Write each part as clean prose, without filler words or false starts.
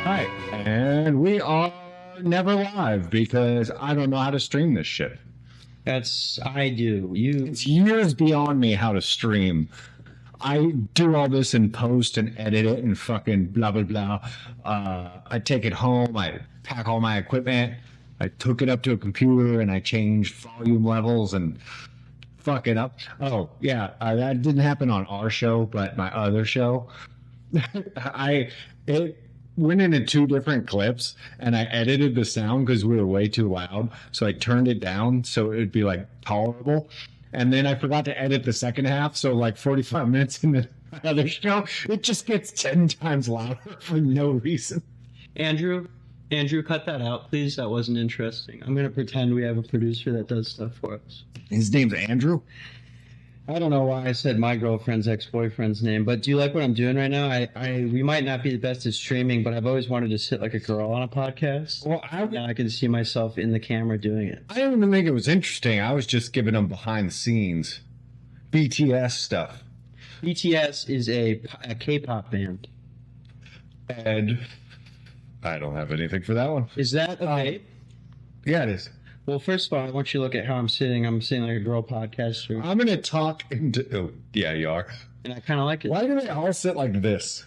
Hi, and we are never live because I don't know how to stream this shit. I do. It's years beyond me how to stream. I do all this in post and edit it and fucking blah, blah, blah. I take it home. I pack all my equipment. I took it up to a computer and I changed volume levels and fuck it up. Oh, yeah. That didn't happen on our show, but my other show. It went into two different clips and I edited the sound because we were way too loud. So I turned it down so it would be like tolerable. And then I forgot to edit the second half. So like 45 minutes in the other show, it just gets 10 times louder for no reason. Andrew, cut that out, please. That wasn't interesting. I'm going to pretend we have a producer that does stuff for us. His name's Andrew? I don't know why I said my girlfriend's ex-boyfriend's name, but do you like what I'm doing right now? We might not be the best at streaming, but I've always wanted to sit like a girl on a podcast. Well, now I can see myself in the camera doing it. I didn't even think it was interesting. I was just giving them behind the scenes. BTS stuff. BTS is a K-pop band. And I don't have anything for that one. Is that a vape? Yeah, it is. Well, first of all, I want you to look at how I'm sitting. I'm sitting like a girl podcaster. I'm going to talk into... Oh, yeah, you are. And I kind of like it. Why do they all sit like this?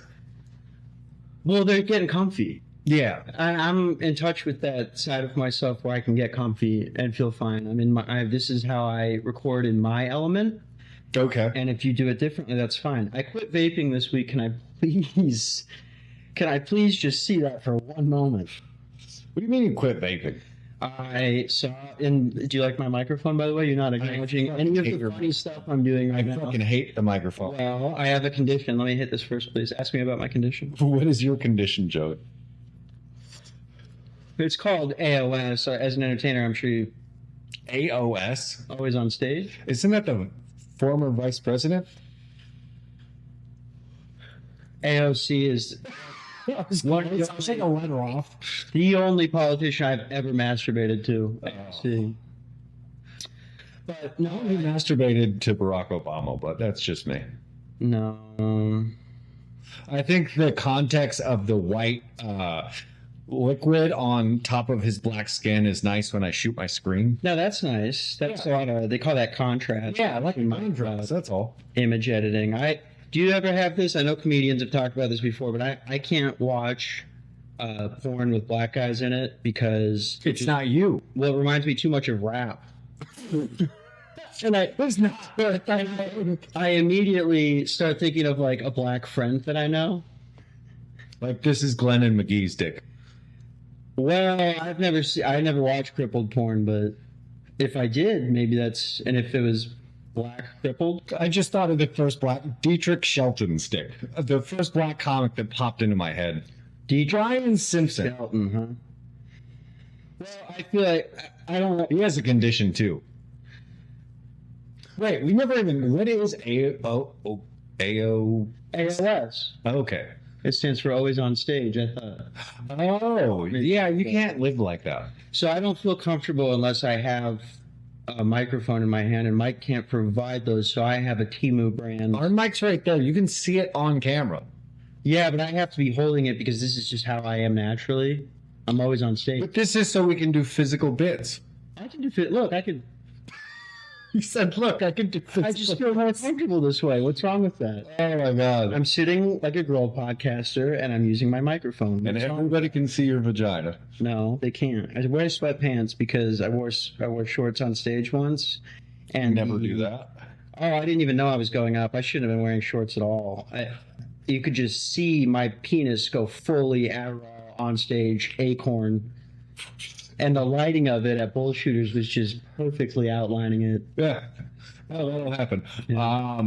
Well, they're getting comfy. Yeah. I'm in touch with that side of myself where I can get comfy and feel fine. I'm in this is how I record in my element. Okay. And if you do it differently, that's fine. I quit vaping this week. Can I please just see that for one moment? What do you mean you quit vaping? I saw do you like my microphone, by the way? You're not acknowledging any of the funny stuff I'm doing right now. I fucking hate the microphone. Well, I have a condition. Let me hit this first, please. Ask me about my condition. What is your condition, Joey? It's called AOS. As an entertainer, I'm sure you... AOS? Always on stage? Isn't that the former vice president? AOC is... I'll take a letter off. The only politician I've ever masturbated to. AOC. But no, he masturbated to Barack Obama, but that's just me. No. I think the context of the white liquid on top of his black skin is nice when I shoot my screen. No, that's nice. That's a lot of... They call that contrast. Yeah, I like contrast. That's all. Image editing. Do you ever have this? I know comedians have talked about this before, but I can't watch porn with black guys in it because... It's not you. Well, it reminds me too much of rap. And I immediately start thinking of like a black friend that I know. Like this is Glenn and McGee's dick. Well, I never watched crippled porn, but if I did, maybe that's... And if it was... black crippled? I just thought of the first black Dietrich Shelton's dick. The first black comic that popped into my head. Brian Simpson. Shelton, huh? Well, I feel like I don't know. He has a condition too. Wait, we never even... What is AO? AOS. Okay. It stands for always on stage, I thought. Oh, yeah, you can't live like that. So I don't feel comfortable unless I have a microphone in my hand, and Mike can't provide those, so I have a Temu brand. Our mic's right there. You can see it on camera. Yeah, but I have to be holding it because this is just how I am naturally. I'm always on stage. But this is so we can do physical bits. I can do look, I can... You said, look, I can do physical I just feel more comfortable this way. What's wrong with that? Oh, my God. I'm sitting like a girl podcaster, and I'm using my microphone. And everybody can see your vagina. No, they can't. I wear sweatpants because I wore shorts on stage once. And never do that. Oh, I didn't even know I was going up. I shouldn't have been wearing shorts at all. You could just see my penis go fully Adderall on stage, acorn. And the lighting of it at Bullshooters was just perfectly outlining it. Yeah. Oh, that'll happen. Yeah.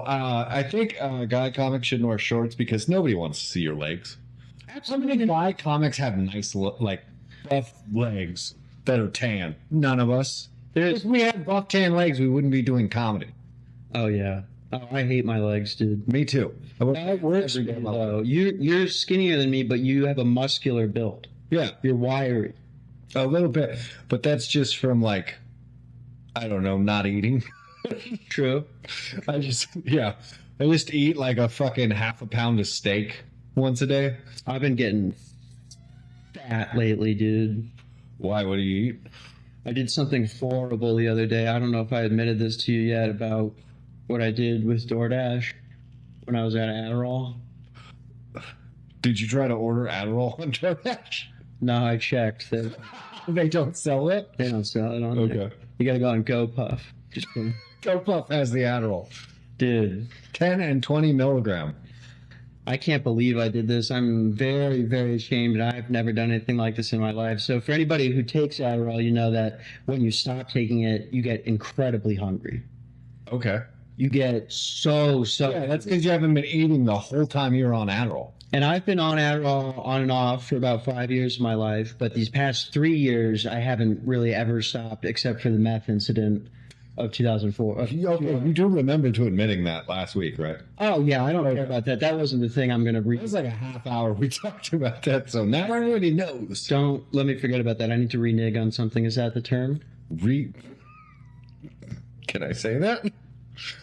I think guy comics shouldn't wear shorts because nobody wants to see your legs. Absolutely. How many guy comics have nice, buff legs that are tan? None of us. If we had buff tan legs, we wouldn't be doing comedy. Oh, yeah. Oh, I hate my legs, dude. Me too. That works for you, though. You're skinnier than me, but you have a muscular build. Yeah. You're wiry. A little bit. But that's just from, I don't know, not eating. True. I just eat like a fucking half a pound of steak once a day? I've been getting fat lately, dude. Why? What do you eat? I did something horrible the other day. I don't know if I admitted this to you yet about what I did with DoorDash when I was at Adderall. Did you try to order Adderall on DoorDash? No, I checked. They don't sell it? They don't sell it on there. You gotta go on GoPuff. Just kidding. GoPuff has the Adderall. Dude. 10 and 20 milligram. I can't believe I did this. I'm very, very ashamed. I've never done anything like this in my life. So for anybody who takes Adderall, you know that when you stop taking it, you get incredibly hungry. Okay. You get so Yeah, that's because you haven't been eating the whole time you were on Adderall. And I've been on Adderall on and off for about 5 years of my life, but these past 3 years, I haven't really ever stopped except for the meth incident of 2004. Okay, you do remember to admitting that last week, right? Oh, yeah, I don't care about that. That wasn't the thing I'm going to read. It was like a half hour we talked about that, so now everybody knows. Don't let me forget about that. I need to renege on something. Is that the term? Can I say that?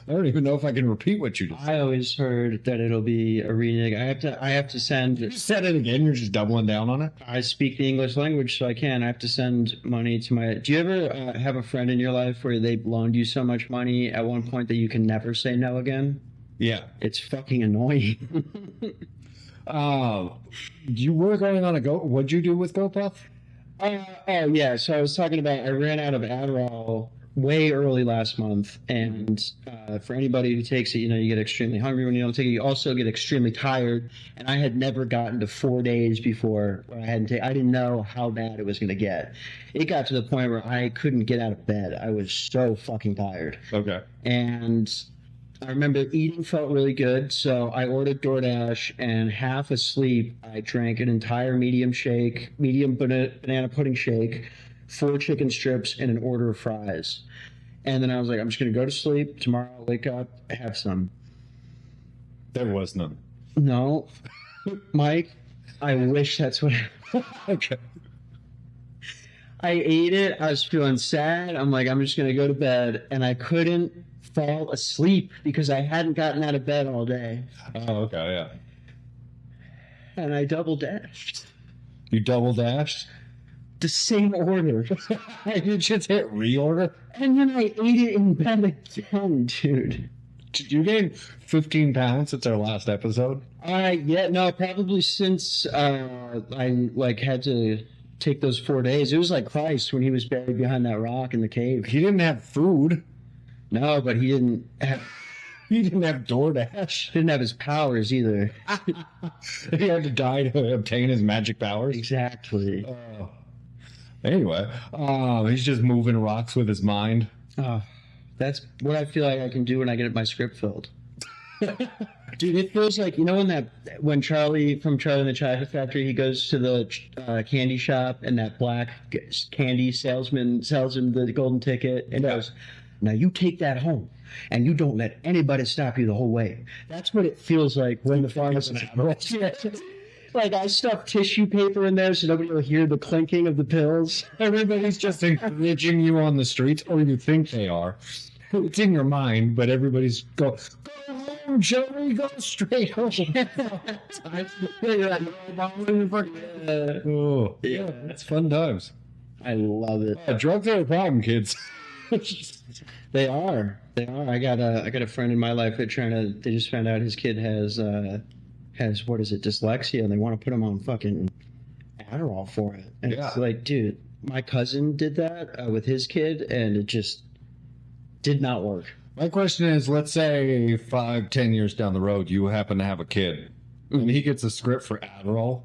I don't even know if I can repeat what you just said. I always heard that it'll be a renege. I have to send. You said it again. You're just doubling down on it. I speak the English language, so I can. I have to send money to my. Do you ever have a friend in your life where they loaned you so much money at one point that you can never say no again? Yeah. It's fucking annoying. You were going on a go. What'd you do with GoPuff? Oh yeah. So I was talking about. I ran out of Adderall way early last month, and for anybody who takes it, you know, you get extremely hungry when you don't take it. You also get extremely tired, and I had never gotten to 4 days before where I didn't know how bad it was going to get. It got to the point where I couldn't get out of bed. I was so fucking tired. Okay. And I remember eating felt really good, so I ordered DoorDash, and half asleep, I drank an entire medium banana pudding shake, 4 chicken strips, and an order of fries. And then I was like, I'm just going to go to sleep. Tomorrow I'll wake up, have some. There was none. No. Mike, I wish that's what happened. Okay. I ate it. I was feeling sad. I'm like, I'm just going to go to bed. And I couldn't fall asleep because I hadn't gotten out of bed all day. Oh, okay, yeah. And I double dashed. You double dashed? The same order. You just hit reorder? And then I ate it in bed again, dude. Did you gain 15 pounds since our last episode? Probably since I had to take those 4 days. It was like Christ when he was buried behind that rock in the cave. He didn't have food. No, but he didn't have DoorDash. Didn't have his powers either. He had to die to obtain his magic powers. Exactly. Anyway, he's just moving rocks with his mind. That's what I feel like I can do when I get my script filled. Dude, it feels like, you know, when Charlie from Charlie and the Chocolate Factory, he goes to the candy shop and that black candy salesman sells him the golden ticket and goes, now you take that home and you don't let anybody stop you the whole way. That's what it feels like when the pharmacist. Like, I stuff tissue paper in there so nobody will hear the clinking of the pills. Everybody's just encouraging you on the streets, or you think they are. It's in your mind, but everybody's go home, Joey, go straight home. Yeah, it's fun times. I love it. Drugs are a problem, kids. They are. I got a friend in my life that they just found out his kid has what is it, dyslexia, and they want to put him on fucking Adderall for it. And it's like, dude, my cousin did that with his kid, and it just did not work. My question is, let's say 5-10 years down the road, you happen to have a kid, and he gets a script for Adderall.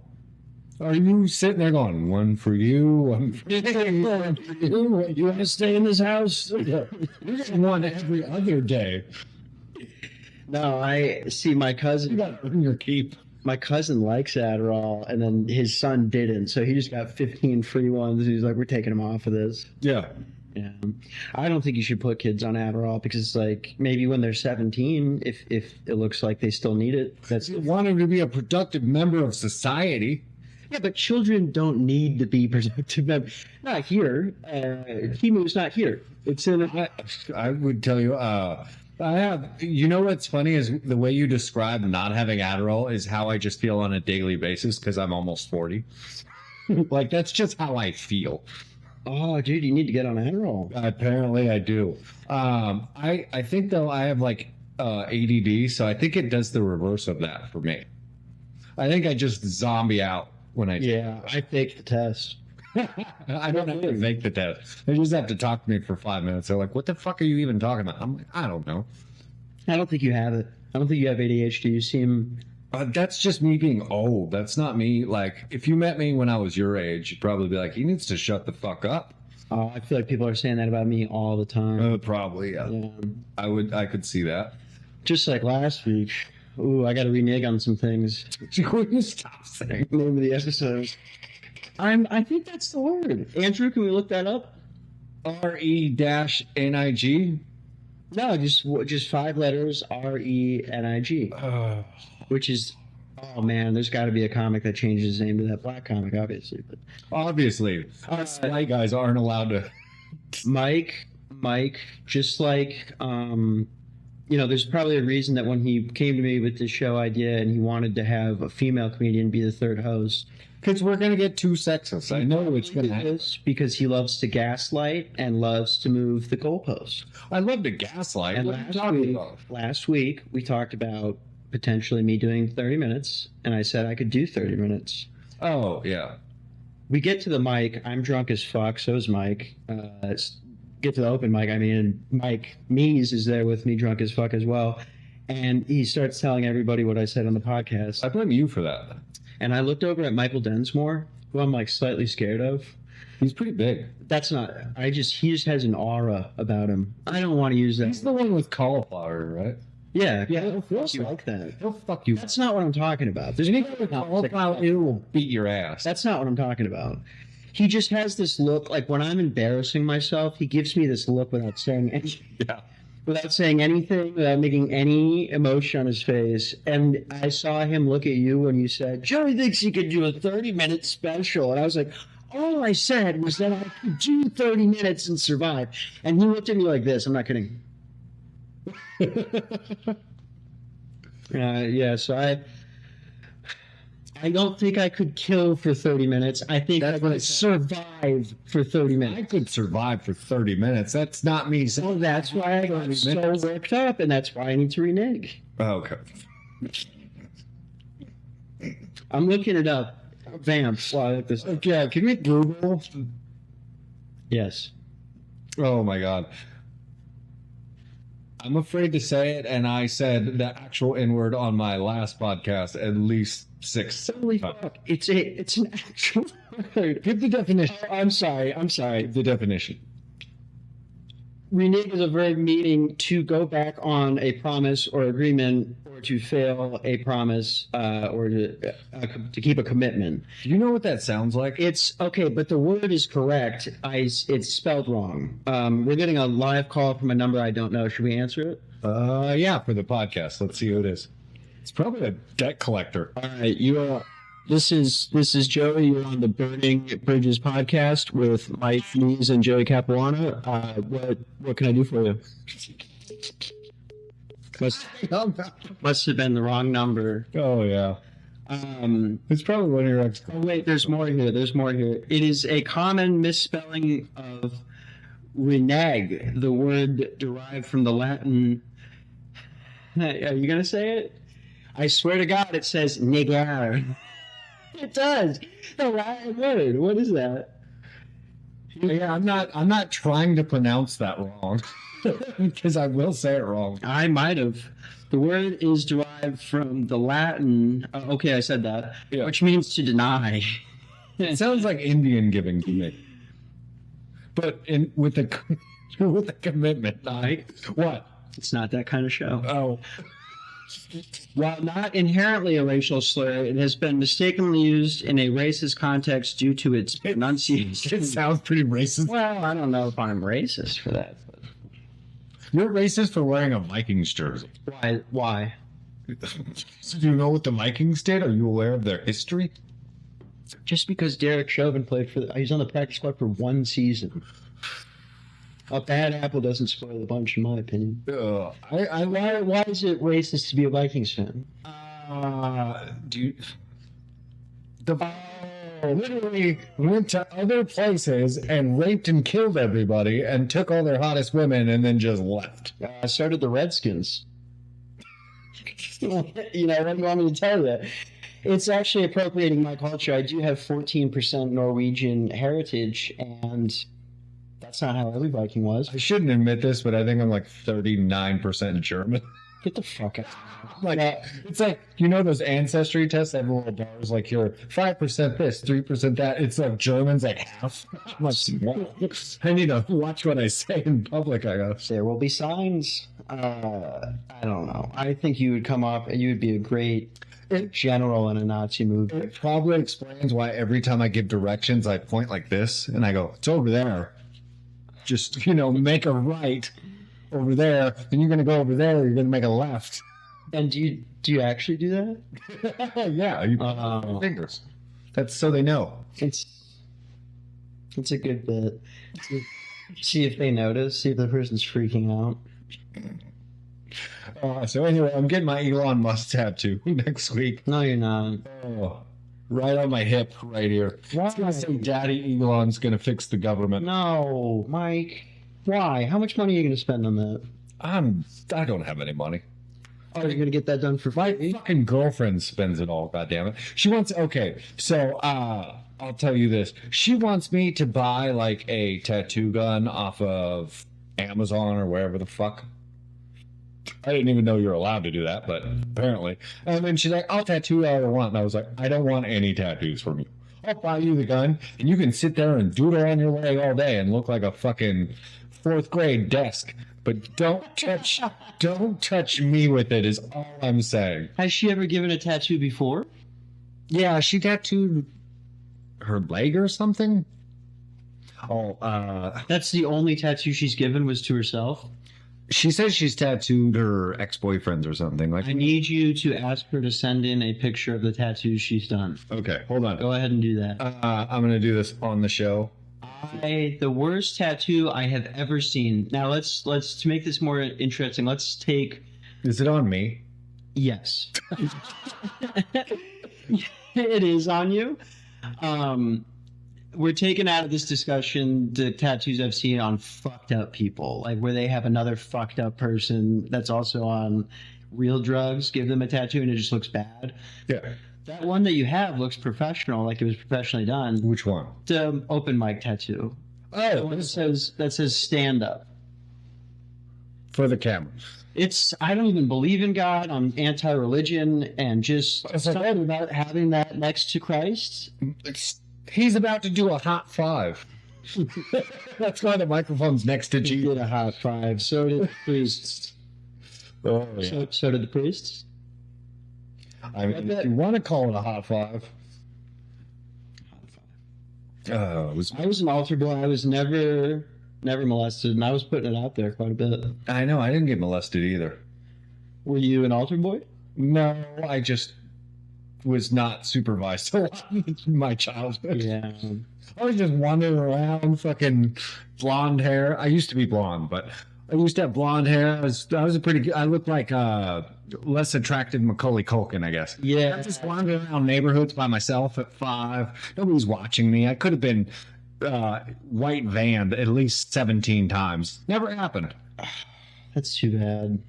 Are you sitting there going, one for you, one for you, one for you? You want to stay in this house? You're getting one every other day. No, I see my cousin. You got to earn your keep. My cousin likes Adderall, and then his son didn't, so he just got 15 free ones. He's like, we're taking him off of this. Yeah. Yeah. I don't think you should put kids on Adderall because it's like maybe when they're 17, if it looks like they still need it. You want them to be a productive member of society. Yeah, but children don't need to be productive members. Not here. Kimu's not here. It's in. I would tell you, I have. You know what's funny is the way you describe not having Adderall is how I just feel on a daily basis because I'm almost 40. Like that's just how I feel. Oh, dude, you need to get on Adderall. Apparently, I do. I think though I have like ADD, so I think it does the reverse of that for me. I think I just zombie out when I. Yeah, I faked the test. I don't have to fake the test. They just have to talk to me for 5 minutes. They're like, "What the fuck are you even talking about?" I'm like, "I don't know." I don't think you have it. I don't think you have ADHD. You seem. That's just me being old. That's not me. Like, if you met me when I was your age, you'd probably be like, "He needs to shut the fuck up." I feel like people are saying that about me all the time. Probably, yeah. I could see that. Just like last week. Ooh, I got to renege on some things. Will you stop saying? Name of the episode. I think that's the word. Andrew, can we look that up? RE-NIG? No, just 5 letters. RENIG. Which is, oh man, there's got to be a comic that changes his name to that black comic, obviously. But obviously, us white guys aren't allowed to. Mike, just like, there's probably a reason that when he came to me with this show idea and he wanted to have a female comedian be the third host. Because we're going to get too sexist. I know it's going to happen. Because he loves to gaslight and loves to move the goalposts. I love to gaslight. And what are you talking about? Last week, we talked about potentially me doing 30 minutes, and I said I could do 30 minutes. Oh, yeah. We get to the mic. I'm drunk as fuck. So is Mike. Get to the open mic. I mean, Mike Mees is there with me, drunk as fuck as well. And he starts telling everybody what I said on the podcast. I blame you for that. And I looked over at Michael Densmore, who I'm like slightly scared of. He's pretty big. That's not. He just has an aura about him. I don't want to use that. He's the one with cauliflower, right? Yeah. He'll You like that? He'll fuck you. That's not what I'm talking about. There's Anything with cauliflower, it will beat your ass. That's not what I'm talking about. He just has this look, like when I'm embarrassing myself, he gives me this look without saying anything. Yeah. Without saying anything, without making any emotion on his face. And I saw him look at you when you said, Joey thinks he could do a 30-minute special. And I was like, all I said was that I could do 30 minutes and survive. And he looked at me like this. I'm not kidding. So I don't think I could kill for 30 minutes. I think I could survive for 30 minutes. I could survive for 30 minutes. That's not me saying. Well, that's why I got so worked up, and that's why I need to renege. Okay. I'm looking it up. Vamps. Wow, I like this. Okay, can we Google? Yes. Oh my god. I'm afraid to say it, and I said the actual N-word on my last podcast at least 6 Holy times. fuck. It's an actual word. Give the definition. Oh, I'm sorry. Give the definition. Renege is a verb meaning to go back on a promise or agreement, or to fail a promise, or to keep a commitment. Do you know what that sounds like? It's okay, but the word is correct. It's spelled wrong. We're getting a live call from a number I don't know. Should we answer it? Yeah, for the podcast. Let's see who it is. It's probably a debt collector. All right, you are. This is Joey. You're on the Burning Bridges podcast with Mike Mees and Joey Capuana. What can I do for you? Must have been the wrong number. Oh yeah. It's probably one of your ex. Oh wait, there's more here. It is a common misspelling of renege, the word derived from the Latin. Are you gonna say it? I swear to God, it says negar. It does. The Latin word. What is that? Yeah, I'm not trying to pronounce that wrong because I will say it wrong. I might have. The word is derived from the Latin. Okay, I said that, Yeah. Which means to deny. It sounds like Indian giving to me, but with a commitment. Right? What? It's not that kind of show. Oh. While not inherently a racial slur, it has been mistakenly used in a racist context due to its pronunciation. It sounds pretty racist. Well, I don't know if I'm racist for that. But You're racist for wearing a Vikings jersey. Why? So do you know what the Vikings did? Are you aware of their history? Just because Derek Chauvin played he's on the practice squad for one season. A bad apple doesn't spoil the bunch, in my opinion. I Why is it racist to be a Vikings fan? do you, the literally went to other places and raped and killed everybody and took all their hottest women and then just left. So did the Redskins. What do you want me to tell you? It's actually appropriating my culture. I do have 14% Norwegian heritage, and that's not how every Viking was. I shouldn't admit this, but I think I'm like 39% German. Get the fuck out. Like it's like those ancestry tests that have little bars like you're 5% this, 3% that. It's like Germans like half. I'm like, I need to watch what I say in public. I guess There will be signs. I don't know. I think you would come off. You would be a great general in a Nazi movie. it probably explains why every time I give directions, I point like this and I go, "It's over there." Just make a right over there, then you're gonna go over there. You're gonna make a left. And do you actually do that? Yeah, you put your fingers. That's so they know. It's a good bit. See if they notice. See if the person's freaking out. So anyway, I'm getting my Elon Musk tattoo next week. No, you're not. Oh, right on my hip, right here. It's gonna say, "Daddy Elon's gonna fix the government." No, Mike. Why? How much money are you going to spend on that? I don't have any money. Oh, you're going to get that done for My free? fucking girlfriend spends it all. God damn it. She wants. Okay, so I'll tell you this. She wants me to buy like a tattoo gun off of Amazon or wherever the fuck. I didn't even know you're allowed to do that, but apparently. And then she's like, "I'll tattoo all I want." And I was like, "I don't want any tattoos from you. I'll buy you the gun, and you can sit there and doodle on your leg all day and look like a fucking fourth grade desk. But don't touch me with it. Is all I'm saying." Has she ever given a tattoo before? Yeah, she tattooed her leg or something. Oh, That's the only tattoo she's given was to herself? she says she's tattooed her ex-boyfriends or something. Like, I need you to ask her to send in a picture of the tattoos she's done. okay, hold on. Go ahead and do that. I'm gonna do this on the show. The worst tattoo I have ever seen. Now let's to make this more interesting. Let's take Is it on me? yes. It is on you. We're taking out of this discussion the tattoos I've seen on fucked up people, like where they have another fucked up person that's also on real drugs, give them a tattoo and it just looks bad. Yeah. That one that you have looks professional, like it was professionally done. Which one? The open mic tattoo. The Oh, one that says stand up. for the camera. I don't even believe in God. I'm anti-religion and just It's like- something about having that next to Christ. He's about to do a hot five. That's why the microphone's next to He Jesus. did a hot five. So did the priests. Oh, yeah. So did the priests. I mean, if you want to call it a hot five. It was. I was an altar boy. I was never molested, and I was putting it out there quite a bit. I know. I didn't get molested either. Were you an altar boy? No, I just was not supervised a lot in my childhood. Yeah. I was just wandering around, fucking blonde hair. I used to be blonde, but I used to have blonde hair. I was a pretty good. I looked like less attractive Macaulay Culkin, I guess. Yeah. I was just wandering around neighborhoods by myself at 5. Nobody's watching me. I could have been white vanned at least 17 times. Never happened. That's too bad.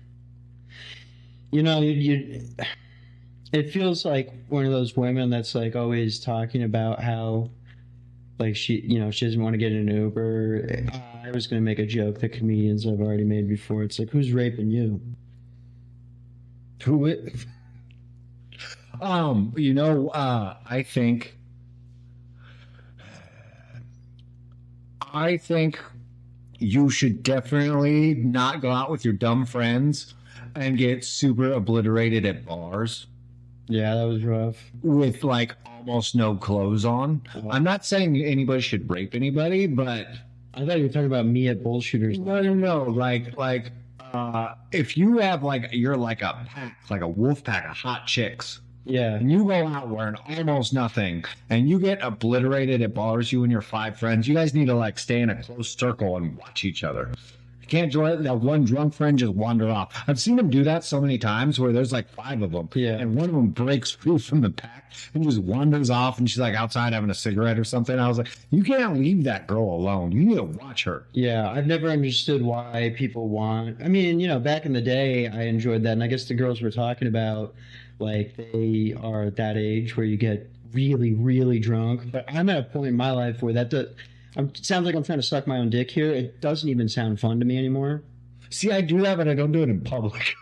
You know, it feels like one of those women that's like always talking about how, like she doesn't want to get in an Uber. I was going to make a joke that comedians I've already made before. It's like, who's raping you? Who it? I think you should definitely not go out with your dumb friends and get super obliterated at bars Yeah, that was rough. with like almost no clothes on. I'm not saying anybody should rape anybody, but I thought you were talking about me at bullshooters. no. If you have like you're like a pack, like a wolf pack of hot chicks, Yeah. and you go out wearing almost nothing and you get obliterated at bars, you and your 5 friends, you guys need to like stay in a close circle and watch each other. You can't let that one drunk friend just wander off. I've seen him do that so many times where there's like 5 of them. Yeah. And one of them breaks free from the pack and just wanders off, and she's like outside having a cigarette or something. I was like, you can't leave that girl alone. You need to watch her. Yeah, I've never understood why people want. I mean, back in the day, I enjoyed that, and I guess the girls we're talking about, like, they are at that age where you get really, really drunk. But I'm at a point in my life where it sounds like I'm trying to suck my own dick here. It doesn't even sound fun to me anymore. See, I do that, but I don't do it in public.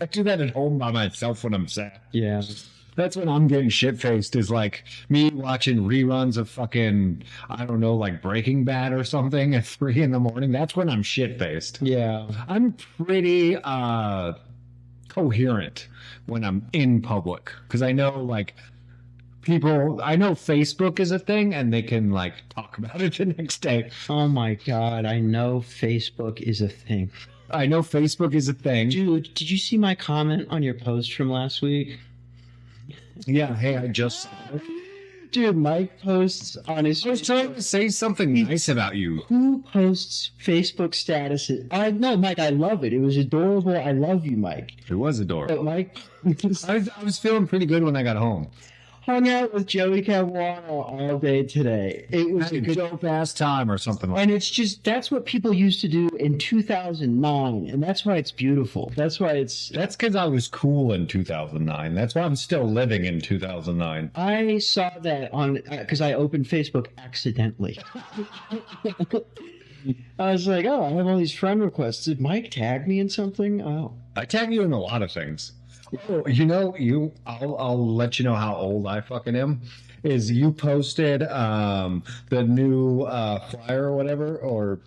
I do that at home by myself when I'm sad. Yeah. That's when I'm getting shit-faced, is like me watching reruns of fucking, I don't know, like Breaking Bad or something at 3 in the morning. That's when I'm shit-faced. Yeah. I'm pretty coherent when I'm in public, because I know, like, I know Facebook is a thing and they can like talk about it the next day. Oh my God, I know Facebook is a thing. I know Facebook is a thing. Dude, did you see my comment on your post from last week? Yeah, hey, I just... Dude, Mike posts on his... I was trying to say something nice about you. Who posts Facebook statuses? No, Mike, I love it. It was adorable. I love you, Mike. It was adorable. But Mike I was feeling pretty good when I got home. hung out with Joey Capuana all day today. It was Had a dope-ass time or something like and it's just, that's what people used to do in 2009, and that's why it's beautiful. That's why it's... That's because I was cool in 2009. That's why I'm still living in 2009. I saw that on... because I opened Facebook accidentally. I was like, oh, I have all these friend requests. Did Mike tag me in something? Oh. I tag you in a lot of things. Oh, I'll let you know how old I fucking am. Is you posted the new flyer or whatever, or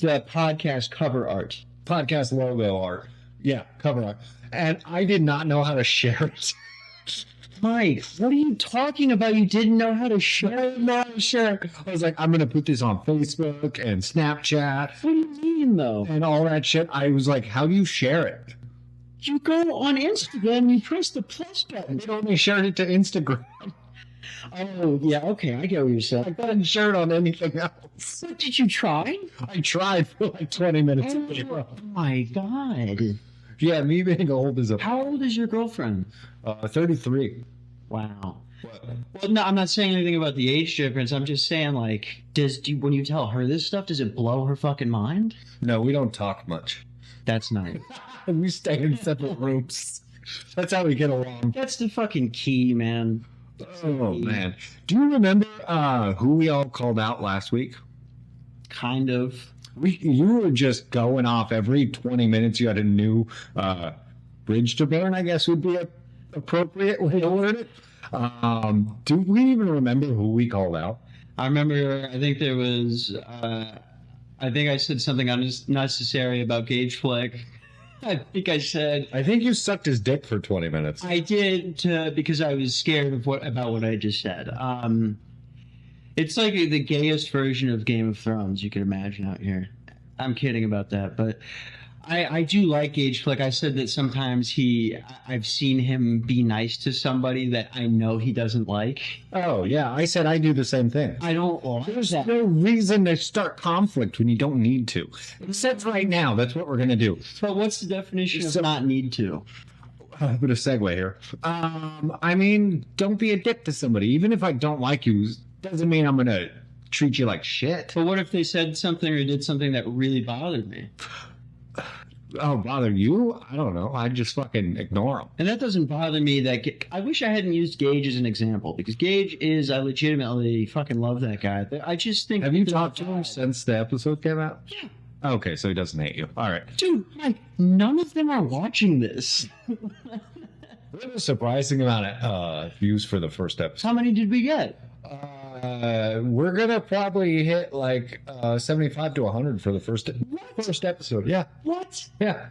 The podcast cover art. podcast logo art. Yeah, cover art. And I did not know how to share it. Mike, what are you talking about? You didn't know how to share? I was like, I'm going to put this on Facebook and Snapchat. What do you mean, though? And all that shit. I was like, how do you share it? You go on Instagram, you press the plus button. It only shared it to Instagram. Oh, yeah, okay, I get what you're I saying. couldn't share it on anything else. What, did you try? I tried for like 20 minutes. Oh my God. Yeah, me being old is a... How old is your girlfriend? 33. Wow. What? Well, no, I'm not saying anything about the age difference. I'm just saying, like, when you tell her this stuff, does it blow her fucking mind? No, we don't talk much. That's nice. We stay in separate rooms. That's how we get along. That's the fucking key, man. Oh, man. Do you remember who we all called out last week? Kind of. You were just going off every 20 minutes. You had a new bridge to burn, I guess would be an appropriate way to word it. Do we even remember who we called out? I remember, I think there was, I think I said something unnecessary about Gage Flick. I think I said... I think you sucked his dick for 20 minutes. I did, because I was scared of about what I just said. It's like the gayest version of Game of Thrones you could imagine out here. I'm kidding about that, but I do like Gage Flick. I said that sometimes I've seen him be nice to somebody that I know he doesn't like. Oh, yeah. I said I do the same thing. I don't like There's that. no reason to start conflict when you don't need to. Except right now, that's what we're going to do. But what's the definition of not need to? A bit of segue here. I mean, don't be a dick to somebody. Even if I don't like you, doesn't mean I'm going to treat you like shit. But what if they said something or did something that really bothered me? Oh, bother you? I don't know. I just fucking ignore them. And that doesn't bother me. I wish I hadn't used Gage as an example, because Gage I legitimately fucking love that guy. I just think... Have you talked to him since the episode came out? Yeah. Okay, so he doesn't hate you. All right. Dude, Mike, none of them are watching this. We have a surprising amount of views for the first episode. How many did we get? We're gonna probably hit like 75 to 100 for the first episode. Yeah, What? yeah.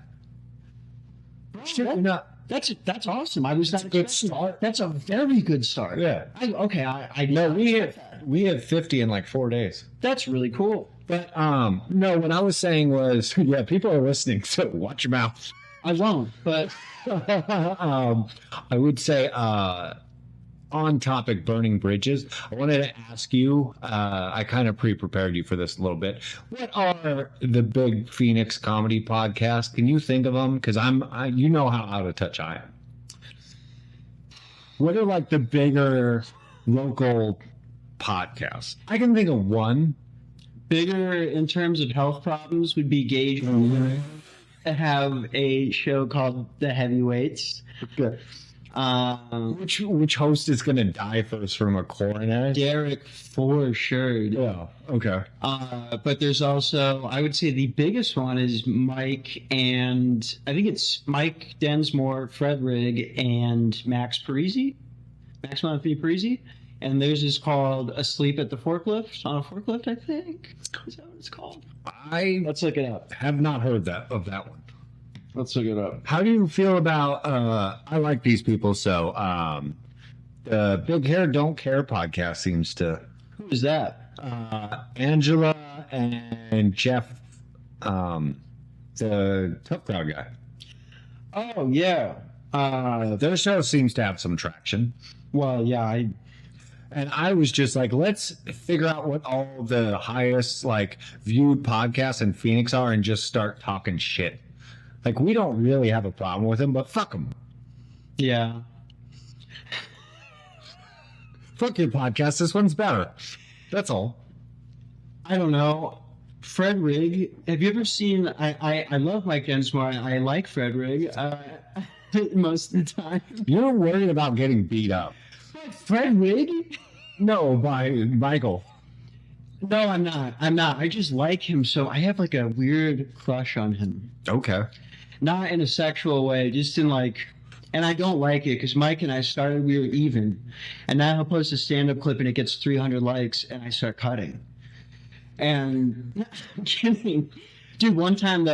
Shit, that- you're not. That's awesome. I was not a good expecting that. start. That's a very good start. Yeah. I No, did we not hit expect that. we hit 50 in like 4 days. That's really cool. But no, what I was saying was, yeah, people are listening, so watch your mouth. I won't, but I would say on topic burning bridges, I wanted to ask you, I kind of pre-prepared you for this a little bit. What are the big Phoenix comedy podcasts? Can you think of them? Because you know how out of touch I am. What are like the bigger local podcasts? I can think of one. bigger in terms of health problems would be Gage have a show called The Heavyweights. Okay. Which host is going to die first from a coronary? Derek, for sure. Yeah. Okay. But there's also, I would say the biggest one is Mike and I think it's Mike Densmore, Fred Rigg, and Max Montefiore Parisi. And theirs is called Asleep at the Forklift, on a Forklift, I think. Is that what it's called? Let's look it up. Have not heard of that one. Let's look it up. How do you feel about I like these people, so the Big Hair Don't Care podcast seems to Who is that? Angela and Jeff, the Tough Crowd guy. Oh, yeah. Their show seems to have some traction. Well, yeah, And I was just like, let's figure out what all the highest like viewed podcasts in Phoenix are and just start talking shit. Like, we don't really have a problem with them, but fuck them. yeah. Fuck your podcast. This one's better. That's all. I don't know. Fred Rigg. Have you ever seen? I love Mike Densmore. I like Fred Rigg most of the time. You're worried about getting beat up. Fred Rigg? No, by Michael. No, I'm not. I just like him. So I have like a weird crush on him. Okay. Not in a sexual way, just in like, and I don't like it because Mike and I started, we were even. And now he'll post a stand up clip and it gets 300 likes and I start cutting. And I'm kidding. Dude, one time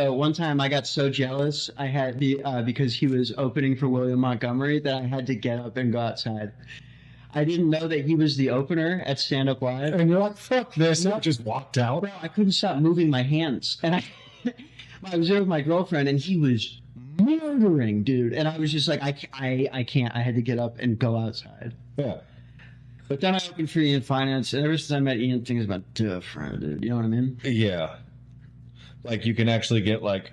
I got so jealous I had because he was opening for William Montgomery that I had to get up and go outside. I didn't know that he was the opener at Stand Up Live. And you're like, fuck this. And I just walked out. Bro, I couldn't stop moving my hands. And I was there with my girlfriend and he was murdering, dude. And I was just like, I can't. I had to get up and go outside. Yeah. But then I opened for Ian Finance, and ever since I met Ian, things about different, dude. You know what I mean? Yeah. Like, you can actually get, like,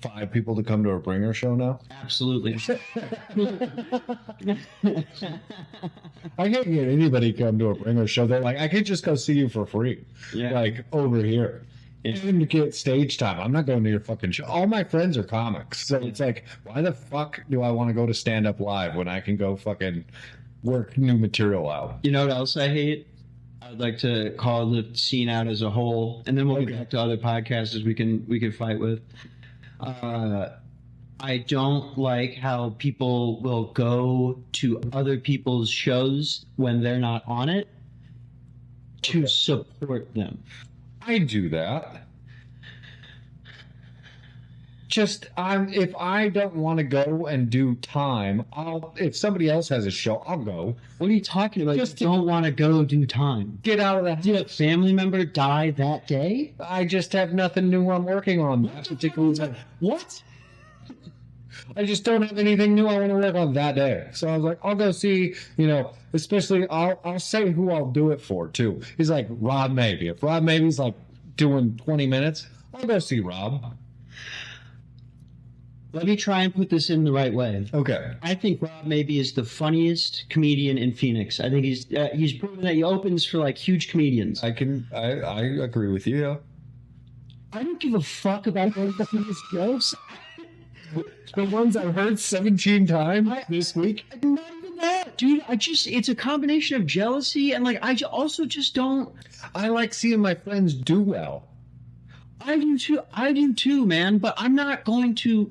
5 people to come to a bringer show now? Absolutely. I can't get anybody to come to a bringer show. They're like, I could just go see you for free. Yeah. Like, over here. And get stage time. I'm not going to your fucking show. All my friends are comics. So it's like, why the fuck do I want to go to Stand Up Live when I can go fucking work new material out? You know what else I hate? I'd like to call the scene out as a whole, and then we'll get back to other podcasts we can fight with. I don't like how people will go to other people's shows when they're not on it to support them. I do that. Just if I don't want to go and do time, if somebody else has a show, I'll go. What are you talking about? Just You don't want to go do time. Get out of the house. Did a family member die that day? I just have nothing new I'm working on that particular time. What? I just don't have anything new I want to work on that day. So I was like, I'll go see, especially I'll say who I'll do it for too. He's like Rob Maybe. If Rob Maybe's like doing 20 minutes, I'll go see Rob. Let me try and put this in the right way. Okay. I think Rob Maybe is the funniest comedian in Phoenix. I think he's proven that he opens for like huge comedians. I agree with you. Yeah. I don't give a fuck about those funniest jokes. The ones I've heard 17 times this week. Not even that, dude. It's a combination of jealousy and like I also just don't. I like seeing my friends do well. I do too, man. But I'm not going to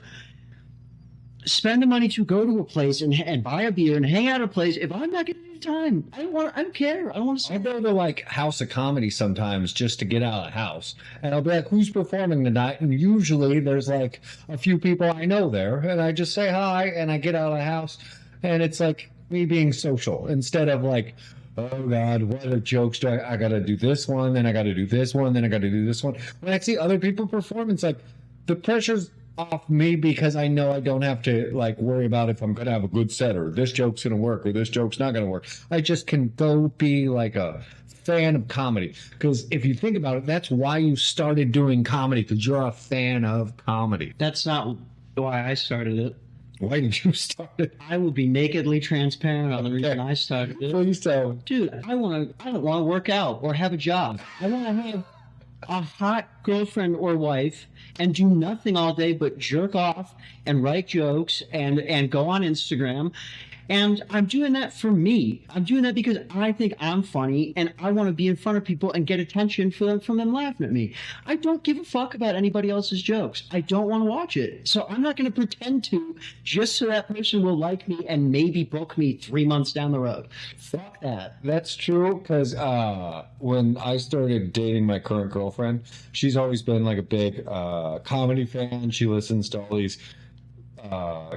spend the money to go to a place and buy a beer and hang out at a place if I'm not getting any time. I don't care. I don't want to. I go to like House of Comedy sometimes just to get out of the house, and I'll be like, "Who's performing tonight?" And usually there's like a few people I know there, and I just say hi, and I get out of the house, and it's like me being social instead of like, "Oh God, what a jokes do I got to do this one, then I got to do this one, then I got to do this one." When I see other people perform, it's like the pressure's off me because I know I don't have to like worry about if I'm gonna have a good set or this joke's gonna work or this joke's not gonna work. I just can go be like a fan of comedy. Because if you think about it, that's why you started doing comedy, because you're a fan of comedy. That's not why I started it. Why did you start it? I will be nakedly transparent on the reason I started it. Please tell. Dude, I don't want to work out or have a job. I want to have a hot girlfriend or wife and do nothing all day but jerk off and write jokes and go on Instagram. And I'm doing that for me. I'm doing that because I think I'm funny and I want to be in front of people and get attention from them laughing at me. I don't give a fuck about anybody else's jokes. I don't want to watch it. So I'm not going to pretend to just so that person will like me and maybe book me 3 months down the road. Fuck that. That's true, because when I started dating my current girlfriend, she's always been like a big comedy fan. She listens to all these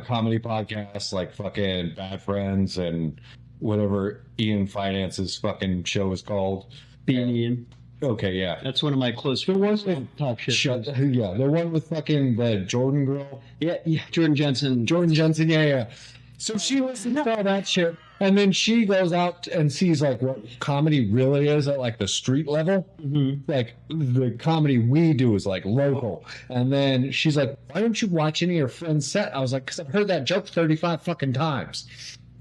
comedy podcasts like fucking Bad Friends and whatever Ian Finance's fucking show is called. Being Ian. Okay, yeah. That's one of my close friends. Talk shit. Yeah, the one with fucking the Jordan girl. Yeah, Jordan Jensen. Jordan Jensen, yeah. So she listens to all that shit, and then she goes out and sees like what comedy really is at like the street level. Mm-hmm. Like the comedy we do is like local. And then she's like, "Why don't you watch any of your friends' set?" I was like, "Because I've heard that joke 35 fucking times."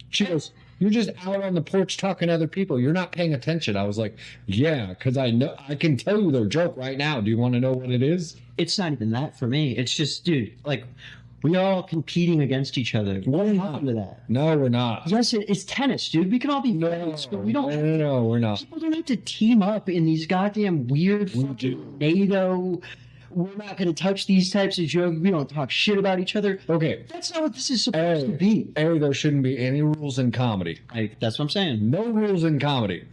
She goes, "You're just out on the porch talking to other people. You're not paying attention." I was like, "Yeah, because I know I can tell you their joke right now. Do you want to know what it is?" It's not even that for me. It's just, dude, like, we all competing against each other. What happened to that? No, we're not. Yes, it's tennis, dude. We can all be friends, but we don't. No, we're not. People don't have to team up in these goddamn weird fucking NATO. We're not going to touch these types of jokes. We don't talk shit about each other. Okay. That's not what this is supposed to be. There shouldn't be any rules in comedy. That's what I'm saying. No rules in comedy.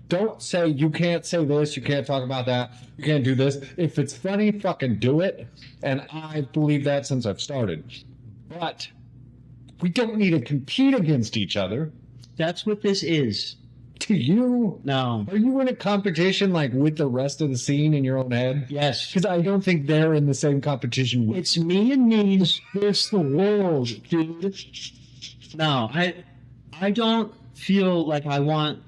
Don't say you can't say this, you can't talk about that, you can't do this. If it's funny, fucking do it. And I believe that since I've started. But we don't need to compete against each other. That's what this is. To you? No. Are you in a competition like with the rest of the scene in your own head? Yes. Because I don't think they're in the same competition with It's me and Mees versus the world, dude. No, I don't feel like I want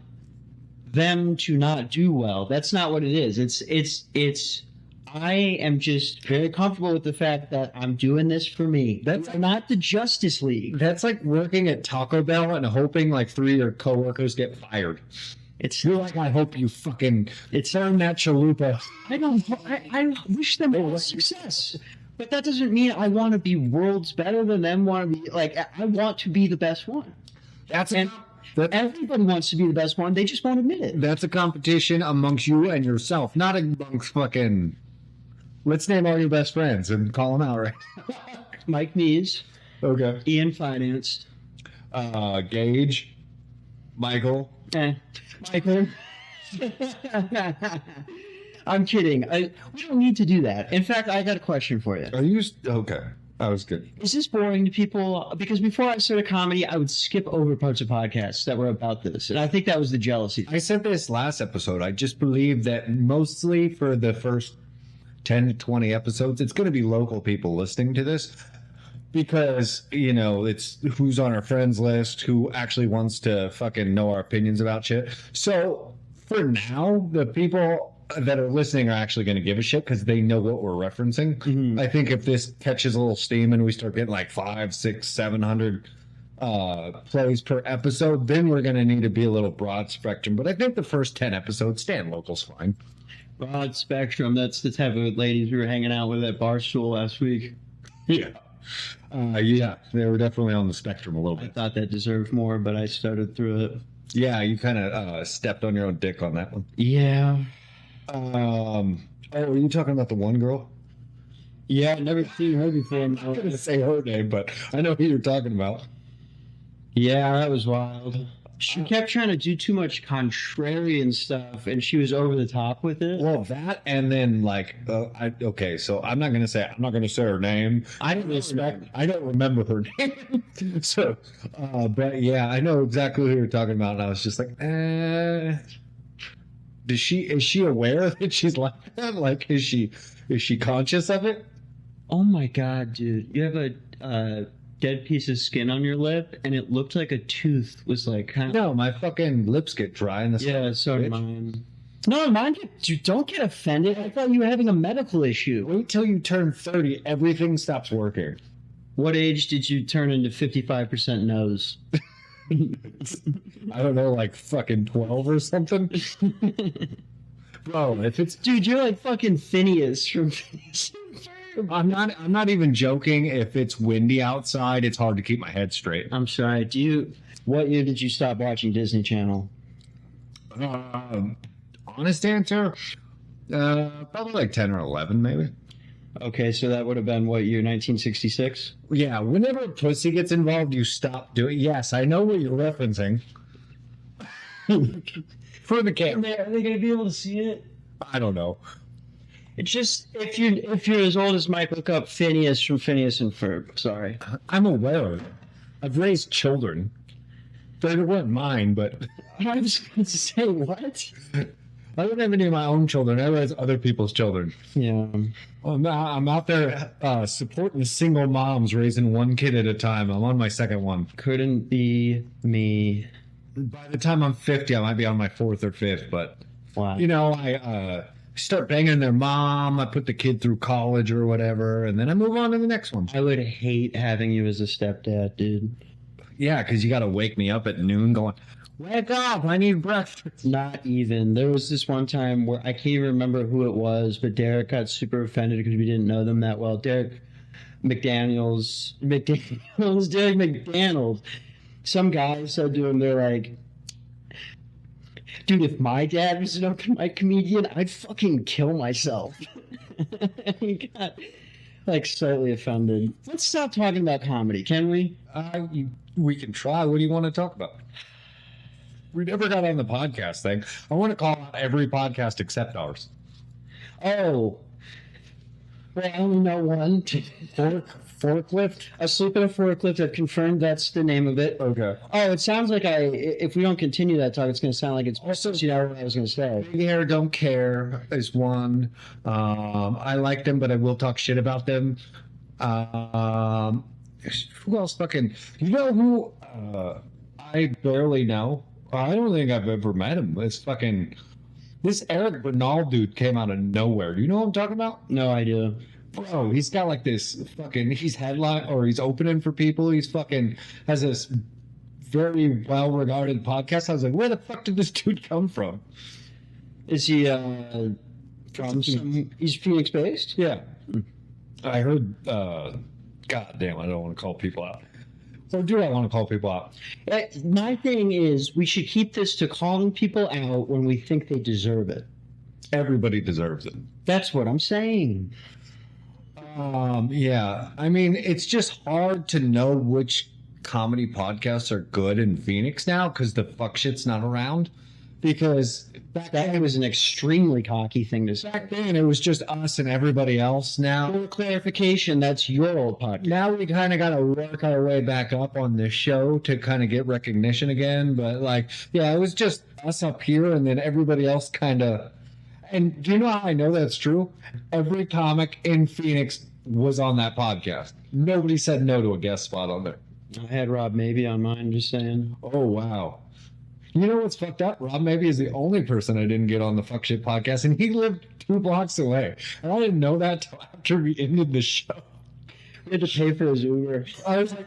them to not do well. That's not what it is. It's I am just very comfortable with the fact that I'm doing this for me. That's not the Justice League. That's like working at Taco Bell and hoping like 3 of your coworkers get fired. You're like, I hope you fucking turn that chalupa. I wish them all success. But that doesn't mean I want to be worlds better than them. Want to be like, I want to be the best one. Everybody wants to be the best one. They just won't admit it. That's a competition amongst you and yourself, not amongst fucking. Let's name all your best friends and call them out, right? Mike Mees. Okay. Ian Finance. Gage. Michael. Michael. I'm kidding. We don't need to do that. In fact, I got a question for you. Are you okay? That was good. Is this boring to people? Because before I started comedy, I would skip over parts of podcasts that were about this. And I think that was the jealousy. I said this last episode. I just believe that mostly for the first 10 to 20 episodes, it's going to be local people listening to this. Because, you know, it's who's on our friends list, who actually wants to fucking know our opinions about shit. So, for now, the people that are listening are actually going to give a shit because they know what we're referencing. Mm-hmm. I think if this catches a little steam and we start getting like 500, 600, 700 plays per episode, then we're going to need to be a little broad spectrum. But I think the first 10 episodes, staying local's fine. Broad spectrum. That's the type of ladies we were hanging out with at Barstool last week. Yeah. Yeah, they were definitely on the spectrum a little bit. I thought that deserved more, but I started through it. Yeah, you kind of stepped on your own dick on that one. Yeah. Are you talking about the one girl? Yeah, I've never seen her before. I'm not going to say her name, but I know who you're talking about. Yeah, that was wild. She kept trying to do too much contrarian stuff, and she was over the top with it. Well, that, and then like, okay, so I'm not gonna say her name. I don't remember her name. So, but yeah, I know exactly who you're talking about, and I was just like, is she aware that she's like that? Like, is she conscious of it? Oh my god, dude! You have a dead piece of skin on your lip, and it looked like a tooth was like kind of. No, my fucking lips get dry in the Yeah, so did bitch. mine. No, mine. You don't get offended. I thought you were having a medical issue. Wait till you turn 30, everything stops working. What age did you turn into 55% nose? I don't know, like fucking 12 or something. Bro, if it's Dude, you're like fucking Phineas from Phineas and Ferb. I'm not even joking. If it's windy outside, it's hard to keep my head straight. I'm sorry. What year did you stop watching Disney Channel? Honest answer, probably like 10 or 11, maybe. Okay, so that would have been what year? 1966. Yeah, whenever pussy gets involved, you stop doing. Yes, I know what you're referencing. For the camera, Are they gonna be able to see it? I don't know. It's just if you're as old as Mike, look up Phineas from Phineas and Ferb. Sorry. I'm aware of it. I've raised children. They weren't mine, but I was going to say what? I don't have any of my own children. I raise other people's children. Yeah. I'm out there supporting single moms raising one kid at a time. I'm on my second one. Couldn't be me. By the time I'm 50, I might be on my fourth or fifth. But Wow. you know, I start banging their mom. I put the kid through college or whatever, and then I move on to the next one. I would hate having you as a stepdad, dude. Yeah, because you got to wake me up at noon going, wake up, I need breakfast. Not even. There was this one time where I can't even remember who it was, but Derek got super offended because we didn't know them that well. Derek McDaniels. Some guy said to him, they're like, dude, if my dad was an open mic comedian, I'd fucking kill myself. He got like slightly offended. Let's stop talking about comedy, can we? We can try. What do you want to talk about? We never got on the podcast thing. I want to call out every podcast except ours. Oh. Well, I only know one. Forklift? Asleep in a Forklift. I've confirmed that's the name of it. Okay. Oh, it sounds like if we don't continue that talk, it's going to sound like it's also, you know what I was going to say. Big Hair Don't Care is one. I like them, but I will talk shit about them. Who else fucking... You know who I barely know? I don't think I've ever met him. It's fucking... This Eric Bernal dude came out of nowhere. Do you know what I'm talking about? No idea. Bro, he's got like this fucking... He's headline... Or he's opening for people. He's fucking... Has this very well-regarded podcast. I was like, where the fuck did this dude come from? Is he from some... He's Phoenix-based? Yeah. I heard... God damn, I don't want to call people out. Or do I want to call people out? My thing is, we should keep this to calling people out when we think they deserve it. Everybody deserves it. That's what I'm saying. Yeah. I mean, it's just hard to know which comedy podcasts are good in Phoenix now because the fuck shit's not around. Because That was an extremely cocky thing to say. back then it was just us and everybody else. Now, For clarification, that's your old podcast. now we kind of got to work our way back up on this show to kind of get recognition again. But like, yeah, it was just us up here and then everybody else kind of. And do you know how I know that's true? Every comic in Phoenix was on that podcast. Nobody said no to a guest spot on there. I had Rob Maybe on mine, just saying. Oh, wow. You know what's fucked up? Rob maybe is the only person I didn't get on the Fuck Shit podcast, and he lived 2 blocks away. And I didn't know that till after we ended the show. We had to pay for his Uber. I was like,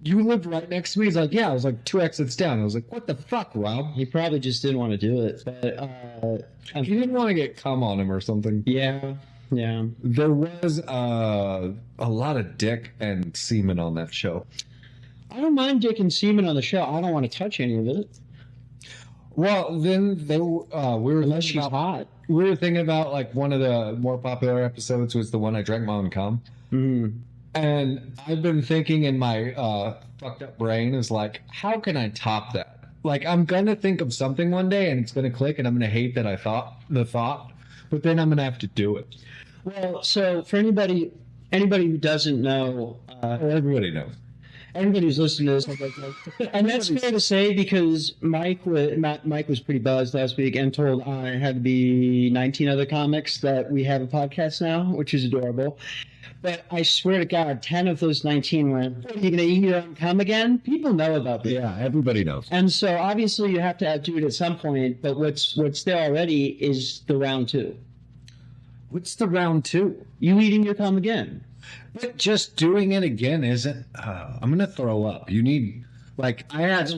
you lived right next to me? He's like, yeah. I was like 2 exits down. I was like, what the fuck, Rob? He probably just didn't want to do it. But, He didn't want to get cum on him or something. yeah. There was a lot of dick and semen on that show. I don't mind Dick and Seaman on the show. I don't want to touch any of it. Well, then we were Unless thinking she's about, hot. we were thinking about like one of the more popular episodes was the one I drank my own cum. Mm. And I've been thinking in my fucked up brain is like, how can I top that? Like, I'm going to think of something one day and it's going to click and I'm going to hate that I thought the thought, but then I'm going to have to do it. Well, so for anybody who doesn't know, Everybody knows. Everybody who's listening to this, and that's fair to say because Mike was pretty buzzed last week and told I had to be 19 other comics that we have a podcast now, which is adorable. But I swear to God, 10 of those 19 went, "What, are you going to eat your own cum again?" People know about this. Yeah, everybody knows. And so obviously you have to outdo it at some point, but what's there already is the round 2. What's the round 2? You eating your cum again. But just doing it again isn't. I'm gonna throw up. You need like I had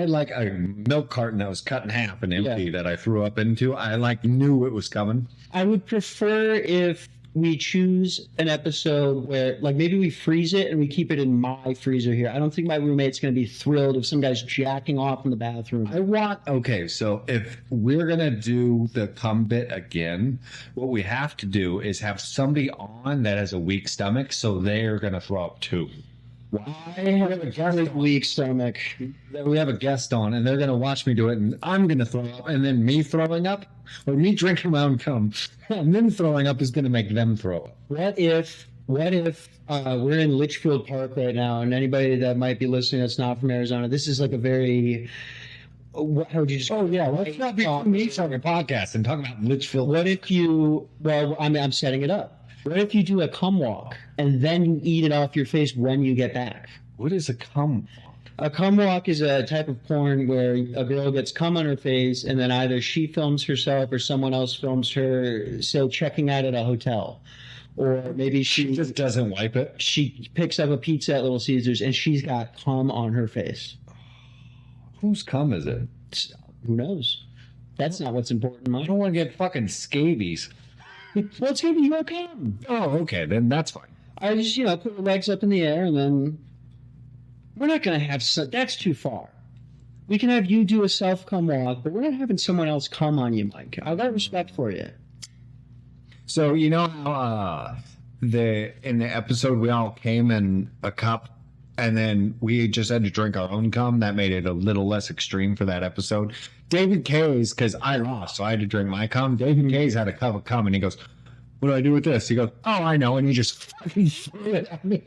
like a milk carton that was cut in half and empty that I threw up into. I like knew it was coming. I would prefer if we choose an episode where, like, maybe we freeze it and we keep it in my freezer here. I don't think my roommate's going to be thrilled if some guy's jacking off in the bathroom. Okay, so if we're going to do the cum bit again, what we have to do is have somebody on that has a weak stomach, so they're going to throw up too. I have a very weak stomach. We have a guest on, and they're going to watch me do it, and I'm going to throw up, and then me throwing up, or me drinking my own cum, and then throwing up is going to make them throw up. What if we're in Litchfield Park right now, and anybody that might be listening that's not from Arizona, this is like a very... How would you just? Oh yeah, let's not be me on a podcast and talk about Litchfield. What if you? Well, I'm setting it up. What if you do a cum walk and then you eat it off your face when you get back? What is a cum walk? A cum walk is a type of porn where a girl gets cum on her face and then either she films herself or someone else films her, say, checking out at a hotel. Or maybe she just doesn't wipe it. She picks up a pizza at Little Caesars and she's got cum on her face. Whose cum is it? Who knows? That's not what's important, Mike. I don't want to get fucking scabies. Well, it's going to be your cum. Oh, okay, then that's fine. I just, put your legs up in the air and then... We're not going to have... That's too far. We can have you do a self-cum walk, but we're not having someone else cum on you, Mike. I've got respect for you. So, you know how in the episode we all came in a cup and then we just had to drink our own cum? That made it a little less extreme for that episode. David Kay's, because I lost, so I had to drink my cum. David Kay's had a cup of cum, and he goes, "What do I do with this?" He goes, "Oh, I know," and he just fucking threw it at me.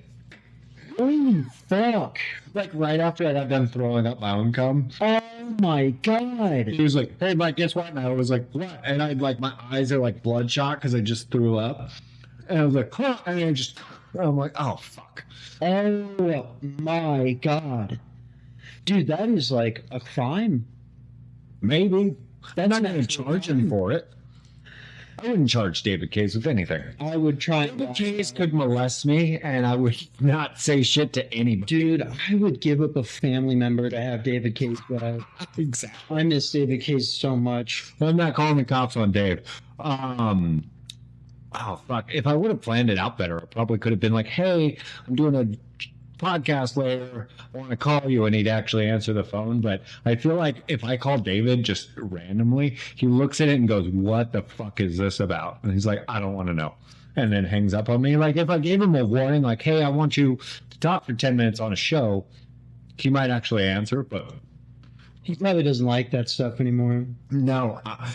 Holy fuck. Like right after I got done throwing up my own cum. Oh my God. He was like, "Hey, Mike, guess what?" And I was like, "What?" And I like my eyes are like bloodshot because I just threw up. And I was like, "Huh," and I'm like, "Oh fuck." Oh my God. Dude, that is like a crime. Maybe. I'm not going to charge him for it. I wouldn't charge David Case with anything. I would try. David Case could molest me, and I would not say shit to anybody. Dude, I would give up a family member to have David Case go. Exactly. I miss David Case so much. I'm not calling the cops on Dave. Oh, fuck. If I would have planned it out better, I probably could have been like, "Hey, I'm doing a podcast later. I want to call you," and he'd actually answer the phone. But I feel like if I call David just randomly, he looks at it and goes, "What the fuck is this about?" And he's like, "I don't want to know," and then hangs up on me. Like if I gave him a warning, like, "Hey, I want you to talk for 10 minutes on a show," he might actually answer. But he probably doesn't like that stuff anymore. No. I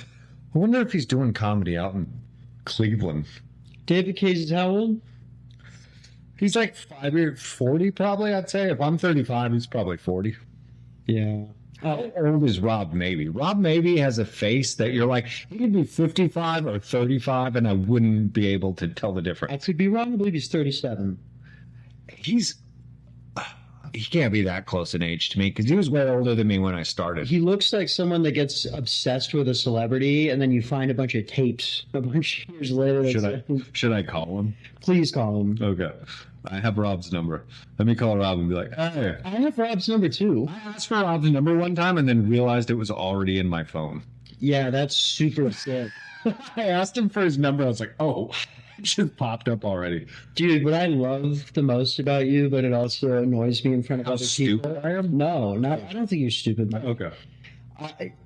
wonder if he's doing comedy out in Cleveland. David Case is how old? He's like 40 probably, I'd say. If I'm 35, he's probably 40. Yeah. How old is Rob Mabey? Rob Mabey has a face that you're like, he could be 55 or 35, and I wouldn't be able to tell the difference. I could be wrong. I believe he's 37. He can't be that close in age to me because he was way older than me when I started. He looks like someone that gets obsessed with a celebrity, and then you find a bunch of tapes a bunch of years later. Should I call him? Please call him. Okay. I have Rob's number. Let me call Rob and be like, "Hey." I have Rob's number too. I asked for Rob's number one time and then realized it was already in my phone. Yeah, that's super sick. I asked him for his number. I was like, "Oh, it just popped up already." Dude, what I love the most about you, but it also annoys me in front of How other people. stupid I am? No, I don't think you're stupid. Okay.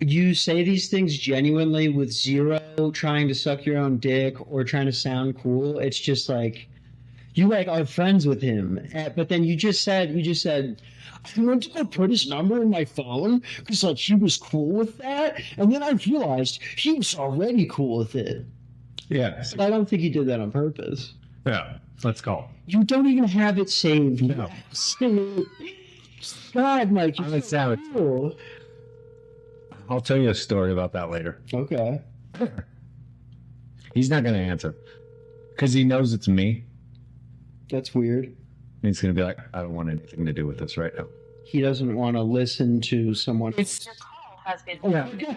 You say these things genuinely with zero trying to suck your own dick or trying to sound cool. It's just like, you like are friends with him. But then you just said, "I went to go put his number in my phone because like he was cool with that. And then I realized he was already cool with it." Yeah. But I don't think he did that on purpose. Yeah, let's call. You don't even have it saved. No. God, Mike, I'm you're a so savage. cool. I'll tell you a story about that later. Okay. He's not going to answer because he knows it's me. That's weird. And he's going to be like, I don't want anything to do with this right now. He doesn't want to listen to someone. Your call has been.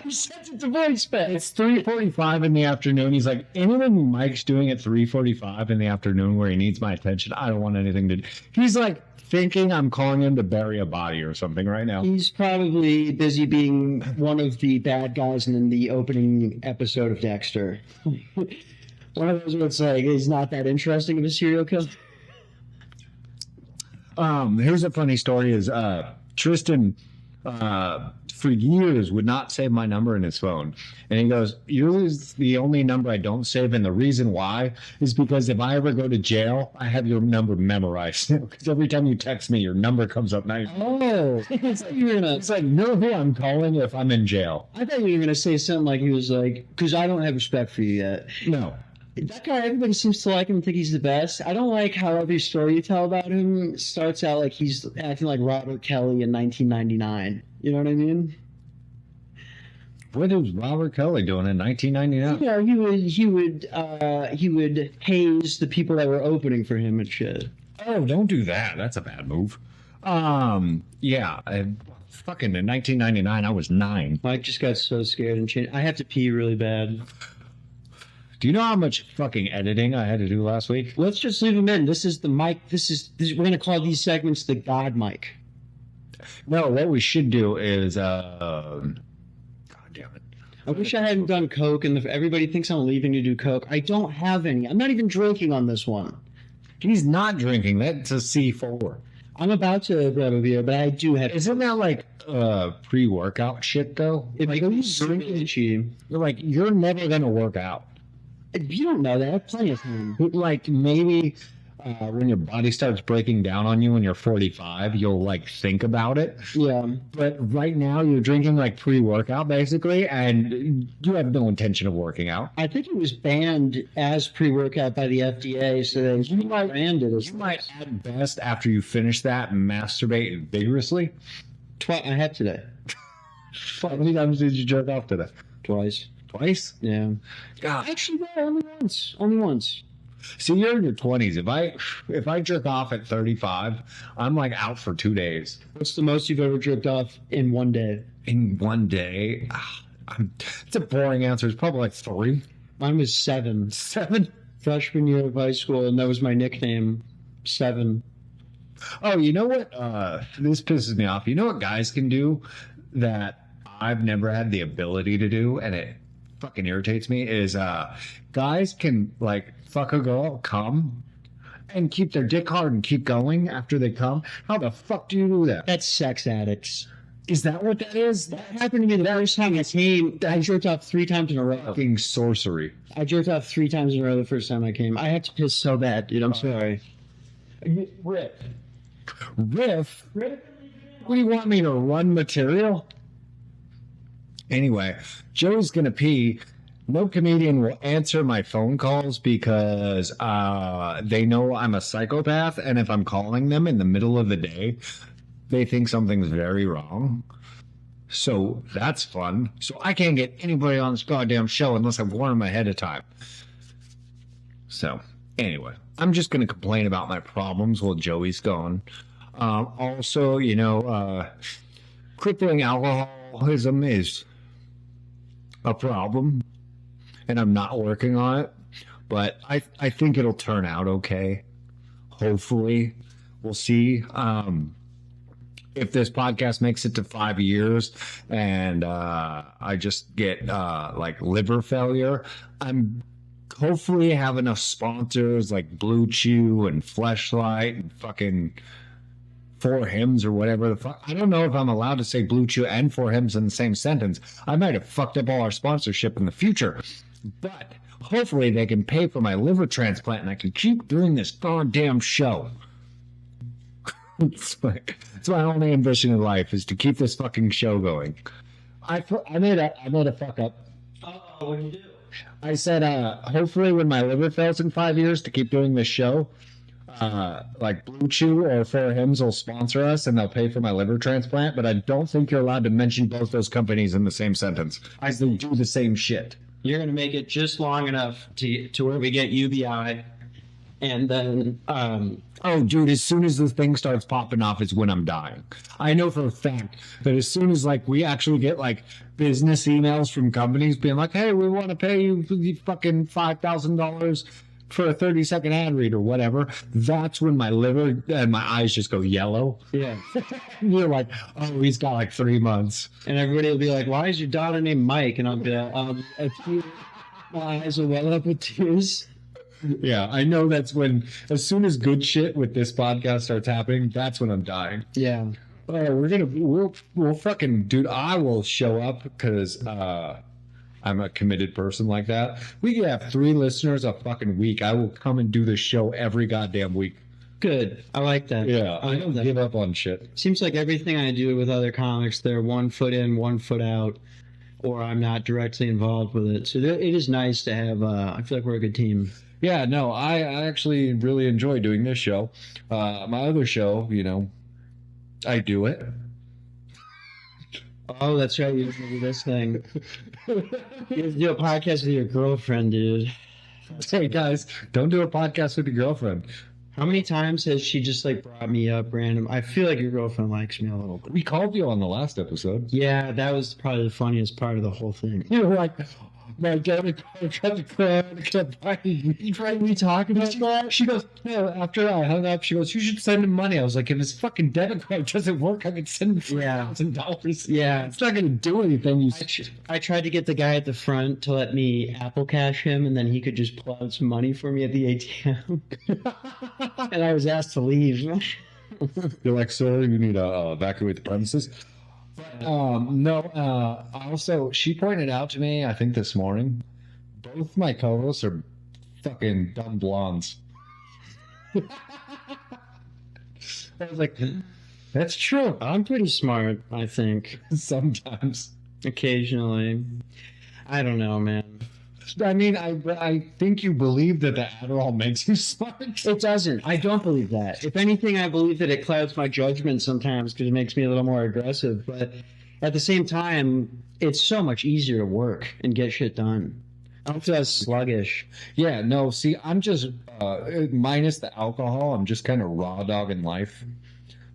He sent it to voicemail. It's 3:45 in the afternoon. He's like, anything Mike's doing at 3:45 in the afternoon where he needs my attention, I don't want anything to do. He's like thinking I'm calling him to bury a body or something right now. He's probably busy being one of the bad guys in the opening episode of Dexter. One of those where it's like, he's not that interesting of a serial killer. Here's a funny story is Tristan for years would not save my number in his phone. And he goes, yours the only number I don't save, and the reason why is because if I ever go to jail, I have your number memorized. Because every time you text me, your number comes up. Now Oh, it's like, know who I'm calling if I'm in jail. I thought you were going to say something like he was like, because I don't have respect for you yet. No. That guy, everybody seems to like him and think he's the best. I don't like how every story you tell about him starts out like he's acting like Robert Kelly in 1999. You know what I mean? What was Robert Kelly doing in 1999? You know, he would haze the people that were opening for him and shit. Oh, don't do that. That's a bad move. Yeah. Fucking in 1999, I was 9. Mike just got so scared and changed. I have to pee really bad. Do you know how much fucking editing I had to do last week? Let's just leave him in. This is the mic. We're going to call these segments the God mic. No, what we should do is, God damn it. I wish I hadn't done Coke, and everybody thinks I'm leaving to do Coke. I don't have any. I'm not even drinking on this one. He's not drinking. That's a C4. I'm about to grab a beer, but I do have. Isn't that like pre-workout shit though? If Like, you who's drink drinking? itchy, You're like, you're never gonna work out. you don't know that. I have plenty of time. But like maybe when your body starts breaking down on you when you're 45, you'll like think about it. Yeah. But right now you're drinking like pre-workout basically, and you have no intention of working out. I think it was banned as pre-workout by the FDA, so they branded it as You might at best after you finish that masturbate vigorously. I had today. How many times did you jerk off today? Twice. Twice? Yeah. God. Actually, no, only once. Only once. See, you're in your 20s. If I jerk off at 35, I'm like out for 2 days. What's the most you've ever jerked off in one day? In one day, it's a boring answer. It's probably like 3. Mine was 7. 7. Freshman year of high school, and that was my nickname. 7. Oh, you know what? This pisses me off. You know what guys can do that I've never had the ability to do, and it fucking irritates me, is guys can like fuck a girl, come, and keep their dick hard and keep going after they come. How the fuck do you do that? That's sex addicts. Is that what that is? That happened to me the first time I came. I jerked off 3 times in a row. Fucking sorcery. I jerked off 3 times in a row the first time I came. I had to piss so bad, dude. I'm sorry. Riff? What do you want me to run material? Anyway, Joe's gonna pee. No comedian will answer my phone calls because they know I'm a psychopath, and if I'm calling them in the middle of the day, they think something's very wrong. So that's fun. So I can't get anybody on this goddamn show unless I warn them ahead of time. So anyway, I'm just gonna complain about my problems while Joey's gone. Also, you know, crippling alcoholism is a problem, and I'm not working on it, but I think it'll turn out okay. Hopefully. We'll see. If this podcast makes it to 5 years and I just get like liver failure, I'm hopefully have enough sponsors like Blue Chew and Fleshlight and fucking Four Hymns or whatever the fuck. I don't know if I'm allowed to say Blue Chew and Four Hymns in the same sentence. I might have fucked up all our sponsorship in the future. But hopefully they can pay for my liver transplant and I can keep doing this goddamn show. It's my only ambition in life is to keep this fucking show going. I made a fuck up. Oh, what did you do? I said, hopefully when my liver fails in 5 years to keep doing this show, like Blue Chew or Fair Hims will sponsor us and they'll pay for my liver transplant, but I don't think you're allowed to mention both those companies in the same sentence. I they do the same shit. You're going to make it just long enough to where we get UBI. And then, oh, dude, as soon as this thing starts popping off is when I'm dying. I know for a fact that as soon as, like, we actually get, like, business emails from companies being like, hey, we want to pay you fucking $5,000 for a 30-second ad read or whatever, that's when my liver and my eyes just go yellow. yeah. And you're like, oh, he's got, like, 3 months. And everybody will be like, why is your daughter named Mike? And I'll be like, my eyes will well up with tears. Yeah, I know that's when, as soon as good shit with this podcast starts happening, that's when I'm dying. Yeah. We'll fucking, dude, I will show up because I'm a committed person like that. We can have 3 listeners a fucking week. I will come and do this show every goddamn week. Good. I like that. Yeah, I don't give up on shit. Seems like everything I do with other comics, they're 1 foot in, 1 foot out, or I'm not directly involved with it. So it is nice to have, I feel like we're a good team. Yeah, no, I actually really enjoy doing this show. My other show, you know, I do it. Oh, that's right. You do this thing. You have to do a podcast with your girlfriend, dude. Hey, guys, don't do a podcast with your girlfriend. How many times has she just like brought me up random? I feel like your girlfriend likes me a little bit. We called you on the last episode. Yeah, that was probably the funniest part of the whole thing. You were like, my debit card kept buying weed right we talking about that. She goes, no, after I hung up, she goes, you should send him money. I was like, if his fucking debit card doesn't work, I could send him $1,000. Yeah. It's not going to do anything. I tried to get the guy at the front to let me Apple Cash him, and then he could just pull out some money for me at the ATM. And I was asked to leave. You're like, sir, you need to evacuate the premises. No, also, she pointed out to me, I think this morning, both my co-hosts are fucking dumb blondes. I was like, that's true. I'm pretty smart, I think. Sometimes. Occasionally. I don't know, man. I mean, I think you believe that the Adderall makes you smart. It doesn't. I don't believe that. If anything, I believe that it clouds my judgment sometimes because it makes me a little more aggressive. But at the same time, it's so much easier to work and get shit done. I don't feel as sluggish. Yeah, no, see, I'm just, minus the alcohol, I'm just kind of raw dog in life.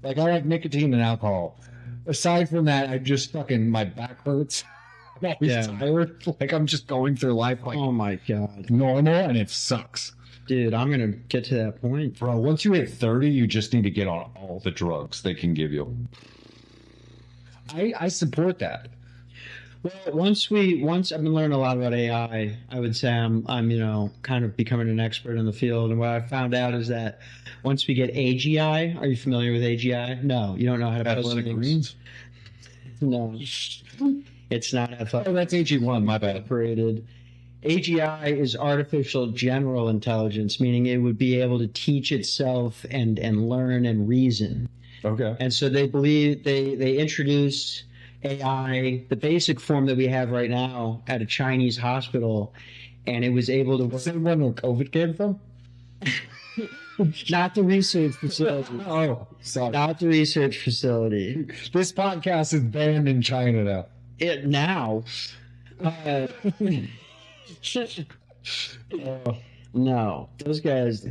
Like, I like nicotine and alcohol. Aside from that, I just fucking, my back hurts. I'm always tired. Like, I'm just going through life like, oh my God, normal, and it sucks. Dude, I'm going to get to that point. Bro, once you hit 30, you just need to get on all the drugs they can give you. I support that. Well, once I've been learning a lot about AI, I would say I'm kind of becoming an expert in the field. And what I found out is that once we get AGI, are you familiar with AGI? No, you don't know how to post Athletic things. Greens? No, it's not athletic. Oh, that's AG1, my bad. Operated. AGI is artificial general intelligence, meaning it would be able to teach itself and learn and reason. Okay. And so they believe they introduced AI, the basic form that we have right now, at a Chinese hospital, and it was able to. Is that one where COVID came from? Not the research facility. Oh, sorry. Not the research facility. This podcast is banned in China now. It now. No, those guys.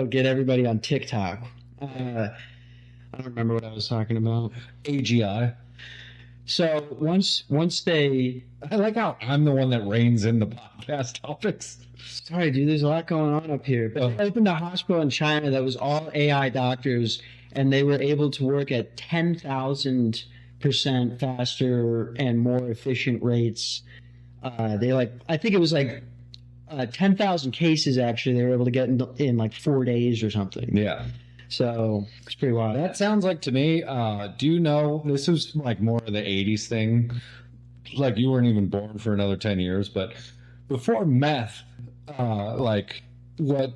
Get everybody on TikTok. I don't remember what I was talking about. AGI. So once they, I like how I'm the one that reins in the podcast topics. sorry, dude, there's a lot going on up here. But they opened a hospital in China that was all AI doctors, and they were able to work at 10,000% faster and more efficient rates. I think it was 10,000 cases actually they were able to get in like 4 days or something. Yeah. So it's pretty wild. That sounds like to me, do you know, this was like more of the 80s thing. Like you weren't even born for another 10 years, but before meth, like what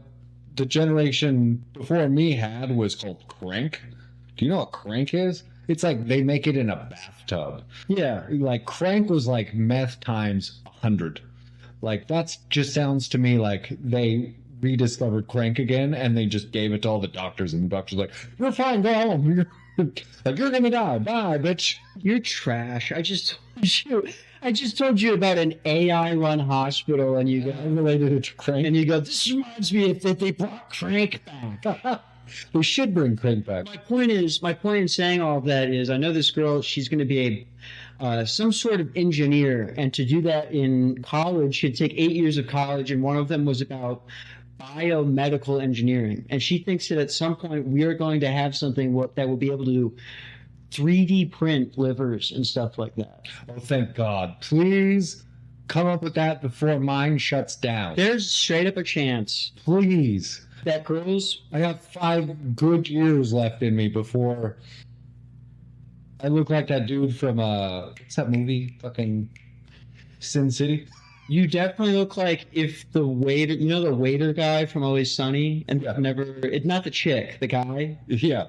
the generation before me had was called crank. Do you know what crank is? It's like they make it in a bathtub. Yeah. Like crank was like meth times 100. Like, that's just sounds to me like they rediscovered crank again, and they just gave it to all the doctors, and the doctors like, "You're fine, go home. Like, you're gonna die. Bye, bitch." You're trash. I just told you about an AI-run hospital, and you go Related to crank. and you go. This reminds me of that they brought crank back. They should bring crank back. My point in saying all of that is, I know this girl. She's going to be some sort of engineer, and to do that in college, she'd take 8 years of college, and one of them was about biomedical engineering. And she thinks that at some point we are going to have something that will be able to 3D print livers and stuff like that. Oh, thank God. Please come up with that before mine shuts down. There's straight up a chance Please. that girls. I got 5 good years left in me before I look like that dude from what's that movie? Fucking Sin City. You definitely look like if the waiter, the waiter guy from Always Sunny, and Yeah. it's not the chick, the guy. Yeah,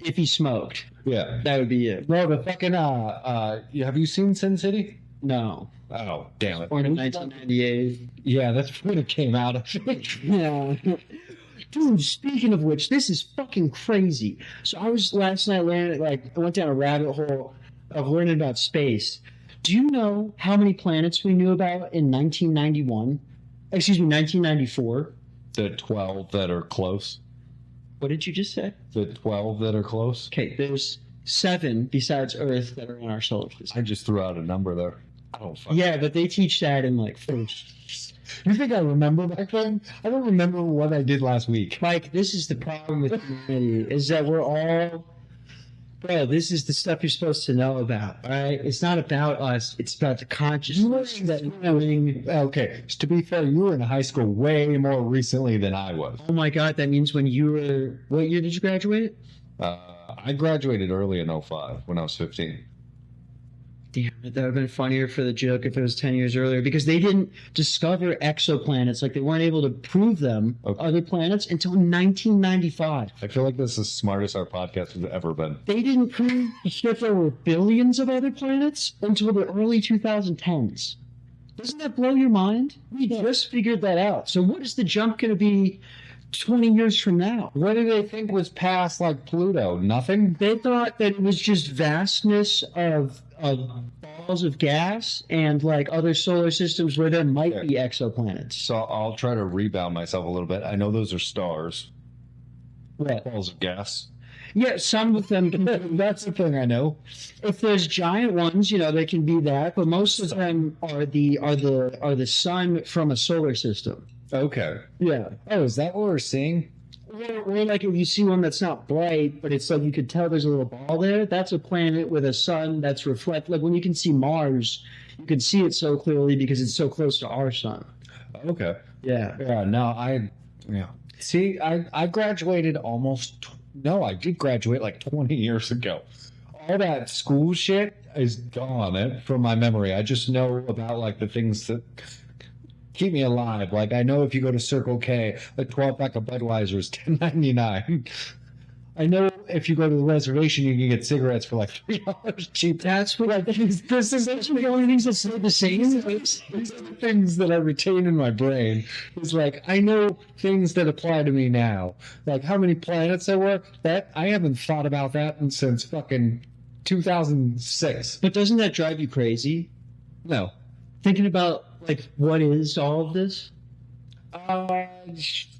If he smoked, yeah. that would be it. No, the fucking have you seen Sin City? No, Oh, damn it. born in 1998. Yeah, that's when it came out. I think. Yeah. Dude, speaking of which, this is fucking crazy. So I was last night learning, I went down a rabbit hole of learning about space. Do you know how many planets we knew about in 1991? Excuse me, 1994? The 12 that are close. What did you just say? The 12 that are close. Okay, there's 7 besides Earth that are in our solar system. I just threw out a number there. I don't fucking. Yeah, but they teach that in first. You think I remember back then? I don't remember what I did last week. Mike, this is the problem with humanity, is that we're all... Bro, this is the stuff you're supposed to know about, all right? It's not about us. It's about the consciousness that we're doing. Okay, to be fair, you were in high school way more recently than I was. Oh, my God, that means when you were... What year did you graduate? I graduated early in 05 when I was 15. Damn it, that would have been funnier for the joke if it was 10 years earlier, because they didn't discover exoplanets. Like, they weren't able to prove them, other planets, until 1995. I feel like this is the smartest our podcast has ever been. They didn't prove that there were billions of other planets until the early 2010s. Doesn't that blow your mind? We just figured that out. So what is the jump going to be 20 years from now? What did they think was past, like, Pluto? Nothing? They thought that it was just vastness of balls of gas and like other solar systems where there might be exoplanets. So I'll try to rebound myself a little bit. I know those are stars. What? Balls of gas. Yeah, some of them can. That's the thing I know. If there's giant ones, they can be that, but most of them are the sun from a solar system. Okay. Yeah. Oh, is that what we're seeing? Or like if you see one that's not bright, but it's like you could tell there's a little ball there, that's a planet with a sun that's reflect. Like when you can see Mars, you can see it so clearly because it's so close to our sun. Okay. Yeah. Yeah, no, yeah. See, I graduated I did graduate like 20 years ago. All that school shit is gone from my memory. I just know about like the things that keep me alive. Like I know if you go to Circle K, a 12-pack of Budweiser is $10.99. I know if you go to the reservation, you can get cigarettes for like $3 cheap. That's what I think. This is actually the only things that stay the same. These are the things that I retain in my brain. It's like I know things that apply to me now. Like how many planets there were. That I haven't thought about that since fucking 2006. But doesn't that drive you crazy? No. Thinking about like what is all of this?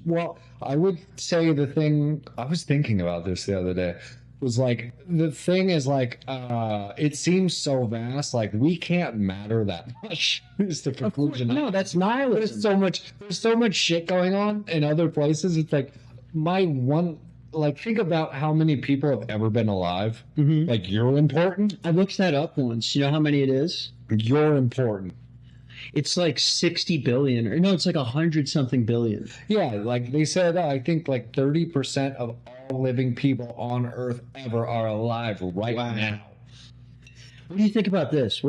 Well, I would say the thing I was thinking about this the other day was like the thing is like it seems so vast, like we can't matter that much is the conclusion. No, that's nihilism. There's so much shit going on in other places. It's like think about how many people have ever been alive. Mm-hmm. Like you're important. I looked that up once. You know how many it is? You're important. It's like 60 billion, or no, it's like 100-something billion. Yeah, like they said, I think like 30% of all living people on Earth ever are alive right now. What do you think about this?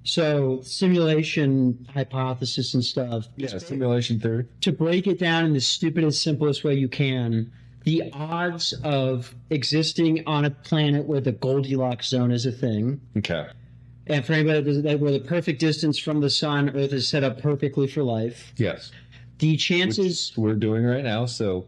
So, simulation hypothesis and stuff. Yeah, simulation theory. To break it down in the stupidest, simplest way you can, the odds of existing on a planet where the Goldilocks zone is a thing. Okay. And for anybody that doesn't, that we're the perfect distance from the sun, Earth is set up perfectly for life. Yes. The chances... Which we're doing right now, so...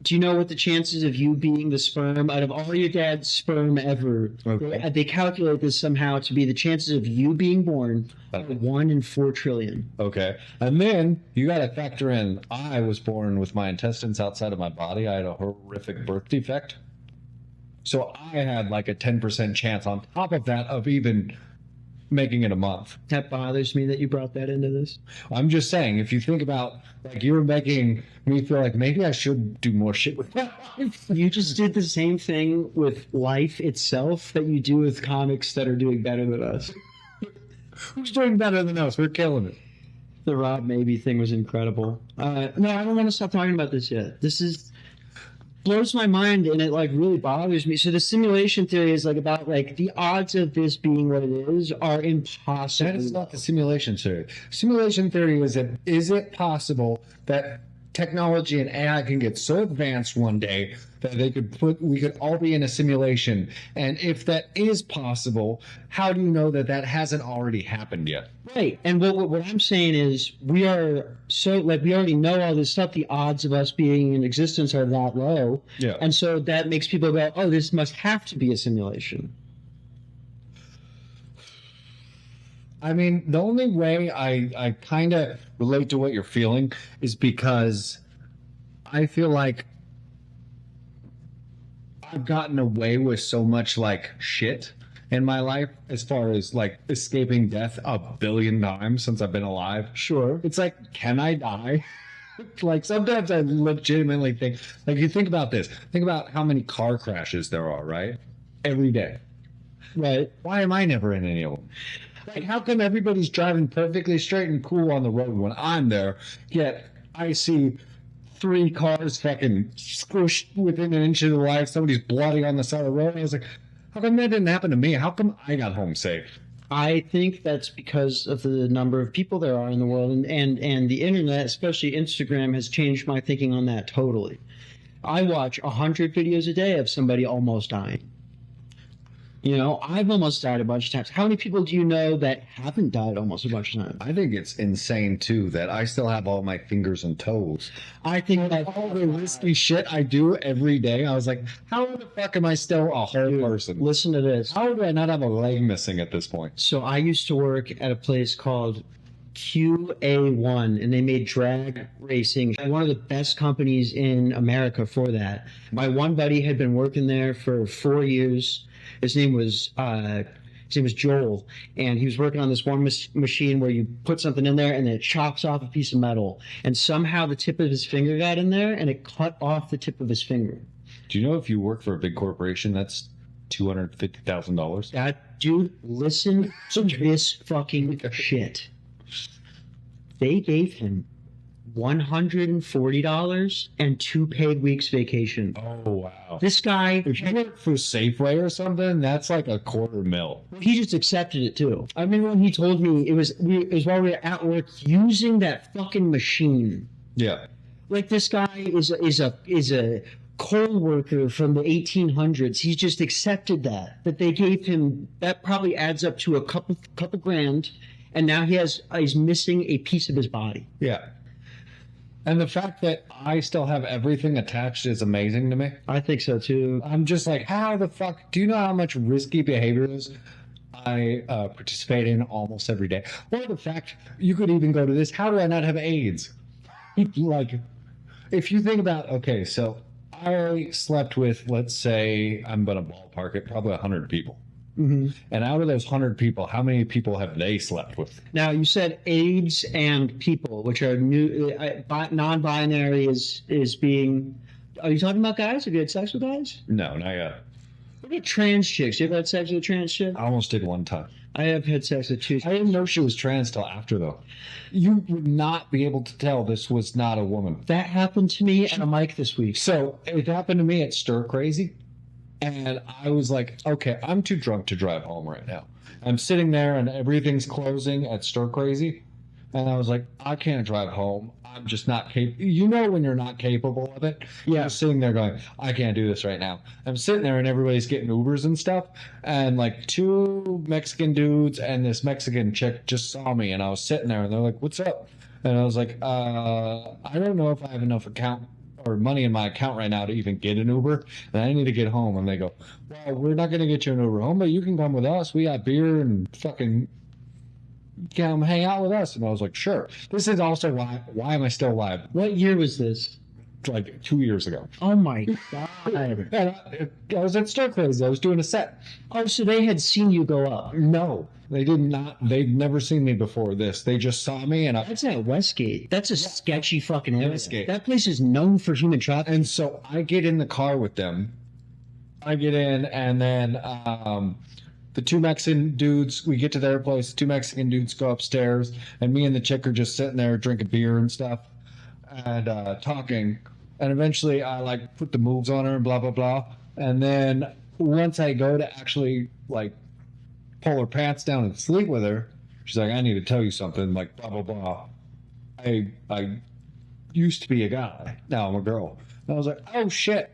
Do you know what the chances of you being the sperm out of all your dad's sperm ever? Okay. They calculate this somehow to be the chances of you being born are 1 in 4 trillion. Okay. And then you got to factor in, I was born with my intestines outside of my body. I had a horrific birth defect. So I had like a 10% chance on top of that of even making it a month. That bothers me that you brought that into this. I'm just saying, if you think about, like, you were making me feel like maybe I should do more shit with my life. You just did the same thing with life itself that you do with comics that are doing better than us. Who's doing better than us? We're killing it. The Rob Maybe thing was incredible. No, I don't want to stop talking about this yet. This is blows my mind, and it like really bothers me. So the simulation theory is like about like the odds of this being what it is are impossible. That is not the simulation theory. Simulation theory is that is it possible that technology and AI can get so advanced one day that we could all be in a simulation? And if that is possible, how do you know that that hasn't already happened yet? Right. And what I'm saying is we are so like we already know all this stuff. The odds of us being in existence are that low. Yeah. And so that makes people go, oh, this must have to be a simulation. I mean, the only way I kind of relate to what you're feeling is because I feel like I've gotten away with so much like shit in my life as far as like escaping death 1 billion times since I've been alive. Sure. It's like, can I die? Like sometimes I legitimately think, like you think about this, think about how many car crashes there are, right? Every day. Right. Why am I never in any of them? Like, how come everybody's driving perfectly straight and cool on the road when I'm there, yet I see 3 cars fucking squished within an inch of the life, somebody's bloody on the side of the road, and I was like, how come that didn't happen to me? How come I got home safe? I think that's because of the number of people there are in the world, and the internet, especially Instagram, has changed my thinking on that totally. I watch 100 videos a day of somebody almost dying. You know, I've almost died a bunch of times. How many people do you know that haven't died almost a bunch of times? I think it's insane, too, that I still have all my fingers and toes. I think that All the risky shit I do every day, I was like, how the fuck am I still a whole person? Listen to this. How do I not have a leg missing at this point? So I used to work at a place called QA1, and they made drag racing. One of the best companies in America for that. My one buddy had been working there for 4 years. His name was Joel, and he was working on this one machine where you put something in there and then it chops off a piece of metal. And somehow the tip of his finger got in there and it cut off the tip of his finger. Do you know if you work for a big corporation, that's $250,000? That dude, listen to this fucking shit. They gave him $140 and 2 paid weeks vacation. Oh, wow. This guy, If you work for Safeway or something, that's like $250,000. he just accepted it too. I remember when he told me it was while we were at work using that fucking machine. Yeah. Like this guy is a coal worker from the 1800s. He's just accepted that they gave him. That probably adds up to a couple grand, and now he's missing a piece of his body. Yeah. And the fact that I still have everything attached is amazing to me. I think so too. I'm just like, how the fuck? Do you know how much risky behaviors I participate in almost every day? Or the fact, you could even go to this, how do I not have AIDS? Like, if you think about, okay, so I slept with, let's say, I'm going to ballpark it, probably 100 people. Mm-hmm. And out of those 100 people, how many people have they slept with? Now, you said AIDS and people, which are new, non-binary is being. Are you talking about guys? Have you had sex with guys? No, not yet. What about trans chicks? You ever had sex with a trans chick? I almost did one time. I have had sex with 2. I didn't know she was trans till after, though. You would not be able to tell this was not a woman. That happened to me at a mic this week. So it happened to me at Stir Crazy. And I was like, okay, I'm too drunk to drive home right now. I'm sitting there and everything's closing at Stir Crazy. And I was like, I can't drive home. I'm just not capable. You know when you're not capable of it? Yeah. I'm sitting there going, I can't do this right now. I'm sitting there and everybody's getting Ubers and stuff. And like 2 Mexican dudes and this Mexican chick just saw me. And I was sitting there and they're like, what's up? And I was like, I don't know if I have enough account or money in my account right now to even get an Uber. And I need to get home. And they go, well, we're not going to get you an Uber home, but you can come with us. We got beer and fucking come hang out with us. And I was like, sure. This is also why am I still alive? What year was this? Like 2 years ago. Oh my god! And I was at Stir Crazy. I was doing a set. Oh, so they had seen you go up. No, they did not. They'd never seen me before this. They just saw me, and That's at Westgate. That's a sketchy fucking area. Westgate. That place is known for human trafficking. and so I get in the car with them. I get in, and then the 2 Mexican dudes, we get to their place. 2 Mexican dudes go upstairs, and me and the chick are just sitting there drinking beer and stuff and talking. And eventually I like put the moves on her and blah, blah, blah. And then once I go to actually like pull her pants down and sleep with her, she's like, I need to tell you something, like blah, blah, blah. I used to be a guy. Now I'm a girl. And I was like, oh shit.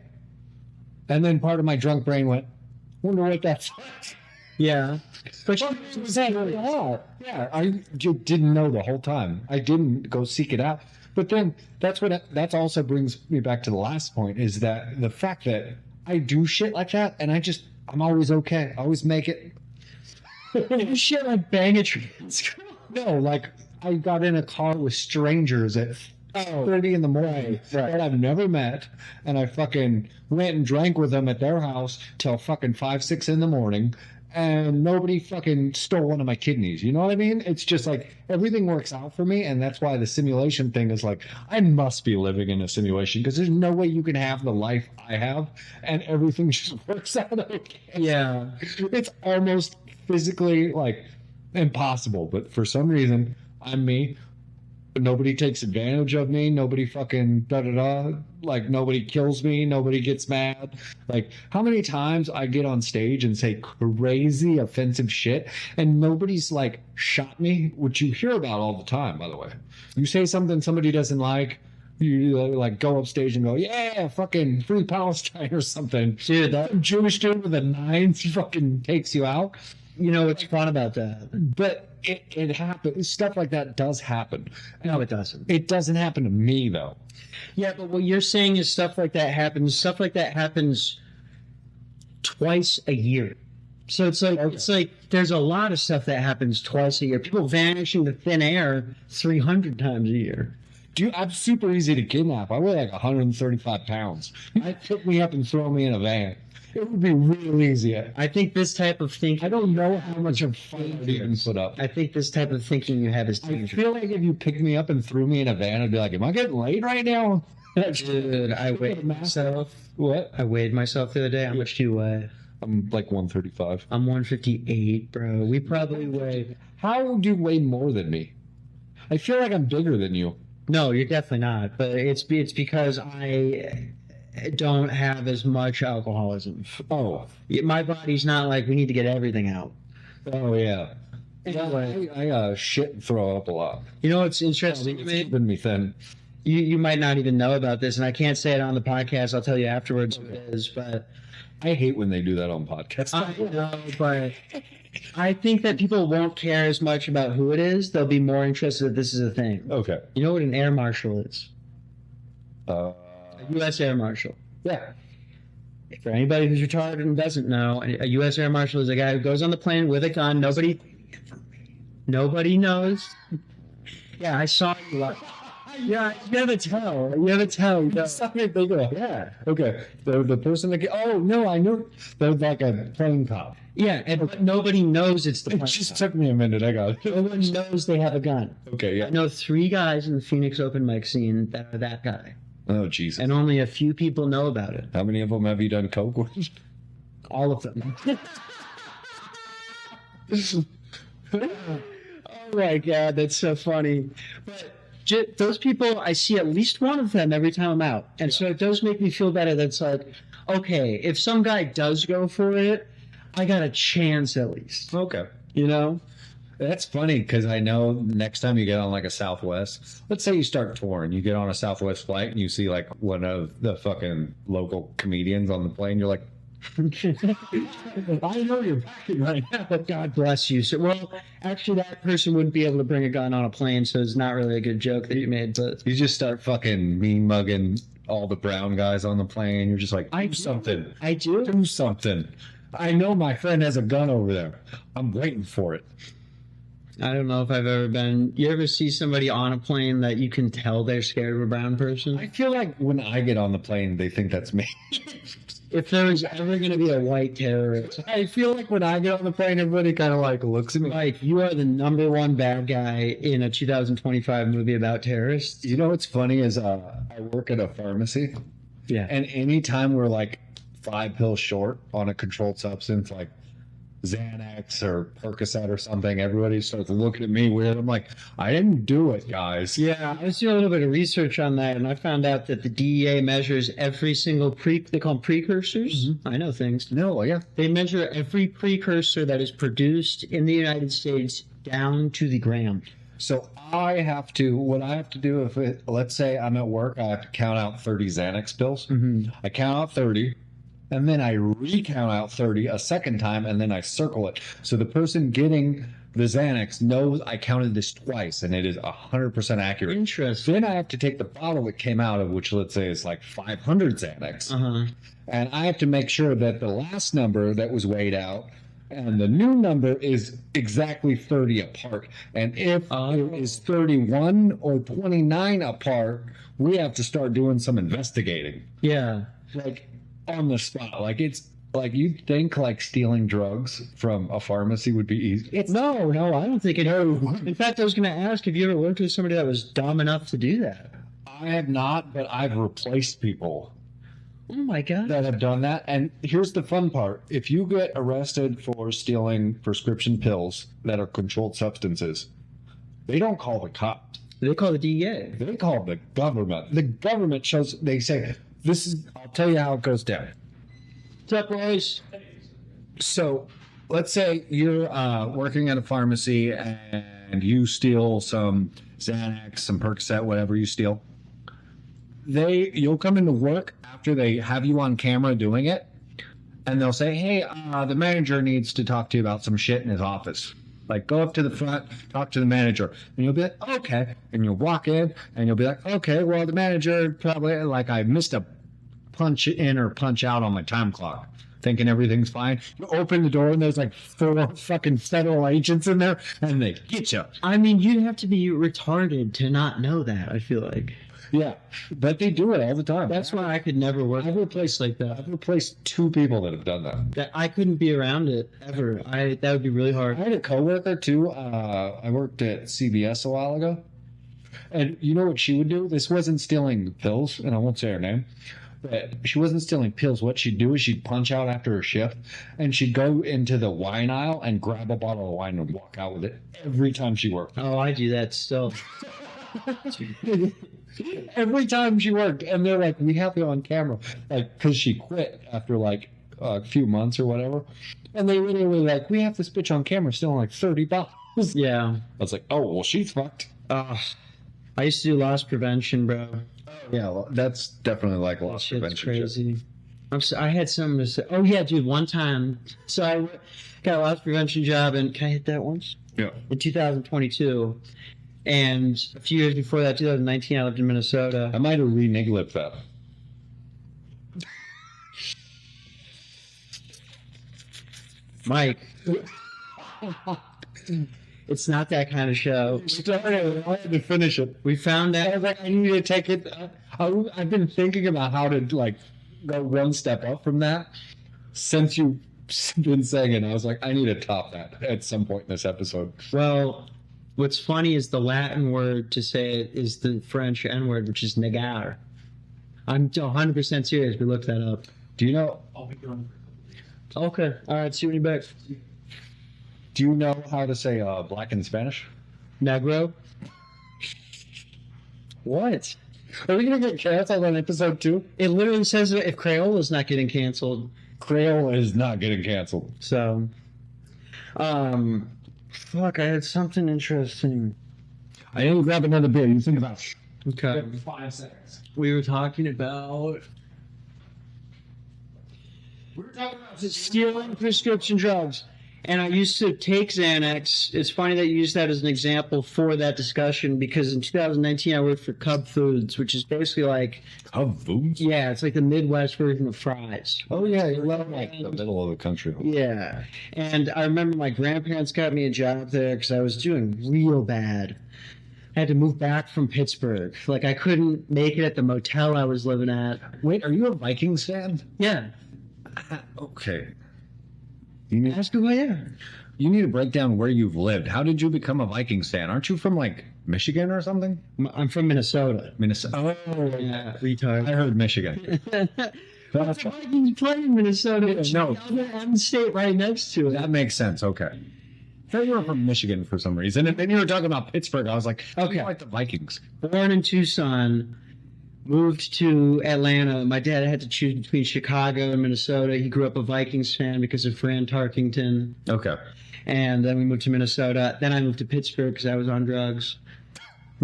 And then part of my drunk brain went, wonder what that's like. Yeah, but Yeah, I didn't know the whole time. I didn't go seek it out. But then that also brings me back to the last point, is that the fact that I do shit like that and I'm always okay. I always make it. you shit like bang a trans girl. No, like I got in a car with strangers at 30 in the morning that I've never met, and I fucking went and drank with them at their house till fucking 5, 6 in the morning. And nobody fucking stole one of my kidneys. You know what I mean? It's just like everything works out for me. And that's why the simulation thing is like, I must be living in a simulation because there's no way you can have the life I have and everything just works out okay. Yeah, It's almost physically like impossible. But for some reason, I'm me. Nobody takes advantage of me. Nobody fucking da-da-da. Like, nobody kills me. Nobody gets mad. Like, how many times I get on stage and say crazy, offensive shit, and nobody's, like, shot me, which you hear about all the time, by the way. You say something somebody doesn't like, you, like, go up stage and go, yeah, fucking free Palestine or something. dude. That Jewish dude with a 9 fucking takes you out. you know what's fun about that? But it happens. Stuff like that does happen. No, it doesn't. It doesn't happen to me, though. Yeah, but what you're saying is stuff like that happens. Stuff like that happens twice a year. So it's like there's a lot of stuff that happens twice a year. People vanish into thin air 300 times a year. Dude, I'm super easy to kidnap. I weigh like 135 pounds. I'd pick me up and throw me in a van. It would be real easy. I think this type of thinking. I don't know how much of fun I'd even put up. I think this type of thinking you have is I dangerous. feel like if you picked me up and threw me in a van, I'd be like, am I getting laid right now? Dude, I weighed myself. What? I weighed myself the other day. How much do you weigh? I'm like 135. I'm 158, bro. We probably weigh. How do you weigh more than me? I feel like I'm bigger than you. No, you're definitely not. But it's because I don't have as much alcoholism. Oh. My body's not like we need to get everything out. Oh, yeah. Anyway. I shit and throw up a lot. You know what's interesting to It's me? keeping me thin. You might not even know about this, and I can't say it on the podcast. I'll tell you afterwards what it is. But I hate when they do that on podcasts. I know, but I think that people won't care as much about who it is. They'll be more interested if this is a thing. Okay. You know what an air marshal is? A U.S. air marshal. Yeah. For anybody who's retarded and doesn't know, a U.S. air marshal is a guy who goes on the plane with a gun. Nobody knows. Yeah, I saw you. Yeah, you have a tell. You have a tell. You know. Yeah. Okay. The person that oh no, I knew they're like a plane cop. Yeah, and nobody knows it's the It plane just cop. took me a minute. I got it. No one knows they have a gun. Okay. I Yeah. know 3 guys in the Phoenix open mic scene that are that guy, Oh Jesus. and only a few people know about it. How many of them have you done coke with? All of them. Oh my god, that's so funny. But those people, I see at least one of them every time I'm out, and so it does make me feel better. That's like, okay, if some guy does go for it, I got a chance at least. Okay. You know? That's funny because I know next time you get on like a Southwest, let's say you start touring, you get on a Southwest flight and you see like one of the fucking local comedians on the plane. You're like, I know you're packing right now. God bless you. So, well, actually, that person wouldn't be able to bring a gun on a plane, so it's not really a good joke that you made. But You just start fucking mean mugging all the brown guys on the plane. You're just like, I do something. I do. Do something. I know my friend has a gun over there. I'm waiting for it. I don't know if I've ever been. You ever see somebody on a plane that you can tell they're scared of a brown person? I feel like when I get on the plane, they think that's me. If there was ever going to be a white terrorist, I feel like when I get on the plane, everybody kind of like looks at me. Mike, you are the number one bad guy in a 2025 movie about terrorists. You know what's funny is I work at a pharmacy, Yeah. and anytime we're like 5 pills short on a controlled substance like Xanax or Percocet or something, everybody starts looking at me weird. I'm like, I didn't do it, guys. Yeah, I was doing a little bit of research on that, and I found out that the DEA measures every single they call them precursors. I know things. No, yeah. They measure every precursor that is produced in the United States down to the gram. So what I have to do let's say I'm at work, I have to count out 30 Xanax pills. I count out 30. And then I recount out 30 a second time, and then I circle it. So the person getting the Xanax knows I counted this twice, and it is 100% accurate. Interesting. Then I have to take the bottle it came out of, which let's say is like 500 Xanax. And I have to make sure that the last number that was weighed out and the new number is exactly 30 apart. And if it is 31 or 29 apart, we have to start doing some investigating. Yeah. Like, on the spot. Like, it's like you'd think like stealing drugs from a pharmacy would be easy. No, I don't think it. In fact, I was going to ask if you ever worked with somebody that was dumb enough to do that. I have not, but I've replaced people Oh my God. that have done that. And here's the fun part. If you get arrested for stealing prescription pills that are controlled substances, they don't call the cops. They call the DEA. They call the government. The government they say, I'll tell you how it goes down. What's up, boys? So let's say you're working at a pharmacy and you steal some Xanax, some Percocet, whatever you steal. You'll come into work after they have you on camera doing it, and they'll say, hey, the manager needs to talk to you about some shit in his office. Like, go up to the front, talk to the manager. And you'll be like, okay. And you'll walk in, and you'll be like, okay, well, the manager probably, like, I missed a punch in or punch out on my time clock, thinking everything's fine. You open the door, and there's like 4 fucking federal agents in there, and they get you. I mean, you'd have to be retarded to not know that, I feel like. Yeah, but they do it all the time. That's why I could never work I've replaced like that. I've replaced 2 people that have done that. I couldn't be around it ever. That would be really hard. I had a coworker too. I worked at CVS a while ago, and you know what she would do? This wasn't stealing pills, and I won't say her name, but she wasn't stealing pills. What she'd do is she'd punch out after her shift, and she'd go into the wine aisle and grab a bottle of wine and walk out with it every time she worked. Oh, I do that still. Every time she worked, and they're like, we have you on camera, like, because she quit after like a few months or whatever, and they literally were like, we have this bitch on camera stealing like 30 bottles. Yeah. I was like, oh well, she's fucked. I used to do loss prevention, bro. Yeah, well, that's definitely like That loss shit's prevention. crazy. I had something to say. Oh yeah, dude. One time, so I got a loss prevention job, and can I hit that once? Yeah. In 2022. And a few years before that, 2019, I lived in Minnesota. I might have re-niglipped that. Mike, it's not that kind of show. I had to finish it. We found I out. was like, I need to take it. I've been thinking about how to like go one step up from that since you've been saying it. I was like, I need to top that at some point in this episode. Well, what's funny is the Latin word to say it is the French N word, which is negar. I'm 100% serious. We looked that up. Do you know? Okay. All right. See you when you're back. Do you know how to say black in Spanish? Negro. What? Are we gonna get canceled on episode 2? It literally says that if Crayola's not getting canceled. Crayola is not getting canceled. So, Fuck, I had something interesting. I didn't grab another beer. You think about Okay. 5 seconds. We were talking about stealing prescription drugs. And I used to take Xanax. It's funny that you use that as an example for that discussion because in 2019 I worked for Cub Foods, which is basically like, Cub Foods? yeah, it's like the Midwest version of fries. Oh, yeah. You're like the middle of the country. Yeah. And I remember my grandparents got me a job there because I was doing real bad. I had to move back from Pittsburgh. Like, I couldn't make it at the motel I was living at. Wait, are you a Vikings fan? Yeah. Okay. You need, Ask who I am. you need to break down where you've lived. How did you become a Vikings fan? Aren't you from, like, Michigan or something? I'm from Minnesota. Minnesota? Oh, Yeah, retard. I heard Michigan. But the Vikings play in Minnesota. No. The other state right next to it. That makes sense. Okay. I thought you were from Michigan for some reason. And then you were talking about Pittsburgh. I was like, Okay. I like the Vikings. Born in Tucson, moved to Atlanta. My dad had to choose between Chicago and Minnesota. He grew up a Vikings fan because of Fran Tarkington. Okay. And then we moved to Minnesota. Then I moved to Pittsburgh because I was on drugs.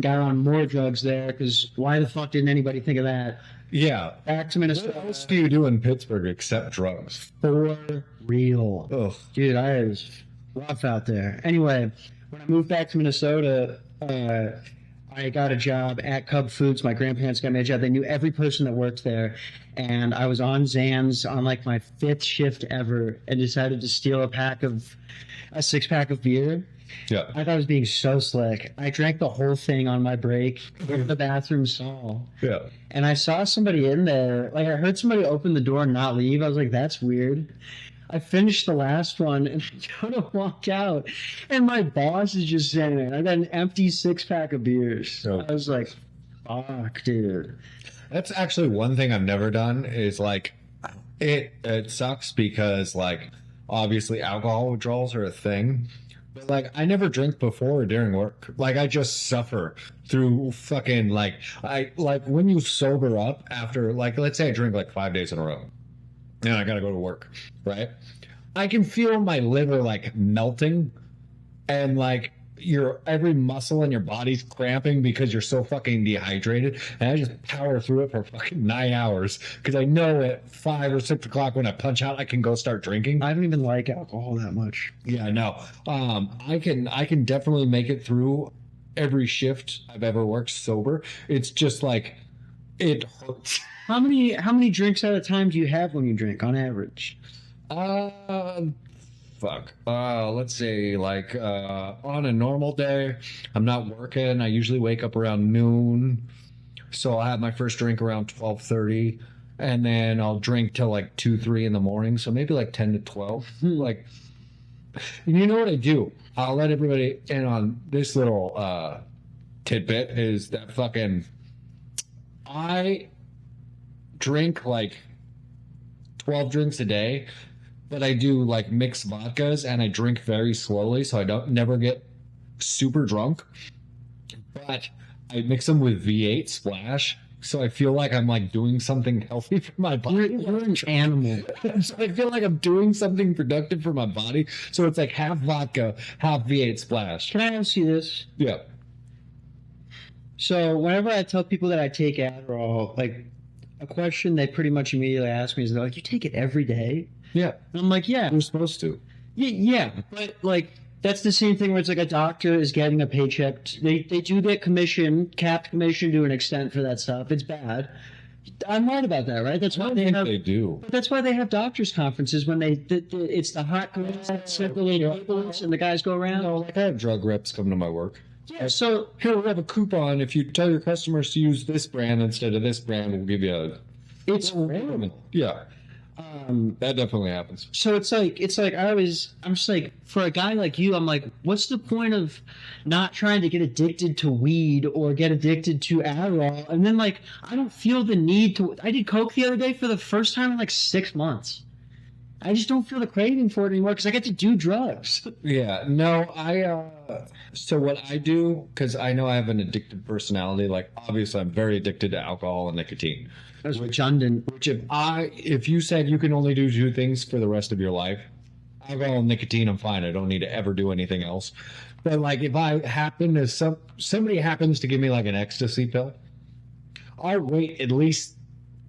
Got on more drugs there because why the fuck didn't anybody think of that? Yeah. Back to What Minnesota. else do you do in Pittsburgh except drugs? For real. Ugh. Dude, I was rough out there. Anyway, when I moved back to Minnesota, I got a job at Cub Foods. My grandparents got me a job. They knew every person that worked there. And I was on Zans on like my 5th shift ever and decided to steal a 6-pack of beer. Yeah. I thought I was being so slick. I drank the whole thing on my break in the bathroom stall. Yeah. And I saw somebody in there. Like, I heard somebody open the door and not leave. I was like, that's weird. I finished the last one and I go to walk out. And my boss is just sitting there. I got an empty 6-pack of beers. Oh. I was like, fuck, dude. That's actually one thing I've never done is like it sucks because like obviously alcohol withdrawals are a thing. But like I never drink before or during work. Like I just suffer through fucking like I like when you sober up after like let's say I drink like 5 days in a row. And I gotta go to work, right? I can feel my liver like melting and like your every muscle in your body's cramping because you're so fucking dehydrated. And I just power through it for fucking 9 hours because I know at 5 or 6 o'clock when I punch out, I can go start drinking. I don't even like alcohol that much. Yeah, I know. I can definitely make it through every shift I've ever worked sober. It's just like it hurts. How many drinks at a time do you have when you drink on average? Let's say like on a normal day, I'm not working. I usually wake up around noon, so I'll have my first drink around 12:30, and then I'll drink till like 2-3 in the morning. So maybe like 10 to 12. Like, you know what I do? I'll let everybody in on this little tidbit is that fucking I drink like 12 drinks a day, but I do like mixed vodkas and I drink very slowly so I don't never get super drunk. But I mix them with V8 Splash, so I feel like I'm like doing something healthy for my body. You're an animal. So I feel like I'm doing something productive for my body. So it's like half vodka, half V8 Splash. Can I ask you this? Yeah. So whenever I tell people that I take Adderall, like a question they pretty much immediately ask me is, they're like, "You take it every day?" Yeah. And I'm like, "Yeah, You're supposed to. yeah." But like, that's the same thing where it's like a doctor is getting a paycheck. They do get capped commission to an extent for that stuff. It's bad. I'm right about that, right? That's I why don't they think have. they do. But that's why they have doctors' conferences when it's the hot girls that sit the little tables and the guys go around. No, like I have drug reps come to my work. Yeah, so Here, we have a coupon. If you tell your customers to use this brand instead of this brand, we'll give you a... it's random. Yeah, that definitely happens. So it's like I'm just like, for a guy like you, I'm like, what's the point of not trying to get addicted to weed or get addicted to Adderall? And then like, I don't feel the need to. I did coke the other day for the first time in like 6 months. I just don't feel the craving for it anymore because I get to do drugs. Yeah, no, so what I do, because I know I have an addictive personality, like obviously I'm very addicted to alcohol and nicotine. That's redundant. Which if you said you can only do 2 things for the rest of your life, Alcohol and nicotine, I'm fine. I don't need to ever do anything else. But like, if I happen to somebody happens to give me like an ecstasy pill, I wait at least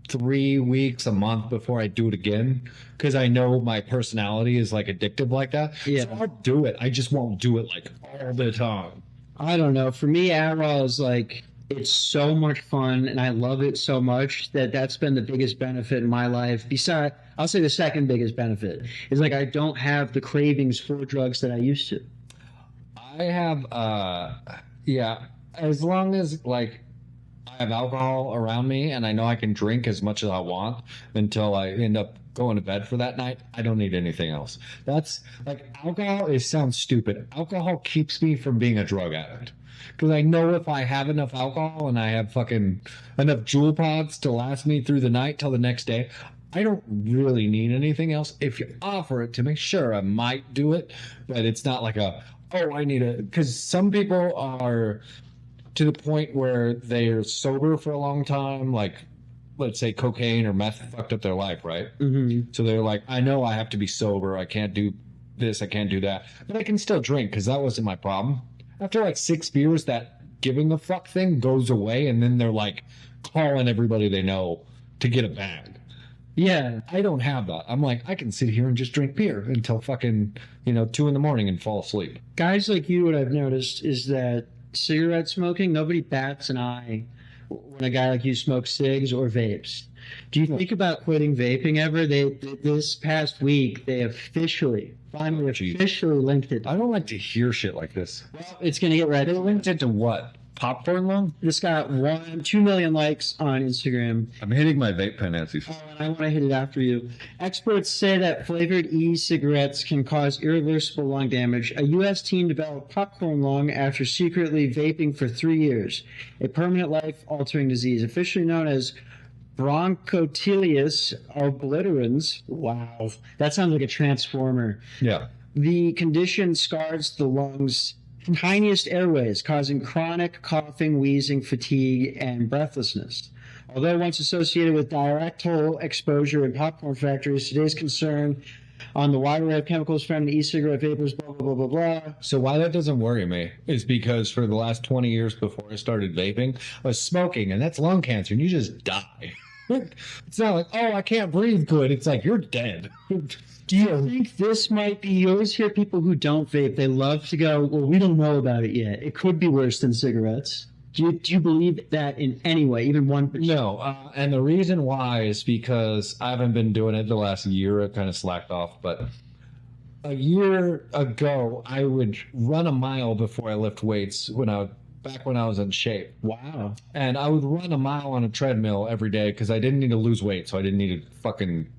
3 weeks, a month before I do it again, because I know my personality is like addictive like that. Yeah. So I'll do it. I just won't do it like all the time. I don't know. For me, Adderall is like, it's so much fun, and I love it so much that's been the biggest benefit in my life. Besides, I'll say the second biggest benefit is like I don't have the cravings for drugs that I used to. I have, yeah, as long as like I have alcohol around me and I know I can drink as much as I want until I end up going to bed for that night, I don't need anything else. That's like alcohol sounds stupid. Alcohol keeps me from being a drug addict. Because I know if I have enough alcohol and I have fucking enough Juul pods to last me through the night till the next day, I don't really need anything else. If you offer it to me, sure, I might do it, but it's not like I need a, because some people are to the point where they're sober for a long time, like let's say cocaine or meth fucked up their life, right? Mm-hmm. So they're like, I know I have to be sober. I can't do this. I can't do that. But I can still drink because that wasn't my problem. After like 6 beers, that giving a fuck thing goes away. And then they're like calling everybody they know to get a bag. Yeah. I don't have that. I'm like, I can sit here and just drink beer until fucking, 2 a.m. and fall asleep. Guys like you, what I've noticed is that cigarette smoking, nobody bats an eye when a guy like you smokes cigs or vapes. Do you think about quitting vaping ever? This past week, they finally officially linked it. I don't like to hear shit like this. Well, it's going to get ready. They linked it to what? Popcorn lung? This got 2 million likes on Instagram. I'm hitting my vape pen, Nancy. Oh, and I want to hit it after you. Experts say that flavored e-cigarettes can cause irreversible lung damage. A U.S. team developed popcorn lung after secretly vaping for 3 years, a permanent life-altering disease, officially known as bronchotilius obliterans. Wow, that sounds like a transformer. Yeah. The condition scars the lungs' tiniest airways, causing chronic coughing, wheezing, fatigue, and breathlessness. Although once associated with direct exposure in popcorn factories, today's concern on the wide array of chemicals found in e-cigarette vapors, blah, blah, blah, blah, blah. So why that doesn't worry me is because for the last 20 years before I started vaping, I was smoking, and that's lung cancer, and you just die. It's not like, oh, I can't breathe good. It's like, you're dead. Do you think this might be, you always hear people who don't vape, they love to go, well, we don't know about it yet. It could be worse than cigarettes. Do you believe that in any way, even 1%? No, and the reason why is because I haven't been doing it the last year. I kind of slacked off, but a year ago, I would run a mile before I lift weights back when I was in shape. Wow. And I would run a mile on a treadmill every day because I didn't need to lose weight, so I didn't need to fucking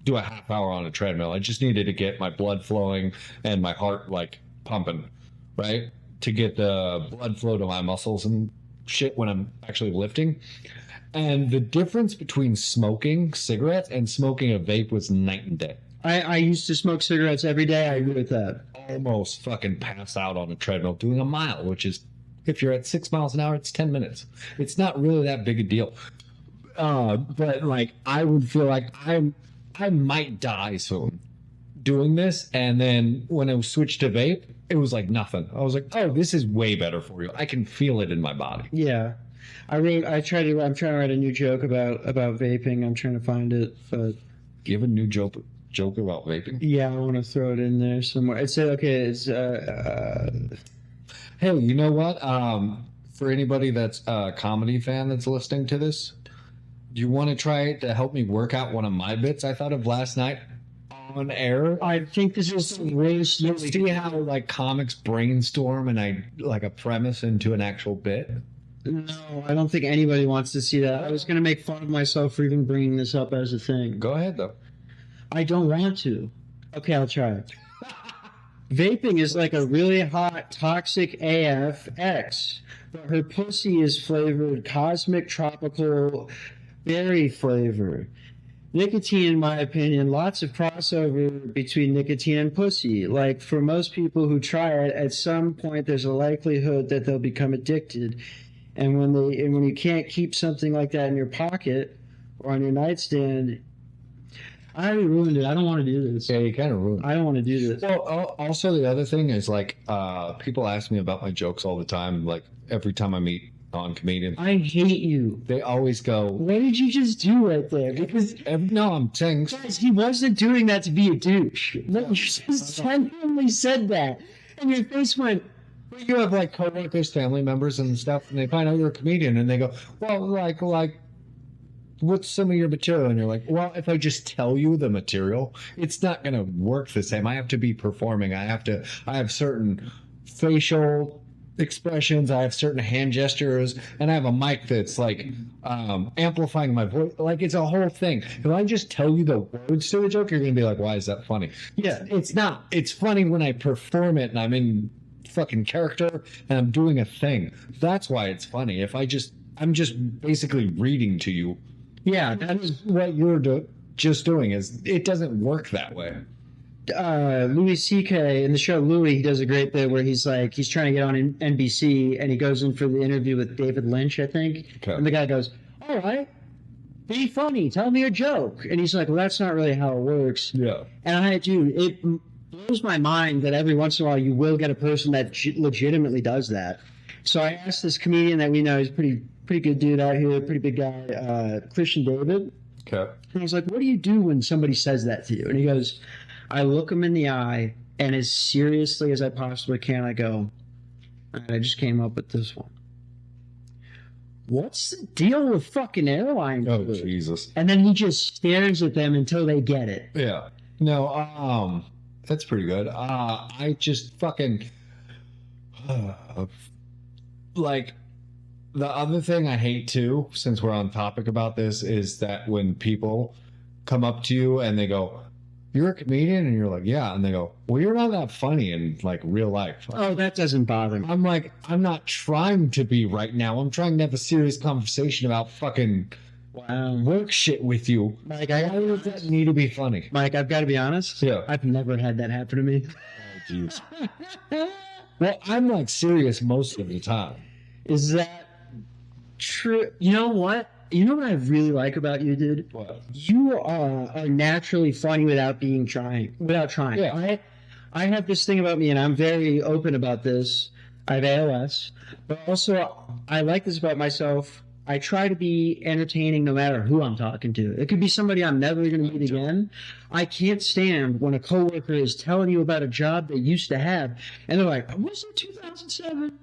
do a half hour on a treadmill. I just needed to get my blood flowing and my heart like pumping, right? To get the blood flow to my muscles and shit when I'm actually lifting. And the difference between smoking cigarettes and smoking a vape was night and day. I used to smoke cigarettes every day. I agree with that. Almost fucking pass out on a treadmill doing a mile, which is, if you're at 6 miles an hour, it's 10 minutes. It's not really that big a deal. But like, I would feel like I might die soon doing this. And then when I switched to vape, it was like nothing. I was like, oh, this is way better for you. I can feel it in my body. Yeah. I'm trying to write a new joke about vaping. I'm trying to find it, but Do you have a new joke about vaping? yeah, I want to throw it in there somewhere. It's okay. It's Hey, you know what? For anybody that's a comedy fan that's listening to this, do you want to try to help me work out one of my bits I thought of last night on air? I think this is really slowly. See how like comics brainstorm and I like a premise into an actual bit? No, I don't think anybody wants to see that. I was going to make fun of myself for even bringing this up as a thing. Go ahead, though. I don't want to. Okay, I'll try. Vaping is like a really hot, toxic AFX, but her pussy is flavored cosmic tropical berry flavor. Nicotine, in my opinion, lots of crossover between nicotine and pussy. Like, for most people who try it, at some point there's a likelihood that they'll become addicted. And when you can't keep something like that in your pocket or on your nightstand, I already ruined it. I don't want to do this. Yeah, you kind of ruined it. I don't want to do this. Well, also the other thing is like people ask me about my jokes all the time. Like every time I meet non-comedians, I hate you. they always go, What did you just do right there? Because no, I'm saying, guys, he wasn't doing that to be a douche. No, you just genuinely said that, and your face went. you have like coworkers, family members, and stuff, and they find out you're a comedian, and they go, well, like, what's some of your material? And you're like, well, if I just tell you the material, it's not gonna work the same. I have to be performing. I have certain facial expressions. I have certain hand gestures, and I have a mic that's like amplifying my voice. Like it's a whole thing. If I just tell you the words to the joke, you're gonna be like, why is that funny? Yeah, it's not. It's funny when I perform it and I'm in fucking character and I'm doing a thing. That's why it's funny. If I'm just basically reading to you. Yeah, That is what you're just doing. Is it doesn't work that way. Louis C.K. in the show Louis, he does a great bit where he's trying to get on NBC and he goes in for the interview with David Lynch, I think. Okay. And the guy goes, all right, be funny, tell me a joke. And he's like, well, that's not really how it works. Yeah. And it blows my mind that every once in a while you will get a person that legitimately does that. So I asked this comedian that we know, he's a pretty good dude out here, pretty big guy, Christian David. Okay. And I was like, what do you do when somebody says that to you? And he goes, I look him in the eye, and as seriously as I possibly can, I go, all right, I just came up with this one. What's the deal with fucking airline Oh, food? Jesus. And then he just stares at them until they get it. Yeah. No, that's pretty good. I just fucking like the other thing I hate too, since we're on topic about this, is that when people come up to you and they go, you're a comedian, and you're like, yeah, and they go, well, you're not that funny in like real life. Oh, that doesn't bother me. I'm like, I'm not trying to be right now. I'm trying to have a serious conversation about fucking work shit with you. Mike, Why does that need to be funny? Mike, I've got to be honest. Yeah. I've never had that happen to me. Oh, jeez. Well, I'm like serious most of the time. Is that true? You know what? You know what I really like about you, dude? What? You are naturally funny without trying. Yeah. I have this thing about me, and I'm very open about this. I have ALS, but also I like this about myself. I try to be entertaining no matter who I'm talking to. It could be somebody I'm never going to meet again. I can't stand when a coworker is telling you about a job they used to have, and they're like, was it 2007?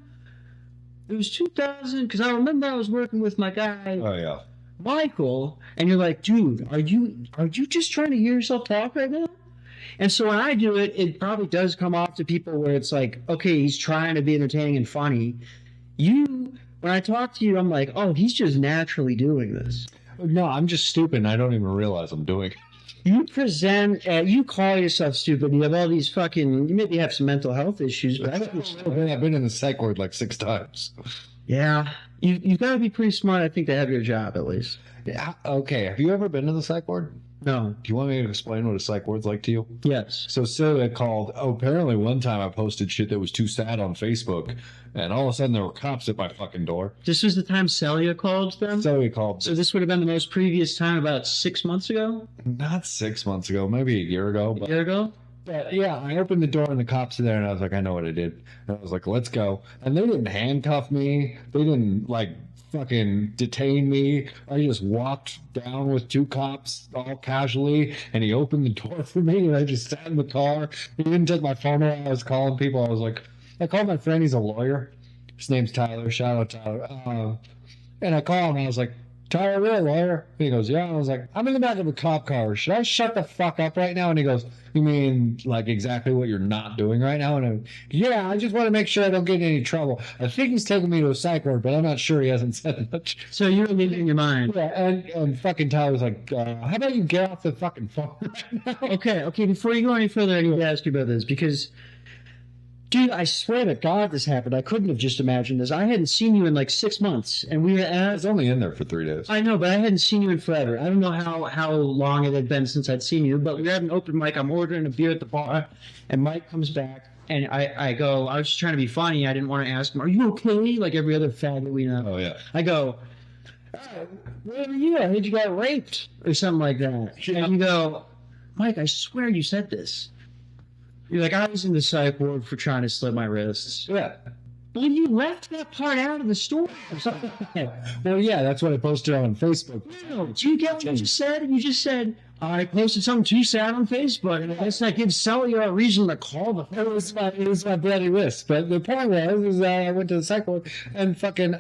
It was 2000, because I remember I was working with my guy, Oh, yeah. Michael, and you're like, dude, are you just trying to hear yourself talk right now? And so when I do it, it probably does come off to people where it's like, okay, he's trying to be entertaining and funny. When I talk to you, I'm like, oh, he's just naturally doing this. No, I'm just stupid and I don't even realize I'm doing it. You call yourself stupid. You have all these you maybe have some mental health issues, but I've been in the psych ward like 6 times. yeah, you've got to be pretty smart, I think, to have your job at least. Yeah. Okay. Have you ever been in the psych ward? No. Do you want me to explain what a psych ward's like to you? Yes. So Celia called. Oh, apparently one time I posted shit that was too sad on Facebook, and all of a sudden there were cops at my fucking door. This was the time Celia called them? Celia called. So this would have been the most previous time, about 6 months ago? Not 6 months ago, maybe a year ago. A year ago? But yeah, I opened the door and the cops are there, and I was like, I know what I did. And I was like, let's go. And they didn't handcuff me. They didn't like fucking detain me. I just walked down with 2 cops all casually, and he opened the door for me, and I just sat in the car. He didn't take my phone away. I was calling people. I was like, I called my friend. He's a lawyer. His name's Tyler. Shout out Tyler. And I called him. And I was like, Tyler, you're a lawyer? And he goes, yeah. And I was like, I'm in the back of a cop car. Should I shut the fuck up right now? And he goes, you mean like exactly what you're not doing right now? And I'm, yeah, I just want to make sure I don't get in any trouble. I think he's taking me to a psych ward, but I'm not sure. He hasn't said much. So you're losing your mind. Yeah, and fucking Tyler's like, how about you get off the fucking phone right now? Okay, before you go any further, I need to ask you about this because, dude, I swear to God this happened. I couldn't have just imagined this. I hadn't seen you in like 6 months, and we were I at... was only in there for 3 days. I know, but I hadn't seen you in forever. I don't know how long it had been since I'd seen you, but we had an open mic. I'm ordering a beer at the bar, and Mike comes back, and I go, I was just trying to be funny. I didn't want to ask him, are you okay? Like every other faggot we know. Oh, yeah. I go, where were you? I heard you got raped or something like that. And you go, Mike, I swear you said this. You're like, I was in the psych ward for trying to slit my wrists. Yeah. Well, you left that part out of the story. Well, yeah, that's what I posted on Facebook. No, do you get what you just said? You just said, I posted something too sad on Facebook, and I guess that gives Sully a reason to call the... It was my bloody wrist. But the point was I went to the psych ward and fucking,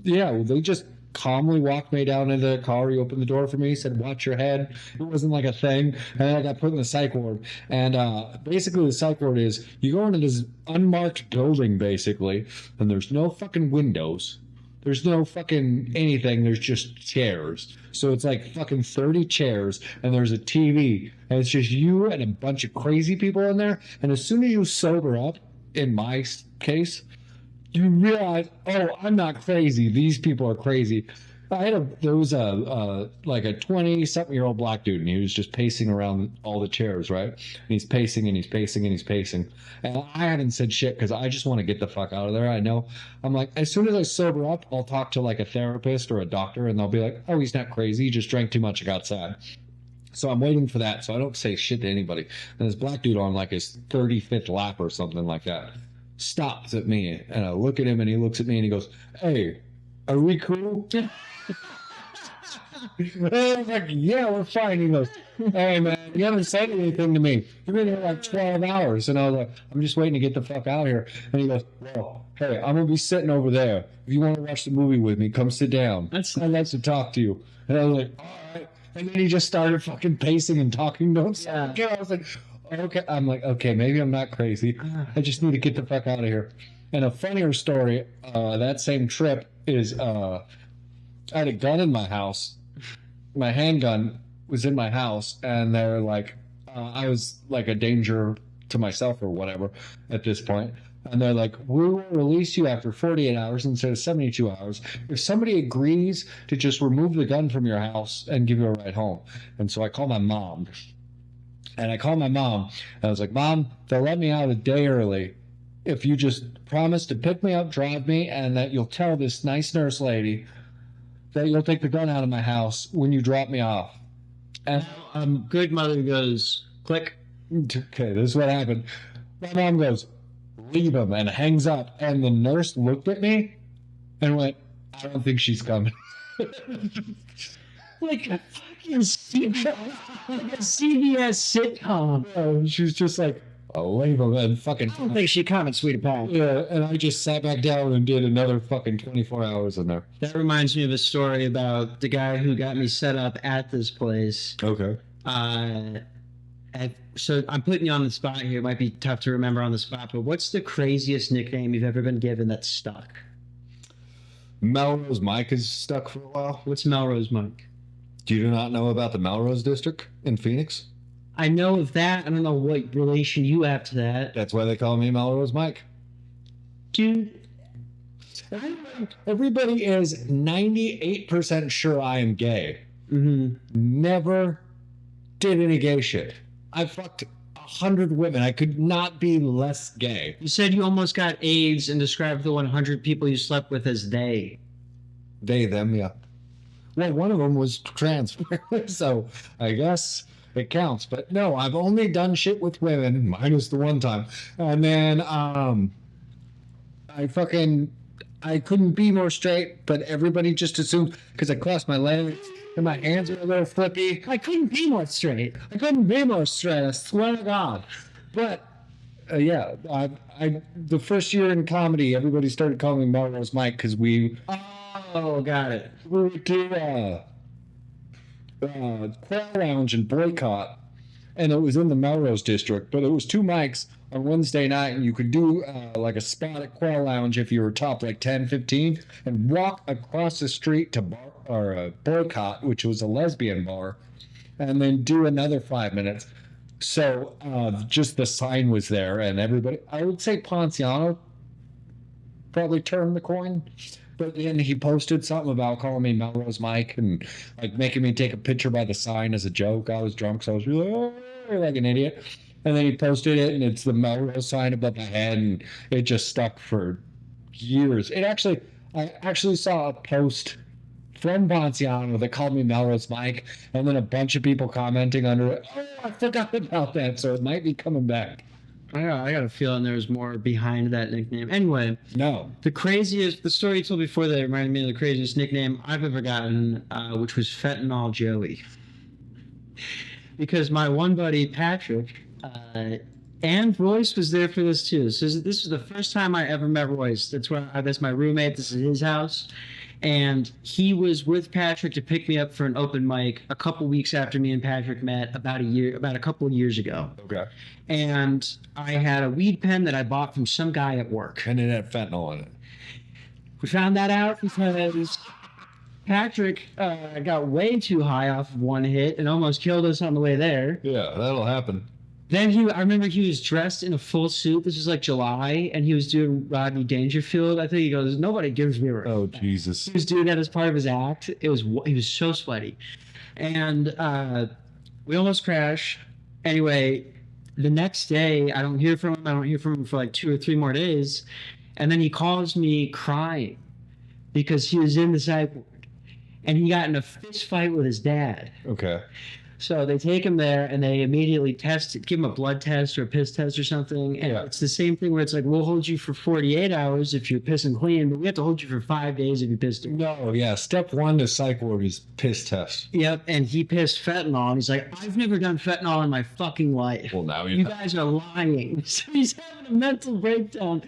they just calmly walked me down into the car. He opened the door for me, said, watch your head. It wasn't like a thing. And then I got put in the psych ward. And basically the psych ward is you go into this unmarked building, basically, and there's no fucking windows. There's no fucking anything. There's just chairs. So it's like fucking 30 chairs, and there's a TV. And it's just you and a bunch of crazy people in there. And as soon as you sober up, in my case, you realize, oh, I'm not crazy. These people are crazy. There was a 20-something-year-old black dude, and he was just pacing around all the chairs, right? And he's pacing, and he's pacing, and he's pacing. And I hadn't said shit because I just want to get the fuck out of there. I know. I'm like, as soon as I sober up, I'll talk to like a therapist or a doctor, and they'll be like, oh, he's not crazy. He just drank too much outside. So I'm waiting for that, so I don't say shit to anybody. And this black dude on like his 35th lap or something like that stops at me, and I look at him, and he looks at me, and he goes, hey, are we cool? And I was like, yeah, we're fine. He goes, hey, man, you haven't said anything to me. You've been here like 12 hours. And I was like, I'm just waiting to get the fuck out of here. And he goes, well, hey, I'm going to be sitting over there. If you want to watch the movie with me, come sit down. I'd like to talk to you. And I was like, all right. And then he just started fucking pacing and talking to himself. Yeah. I was like, okay. I'm like, okay, maybe I'm not crazy. I just need to get the fuck out of here. And a funnier story, that same trip is I had a gun in my house. My handgun was in my house, and they're like, I was like a danger to myself or whatever at this point. And they're like, we will release you after 48 hours instead of 72 hours if somebody agrees to just remove the gun from your house and give you a ride home. And so I called my mom. And I called my mom, and I was like, Mom, they'll let me out a day early if you just promise to pick me up, drive me, and that you'll tell this nice nurse lady that you'll take the gun out of my house when you drop me off. And good mother goes, click. Okay, this is what happened. My mom goes, leave him, and hangs up. And the nurse looked at me and went, I don't think she's coming. Like a fucking CBS sitcom. She was just like, I'll leave him, and fucking... I don't think she coming, sweetie pie. Yeah, and I just sat back down and did another fucking 24 hours in there. That reminds me of a story about the guy who got me set up at this place. Okay. So I'm putting you on the spot here. It might be tough to remember on the spot, but what's the craziest nickname you've ever been given that stuck? Melrose Mike is stuck for a while. What's Melrose Mike? Do you not know about the Melrose District in Phoenix? I know of that. I don't know what relation you have to that. That's why they call me Melrose Mike. Dude. Everybody is 98% sure I am gay. Mm-hmm. Never did any gay shit. I fucked 100 women. I could not be less gay. You said you almost got AIDS and described the 100 people you slept with as they. They, them, yeah. Well, one of them was trans, so I guess it counts. But no, I've only done shit with women, minus the one time. And then I couldn't be more straight, but everybody just assumed, because I crossed my legs and my hands are a little flippy. I couldn't be more straight. I couldn't be more straight, I swear to God. But yeah, the first year in comedy, everybody started calling me Melrose Mike because we... Oh, got it. We would do Quail Lounge and Boycott, and it was in the Melrose District, but it was 2 mics on Wednesday night, and you could do like a spot at Quail Lounge if you were top like 10, 15, and walk across the street to Boycott, which was a lesbian bar, and then do another 5 minutes. So just the sign was there, and everybody, I would say Ponciano probably turned the coin. But then he posted something about calling me Melrose Mike and like making me take a picture by the sign as a joke. I was drunk, so I was really like an idiot. And then he posted it, and it's the Melrose sign above my head, and it just stuck for years. I actually saw a post from Ponciano that called me Melrose Mike, and then a bunch of people commenting under it. Oh, I forgot about that, so it might be coming back. I got a feeling there's more behind that nickname. Anyway, No. the story you told before that reminded me of the craziest nickname I've ever gotten, which was Fentanyl Joey. Because my one buddy, Patrick, and Royce was there for this too. So this was the first time I ever met Royce. That's my roommate. This is his house. And he was with Patrick to pick me up for an open mic a couple weeks after me and Patrick met about a couple of years ago. Okay. And I had a weed pen that I bought from some guy at work. And it had fentanyl in it. We found that out because Patrick got way too high off of one hit and almost killed us on the way there. Yeah, that'll happen. Then I remember he was dressed in a full suit. This was like July, and he was doing Rodney Dangerfield. I think he goes, "Nobody gives me a respect." Oh, Jesus. He was doing that as part of his act. He was so sweaty, and we almost crashed. Anyway, the next day I don't hear from him. I don't hear from him for like 2 or 3 more days, and then he calls me crying because he was in the psych ward, and he got in a fist fight with his dad. Okay. So they take him there and they immediately give him a blood test or a piss test or something. And it's the same thing where it's like, we'll hold you for 48 hours if you're pissing clean, but we have to hold you for 5 days if you pissed. No, yeah. Step 1 to psych ward is piss test. Yep. And he pissed fentanyl. And he's like, I've never done fentanyl in my fucking life. Well, now you guys are lying. So he's having a mental breakdown.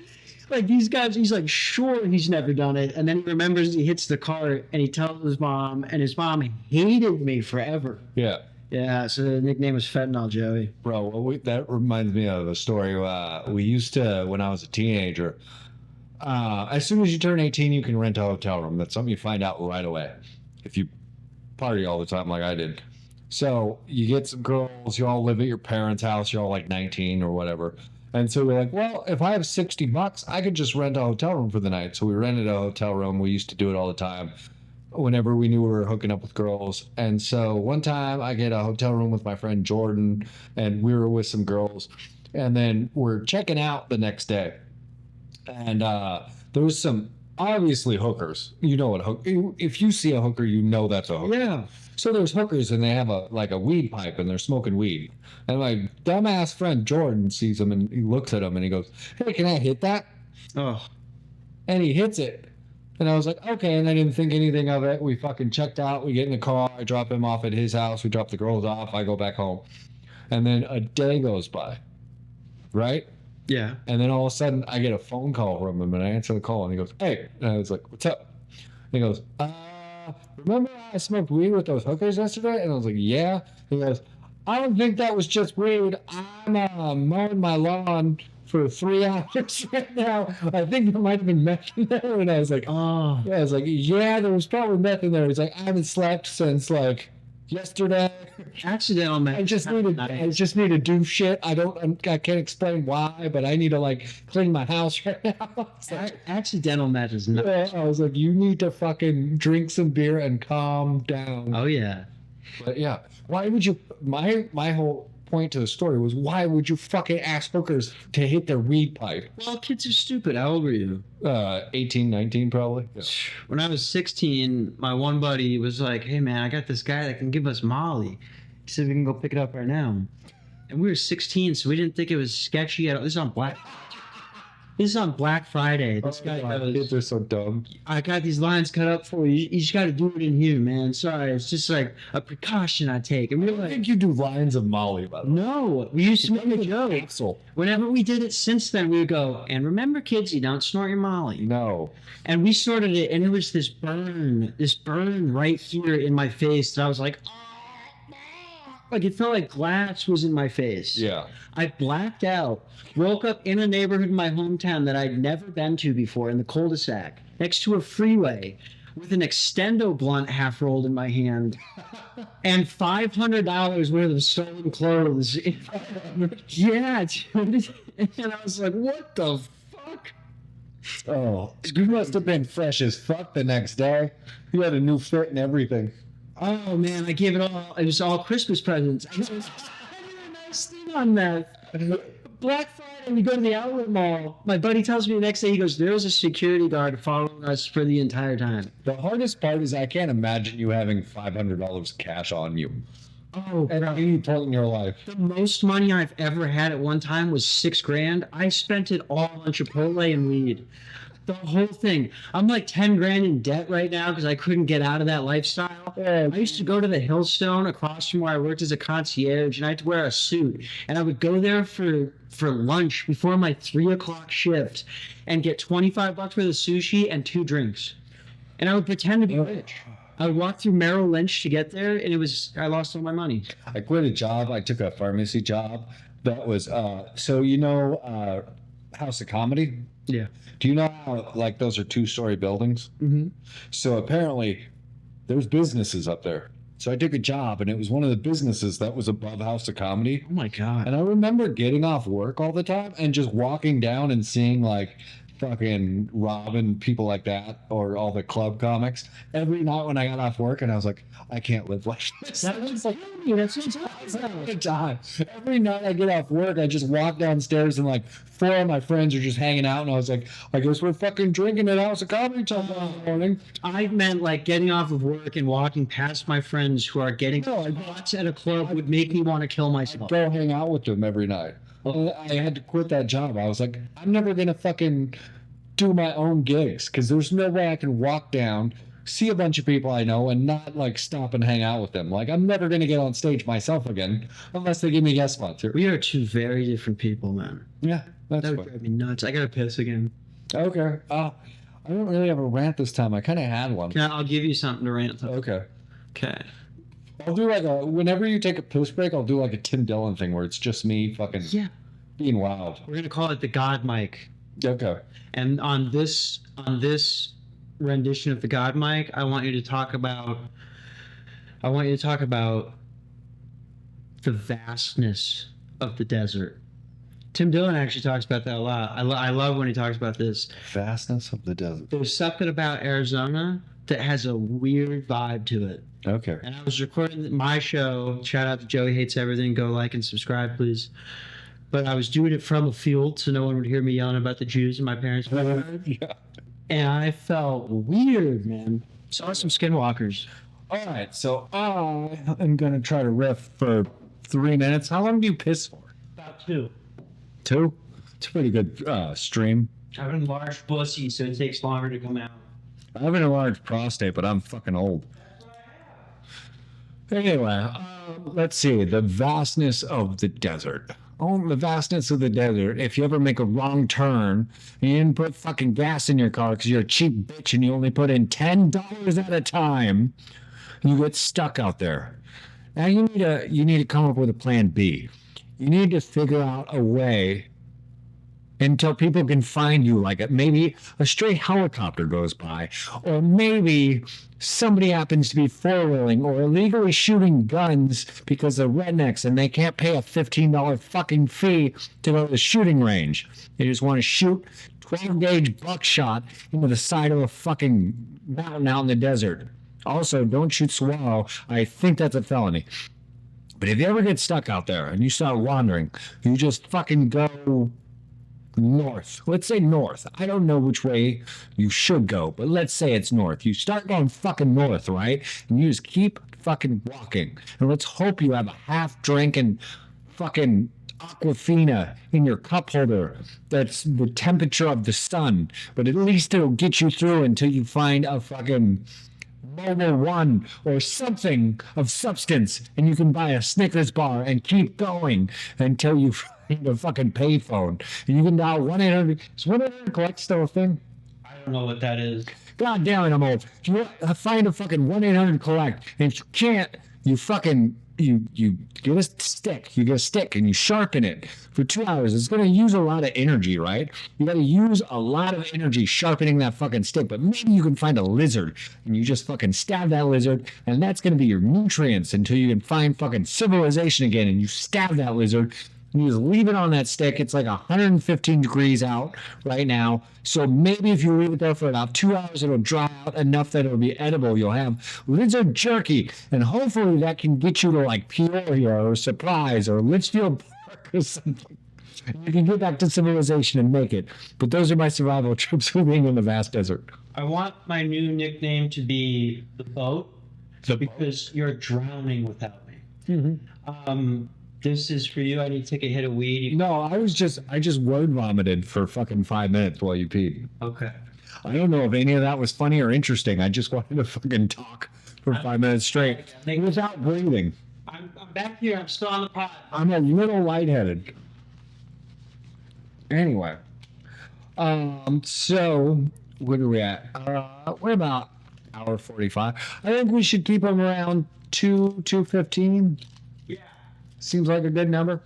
Like these guys, he's like, sure, he's never done it. And then he remembers he hits the car and he tells his mom, and his mom hated me forever. Yeah. Yeah, so the nickname was Fentanyl Joey. Bro, that reminds me of a story. We used to, when I was a teenager, as soon as you turn 18, you can rent a hotel room. That's something you find out right away if you party all the time like I did. So you get some girls, you all live at your parents' house, you're all like 19 or whatever. And so we're like, well, if I have $60, I could just rent a hotel room for the night. So we rented a hotel room. We used to do it all the time whenever we knew we were hooking up with girls. And so one time I get a hotel room with my friend Jordan, and we were with some girls, and then we're checking out the next day. And there was some obviously hookers. You know what if you see a hooker, you know that's a hooker. Yeah. So there's hookers, and they have a weed pipe, and they're smoking weed. And my dumbass friend Jordan sees them, and he looks at them, and he goes, "Hey, can I hit that?" Oh. And he hits it. And I was like, okay, and I didn't think anything of it. We fucking checked out. We get in the car. I drop him off at his house. We drop the girls off. I go back home. And then a day goes by, right? Yeah. And then all of a sudden, I get a phone call from him, and I answer the call, and he goes, "Hey." And I was like, "What's up?" And he goes, "Remember I smoked weed with those hookers yesterday?" And I was like, "Yeah." He goes, "I don't think that was just weed. I'm mowing my lawn for 3 hours right now. I think there might have been meth in there." And I was like, Oh. yeah, I was like, yeah, there was probably meth in there. He's like, "I haven't slept since like yesterday. Accidental, man. I just need to do shit. I can't explain why, but I need to like clean my house right now." Accidental meth is not. I was like, you need to fucking drink some beer and calm down. Oh, yeah. But yeah, why would you? My whole point to the story was, why would you fucking ask hookers to hit their weed pipe? Well, kids are stupid. How old were you? 18, 19 probably. Yeah. When I was 16, my one buddy was like, "Hey, man, I got this guy that can give us Molly." He said we can go pick it up right now. And we were 16, so we didn't think it was sketchy at all. This is on Black Friday. This guy goes, Kids are so dumb. "I got these lines cut up for you. You just got to do it in here, man. Sorry, it's just like a precaution I take." And we were I like, think you do lines of Molly, by the way. "No." We used to make a joke. Capsule. Whenever we did it since then, we would go, "And remember, kids, you don't snort your Molly." No. And we snorted it, and it was this burn right here in my face that I was like, "Oh." Like it felt like glass was in my face. Yeah. I blacked out, woke up in a neighborhood in my hometown that I'd never been to before in the cul-de-sac, next to a freeway, with an extendo blunt half rolled in my hand, and $500 worth of stolen clothes. Yeah, dude. And I was like, what the fuck? Oh, you must have been fresh as fuck the next day. You had a new fit and everything. Oh man, I gave it all. It was all Christmas presents. I did a nice thing on that. Black Friday, we go to the outlet mall. My buddy tells me the next day, he goes, there was a security guard following us for the entire time. The hardest part is I can't imagine you having $500 cash on you Oh, at bro. any point in your life. The most money I've ever had at one time was $6,000. I spent it all on Chipotle and weed. The whole thing. I'm like 10 grand in debt right now because I couldn't get out of that lifestyle. I used to go to the Hillstone across from where I worked as a concierge, and I had to wear a suit. And I would go there for lunch before my 3 o'clock shift and get $25 worth of sushi and 2 drinks. And I would pretend to be rich. I would walk through Merrill Lynch to get there, and I lost all my money. I quit a job. I took a pharmacy job that was, House of Comedy? Yeah. Do you know how, like, those are 2-story buildings? Mm-hmm. So apparently there's businesses up there. So I took a job, and it was one of the businesses that was above House of Comedy. Oh, my God. And I remember getting off work all the time and just walking down and seeing, like, fucking Rob and people like that, or all the club comics every night when I got off work, and I was like, I can't live like this. That's like, that's Good time. Every night I get off work, I just walk downstairs and like 4 of my friends are just hanging out, and I was like, I guess we're fucking drinking at House of Comedy tomorrow morning. I meant like getting off of work and walking past my friends who are getting shots at a club would make me want to kill myself. Go hang out with them every night. I had to quit that job. I was like, I'm never gonna fucking do my own gigs because there's no way I can walk down, see a bunch of people I know, and not like stop and hang out with them. Like, I'm never gonna get on stage myself again unless they give me guest spots. We are 2 very different people, man. Yeah, that's That would fine. drive me nuts. I gotta piss again. Okay. I don't really have a rant this time. I kind of had one. I'll give you something to rant about. Okay. Okay. I'll do like whenever you take a piss break, I'll do like a Tim Dillon thing where it's just me fucking Yeah. being wild. We're gonna call it the God Mic. Okay. And on this rendition of the God Mic, I want you to talk about the vastness of the desert. Tim Dillon actually talks about that a lot. I love when he talks about this. Vastness of the desert. There's something about Arizona that has a weird vibe to it. Okay. And I was recording my show. Shout out to Joey Hates Everything. Go like and subscribe, please. But I was doing it from a field, so no one would hear me yelling about the Jews in my parents' backyard. Yeah. And I felt weird, man. Saw some skinwalkers. All right. So I am gonna try to riff for 3 minutes. How long do you piss for? About 2. 2? It's a pretty good stream. I have an enlarged pussy, so it takes longer to come out. I have an enlarged prostate, but I'm fucking old. Anyway, let's see. The vastness of the desert. Oh, the vastness of the desert. If you ever make a wrong turn and you didn't put fucking gas in your car because you're a cheap bitch and you only put in $10 at a time, you get stuck out there. Now you need to come up with a plan B. You need to figure out a way until people can find you, like maybe a stray helicopter goes by, or maybe somebody happens to be four-wheeling or illegally shooting guns because they're rednecks and they can't pay a $15 fucking fee to go to the shooting range. They just want to shoot 12-gauge buckshot into the side of a fucking mountain out in the desert. Also, don't shoot swallow. I think that's a felony. But if you ever get stuck out there and you start wandering, you just fucking go north. Let's say north. I don't know which way you should go, but let's say it's north. You start going fucking north, right? And you just keep fucking walking. And let's hope you have a half-drinking fucking Aquafina in your cup holder that's the temperature of the sun, but at least it'll get you through until you find a fucking Mobile One or something of substance, and you can buy a Snickers bar and keep going until you find a fucking payphone. And you can dial 1-800. Is 1-800 collect still a thing? I don't know what that is. God damn it, I'm old. You find a fucking 1-800 collect, and if you can't, you fucking you get a stick. You get a stick and you sharpen it for 2 hours. It's going to use a lot of energy, right? You got to use a lot of energy sharpening that fucking stick. But maybe you can find a lizard and you just fucking stab that lizard, and that's going to be your nutrients until you can find fucking civilization again. And you stab that lizard. You just leave it on that stick. It's like 115 degrees out right now. So maybe if you leave it there for about 2 hours, it'll dry out enough that it'll be edible. You'll have lizard jerky. And hopefully that can get you to like Peoria or Surprise or Litchfield Park or something. You can get back to civilization and make it. But those are my survival trips for being in the vast desert. I want my new nickname to be the boat because you're drowning without me. This is for you. I need to take a hit of weed. No, I just word vomited for fucking 5 minutes while you peed. Okay. I don't know if any of that was funny or interesting. I just wanted to fucking talk for 5 minutes straight without breathing. I'm back here. I'm still on the pod. I'm a little lightheaded. Anyway, so where are we at? We're about hour 45. I think we should keep them around 2:15. Yeah. Seems like a good number.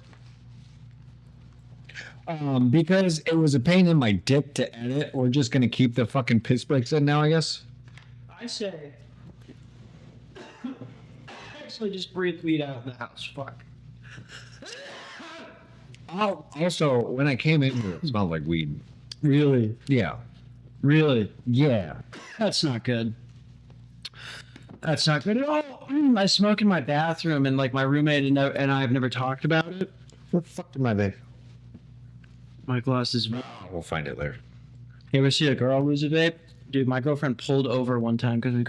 Because it was a pain in my dick to edit, we're just gonna keep the fucking piss breaks in now, I guess. I say. Actually, just breathe weed out in the house. Fuck. Oh, also, when I came in here, it smelled like weed. Really? Yeah. Really? Yeah. That's not good. That's not good at all. I smoke in my bathroom, and like my roommate and I have never talked about it. What the fuck did my vape? My glass is. We'll find it later. You ever see a girl lose a vape? Dude, my girlfriend pulled over one time because we.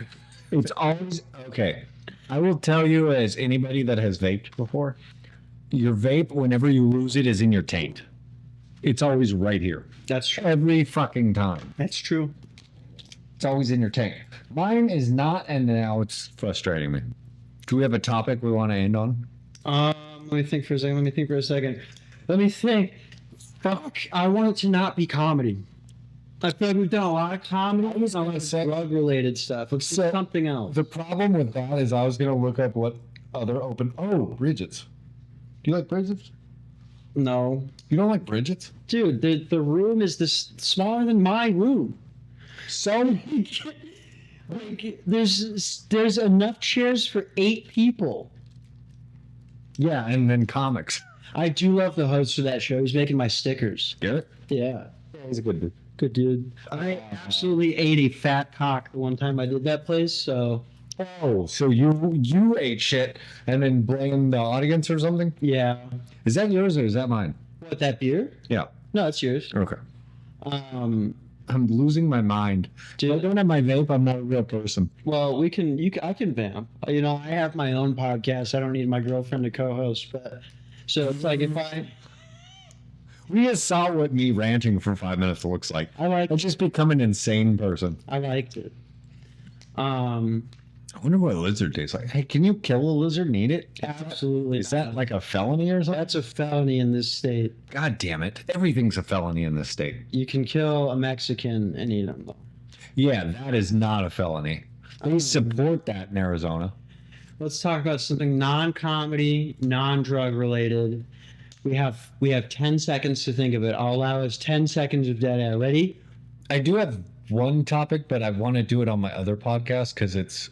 It's always okay. I will tell you, as anybody that has vaped before, your vape, whenever you lose it, is in your taint. It's always right here. That's true. Every fucking time. That's true. It's always in your taint. Mine is not, and now it's frustrating me. Do we have a topic we want to end on? Let me think for a second. Let me think. Fuck. I want it to not be comedy. I feel like we've done a lot of comedy. I was gonna say- drug-related stuff. Let's do something else. The problem with that is I was going to look up what other open. Oh, Bridget's. Do you like Bridget's? No. You don't like Bridget's? Dude, the room is smaller than my room. So like, there's enough chairs for 8 people. Yeah, and then comics. I do love the host of that show. He's making my stickers. Garrett? Yeah. He's a good dude. Good dude. I absolutely ate a fat cock the one time I did that place, so Oh, so you ate shit and then blame the audience or something? yeah. Is that yours or is that mine? What, that beer? Yeah. No, it's yours. Okay. Um I'm losing my mind. If I dude, don't have my vape, I'm not a real person. well, I can vamp. You know, I have my own podcast. I don't need my girlfriend to co-host, but so it's like if We just saw what me ranting for 5 minutes looks like. I just become an insane person. liked it. I wonder what a lizard tastes like. Hey, can you kill a lizard and eat it? Absolutely. Is that like a felony or something? That's a felony in this state. God damn it. Everything's a felony in this state. You can kill a Mexican and eat them. Yeah, that is not a felony. They support that in Arizona. Let's talk about something non-comedy, non-drug related. We have 10 seconds to think of it. I'll allow us 10 seconds of dead air. Ready? I do have one topic, but I want to do it on my other podcast because it's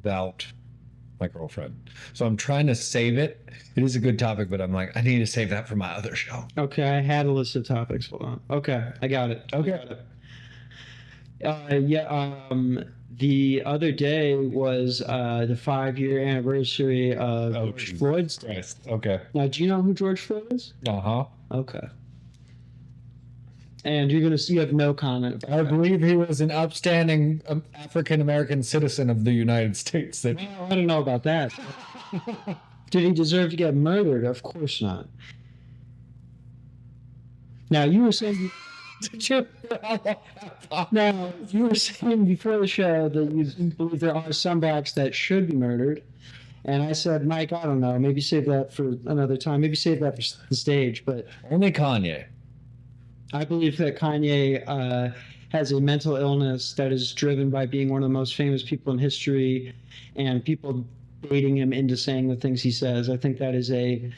about my girlfriend. So I'm trying to save it. It is a good topic, but I'm like, I need to save that for my other show. Okay, I had a list of topics. Hold on. Okay, I got it. Okay. The other day was the 5-year anniversary of George Jesus Floyd's death. Christ. Okay. Now, do you know who George Floyd is? Uh-huh. Okay. And you have no comment about I that. believe he was an upstanding African American citizen of the United States. That Well, I don't know about that. Did he deserve to get murdered? Of course not. Now you were saying. Now you were saying before the show that you believe there are some blacks that should be murdered, and I said, Mike, I don't know. Maybe save that for another time. Maybe save that for the stage. But only Kanye. I believe that Kanye has a mental illness that is driven by being one of the most famous people in history and people baiting him into saying the things he says. I think that is a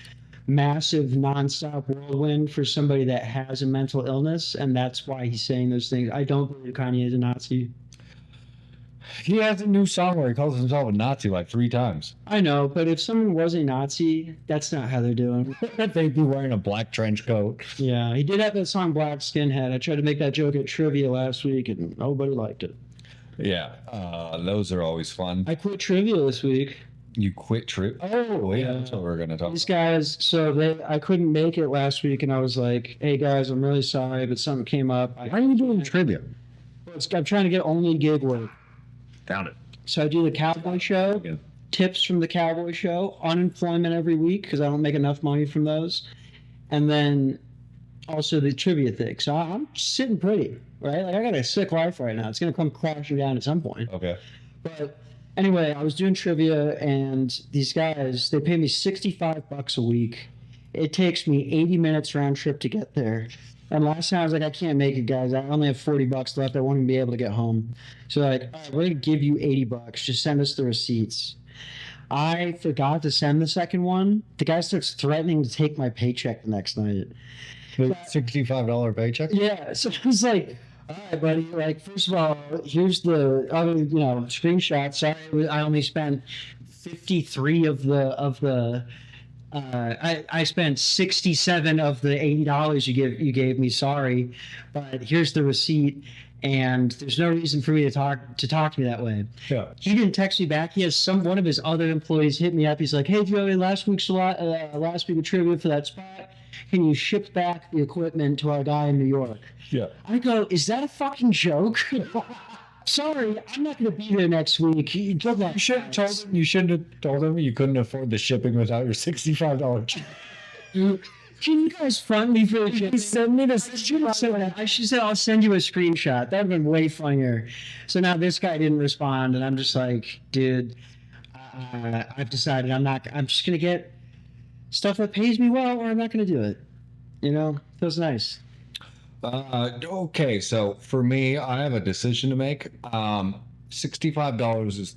massive nonstop whirlwind for somebody that has a mental illness, and that's why he's saying those things. I don't believe Kanye is a Nazi. He has a new song where he calls himself a Nazi like 3 times. I know, but if someone was a Nazi, that's not how they're doing. They'd be wearing a black trench coat. Yeah, he did have that song Black Skinhead. I tried to make that joke at trivia last week, and nobody liked it. Yeah, those are always fun. I quit trivia this week. You quit trip. Oh, yeah, that's what we're gonna talk These about. guys, I couldn't make it last week, and I was like, "Hey guys, I'm really sorry, but something came up. Why are you doing trivia? I'm trying to get only gig work, Found it. so I do the cowboy show, tips from the cowboy show, unemployment every week because I don't make enough money from those, and then also the trivia thing. So I'm sitting pretty, right? Like I got a sick life right now. It's gonna come crashing down at some point. Okay. But anyway, I was doing trivia, and these guys, they pay me $65 a week. It takes me 80 minutes round trip to get there. And last time I was like, I can't make it, guys. I only have $40 left. I won't even be able to get home. So like, all right, we're gonna give you $80. Just send us the receipts. I forgot to send the second one. The guy starts threatening to take my paycheck the next night. The $65 paycheck? Yeah, so I was like, all right, buddy. Like, first of all, here's the other, screenshot. Sorry, I only spent 53 of the. I spent 67 of the $80 you gave me. Sorry, but here's the receipt. And there's no reason for me to talk to me that way. Yeah. He didn't text me back. He has one of his other employees hit me up. He's like, "Hey Joey, last week of trivia for that spot. Can you ship back the equipment to our guy in New York?" Yeah. I go, "Is that a fucking joke?" Sorry, I'm not going to be there next week. Good luck. You should have told him. You shouldn't have told him you couldn't afford the shipping without your $65. Can you guys front me for the shit? Send me this. I should have said, I'll send you a screenshot. That would have been way funnier. So now this guy didn't respond, and I'm just like, dude, I've decided I'm just going to get stuff that pays me well, or I'm not going to do it. Feels nice. Okay, so for me, I have a decision to make. $65 is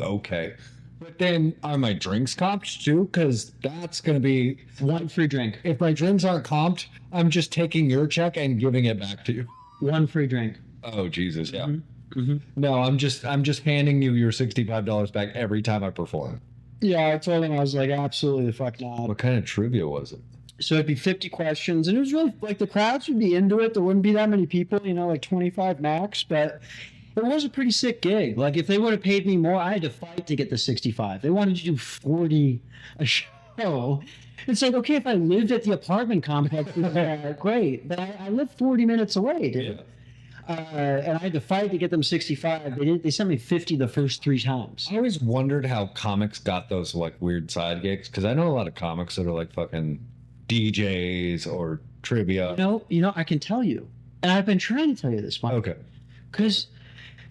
okay. But then are my drinks comped too? Because that's going to be One free drink. if my drinks aren't comped, I'm just taking your check and giving it back to you. One free drink. Oh Jesus, yeah. Mm-hmm. No, I'm just handing you your $65 back every time I perform. Yeah, I told him, I was like, absolutely the fuck not. What kind of trivia was it? So it'd be 50 questions, and it was really, like, the crowds would be into it. There wouldn't be that many people, like 25 max, but it was a pretty sick gig. Like, if they would have paid me more, I had to fight to get the 65. They wanted to do 40 a show. It's like, okay, if I lived at the apartment complex, great, but I live 40 minutes away, dude. Yeah. And I had to fight to get them 65. They sent me 50 the first 3 times. I always wondered how comics got those like weird side gigs because I know a lot of comics that are like fucking DJs or trivia. I can tell you, and I've been trying to tell you this, Mike. Okay. Because